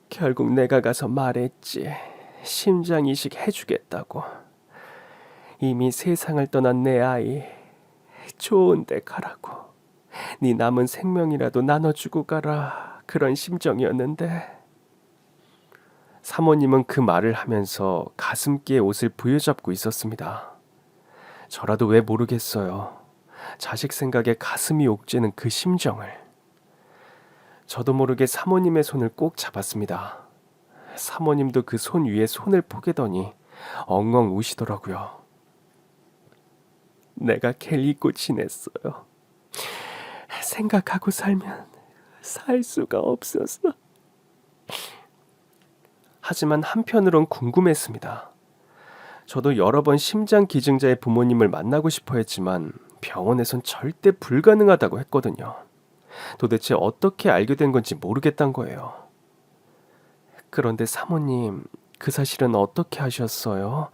결국 내가 가서 말했지. 심장 이식 해주겠다고. 이미 세상을 떠난 내 아이 좋은 데 가라고. 네 남은 생명이라도 나눠주고 가라. 그런 심정이었는데 사모님은 그 말을 하면서 가슴께에 옷을 부여잡고 있었습니다. 저라도 왜 모르겠어요. 자식 생각에 가슴이 옥죄는 그 심정을. 저도 모르게 사모님의 손을 꼭 잡았습니다. 사모님도 그 손 위에 손을 포개더니 엉엉 우시더라고요. 내가 걔를 잊고 지냈어요. 생각하고 살면 살 수가 없었어. 하지만 한편으론 궁금했습니다. 저도 여러 번 심장 기증자의 부모님을 만나고 싶어 했지만 병원에선 절대 불가능하다고 했거든요. 도대체 어떻게 알게 된 건지 모르겠단 거예요. 그런데 사모님, 그 사실은 어떻게 하셨어요?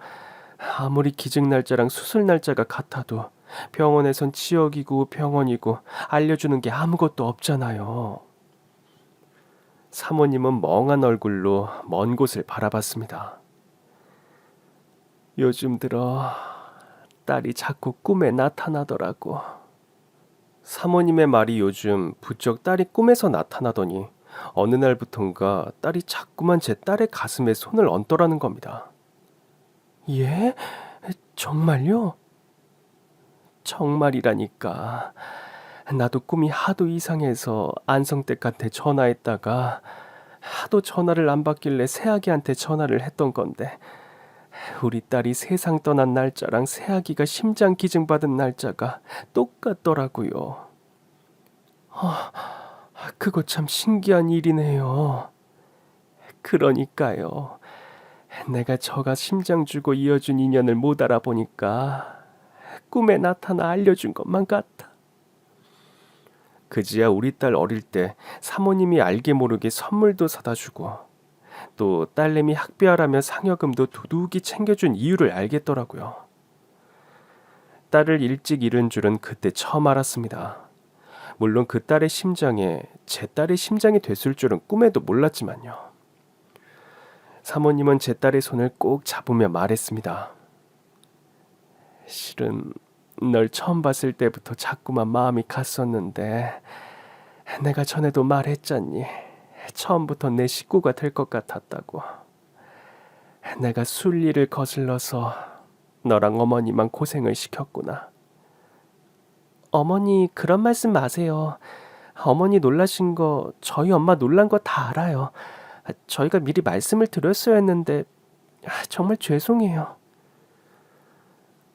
아무리 기증 날짜랑 수술 날짜가 같아도 병원에선 지역이고 병원이고 알려주는 게 아무것도 없잖아요. 사모님은 멍한 얼굴로 먼 곳을 바라봤습니다. 요즘 들어 딸이 자꾸 꿈에 나타나더라고. 사모님의 말이 요즘 부쩍 딸이 꿈에서 나타나더니 어느 날부턴가 딸이 자꾸만 제 딸의 가슴에 손을 얹더라는 겁니다. 예? 정말요? 정말이라니까. 나도 꿈이 하도 이상해서 안성댁한테 전화했다가 하도 전화를 안 받길래 새아기한테 전화를 했던 건데 우리 딸이 세상 떠난 날짜랑 새아기가 심장 기증 받은 날짜가 똑같더라고요. 그거 참 신기한 일이네요. 그러니까요. 내가 저가 심장 주고 이어준 인연을 못 알아보니까 꿈에 나타나 알려준 것만 같아. 그지야 우리 딸 어릴 때 사모님이 알게 모르게 선물도 사다 주고 또 딸내미 학비하라며 상여금도 두둑이 챙겨준 이유를 알겠더라고요. 딸을 일찍 잃은 줄은 그때 처음 알았습니다. 물론 그 딸의 심장에 제 딸의 심장이 됐을 줄은 꿈에도 몰랐지만요. 사모님은 제 딸의 손을 꼭 잡으며 말했습니다. 실은 널 처음 봤을 때부터 자꾸만 마음이 갔었는데 내가 전에도 말했잖니. 처음부터 내 식구가 될 것 같았다고. 내가 순리를 거슬러서 너랑 어머니만 고생을 시켰구나. 어머니 그런 말씀 마세요. 어머니 놀라신 거 저희 엄마 놀란 거 다 알아요. 저희가 미리 말씀을 드렸어야 했는데 정말 죄송해요.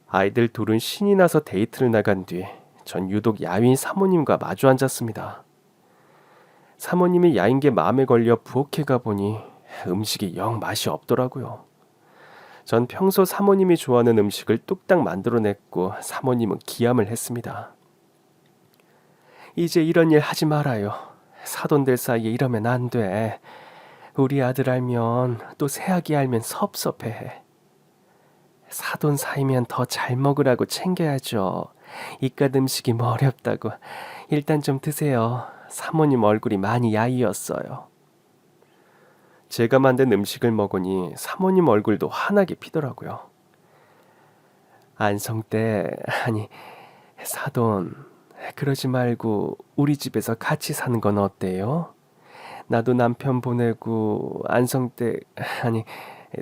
아이들 둘은 신이 나서 데이트를 나간 뒤 전 유독 야윈 사모님과 마주 앉았습니다. 사모님이 야인 게 마음에 걸려 부엌에 가보니 음식이 영 맛이 없더라고요. 전 평소 사모님이 좋아하는 음식을 뚝딱 만들어냈고 사모님은 기함을 했습니다. 이제 이런 일 하지 말아요. 사돈들 사이에 이러면 안 돼. 우리 아들 알면 또 새아기 알면 섭섭해해. 사돈 사이면 더 잘 먹으라고 챙겨야죠. 이깟 음식이 뭐 어렵다고. 일단 좀 드세요. 사모님 얼굴이 많이 야위었어요. 제가 만든 음식을 먹으니 사모님 얼굴도 환하게 피더라고요. 안성 때, 아니, 사돈, 그러지 말고 우리 집에서 같이 사는 건 어때요? 나도 남편 보내고 안성 때, 아니,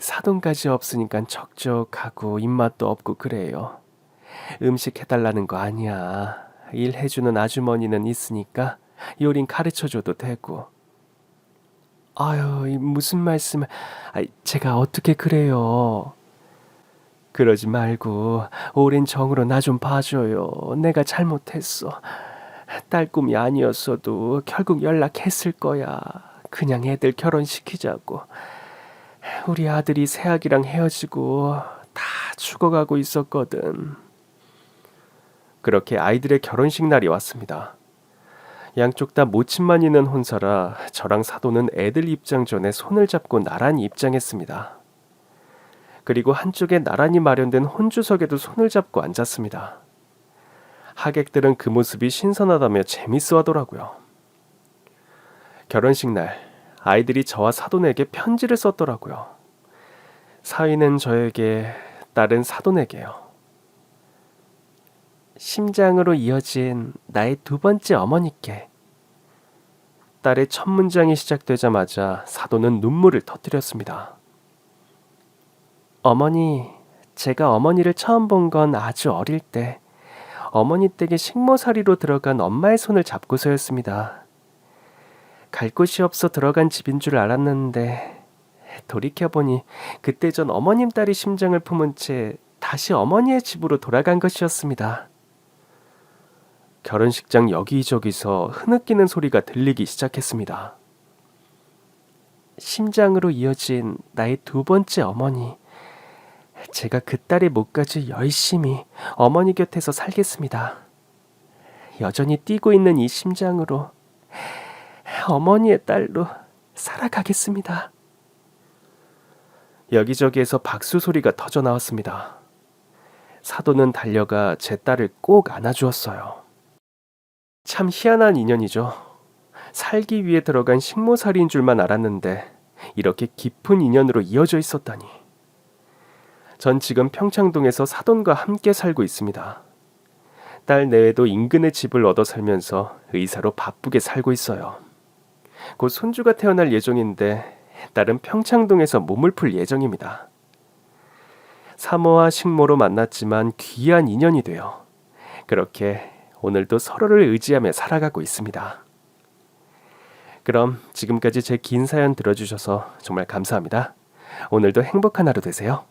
사돈까지 없으니까 적적하고 입맛도 없고 그래요. 음식 해달라는 거 아니야. 일해주는 아주머니는 있으니까 요린 가르쳐줘도 되고. 아유, 무슨 말씀을. 제가 어떻게 그래요. 그러지 말고 오랜 정으로 나 좀 봐줘요. 내가 잘못했어. 딸 꿈이 아니었어도 결국 연락했을 거야. 그냥 애들 결혼시키자고. 우리 아들이 새아기랑 헤어지고 다 죽어가고 있었거든. 그렇게 아이들의 결혼식 날이 왔습니다. 양쪽 다 모친만 있는 혼사라 저랑 사돈은 애들 입장 전에 손을 잡고 나란히 입장했습니다. 그리고 한쪽에 나란히 마련된 혼주석에도 손을 잡고 앉았습니다. 하객들은 그 모습이 신선하다며 재밌어 하더라고요. 결혼식 날 아이들이 저와 사돈에게 편지를 썼더라고요. 사위는 저에게, 딸은 사돈에게요. 심장으로 이어진 나의 두 번째 어머니께. 딸의 첫 문장이 시작되자마자 사돈은 눈물을 터뜨렸습니다. 어머니, 제가 어머니를 처음 본 건 아주 어릴 때 어머니 댁에 식모살이로 들어간 엄마의 손을 잡고서였습니다. 갈 곳이 없어 들어간 집인 줄 알았는데 돌이켜보니 그때 전 어머님 딸이 심장을 품은 채 다시 어머니의 집으로 돌아간 것이었습니다. 결혼식장 여기저기서 흐느끼는 소리가 들리기 시작했습니다. 심장으로 이어진 나의 두 번째 어머니. 제가 그 딸의 목까지 열심히 어머니 곁에서 살겠습니다. 여전히 뛰고 있는 이 심장으로 어머니의 딸로 살아가겠습니다. 여기저기에서 박수 소리가 터져 나왔습니다. 사돈은 달려가 제 딸을 꼭 안아주었어요. 참 희한한 인연이죠. 살기 위해 들어간 식모살이인 줄만 알았는데 이렇게 깊은 인연으로 이어져 있었다니. 전 지금 평창동에서 사돈과 함께 살고 있습니다. 딸 내외도 인근에 집을 얻어 살면서 의사로 바쁘게 살고 있어요. 곧 손주가 태어날 예정인데 딸은 평창동에서 몸을 풀 예정입니다. 사모와 식모로 만났지만 귀한 인연이 돼요. 그렇게 오늘도 서로를 의지하며 살아가고 있습니다. 그럼 지금까지 제 긴 사연 들어주셔서 정말 감사합니다. 오늘도 행복한 하루 되세요.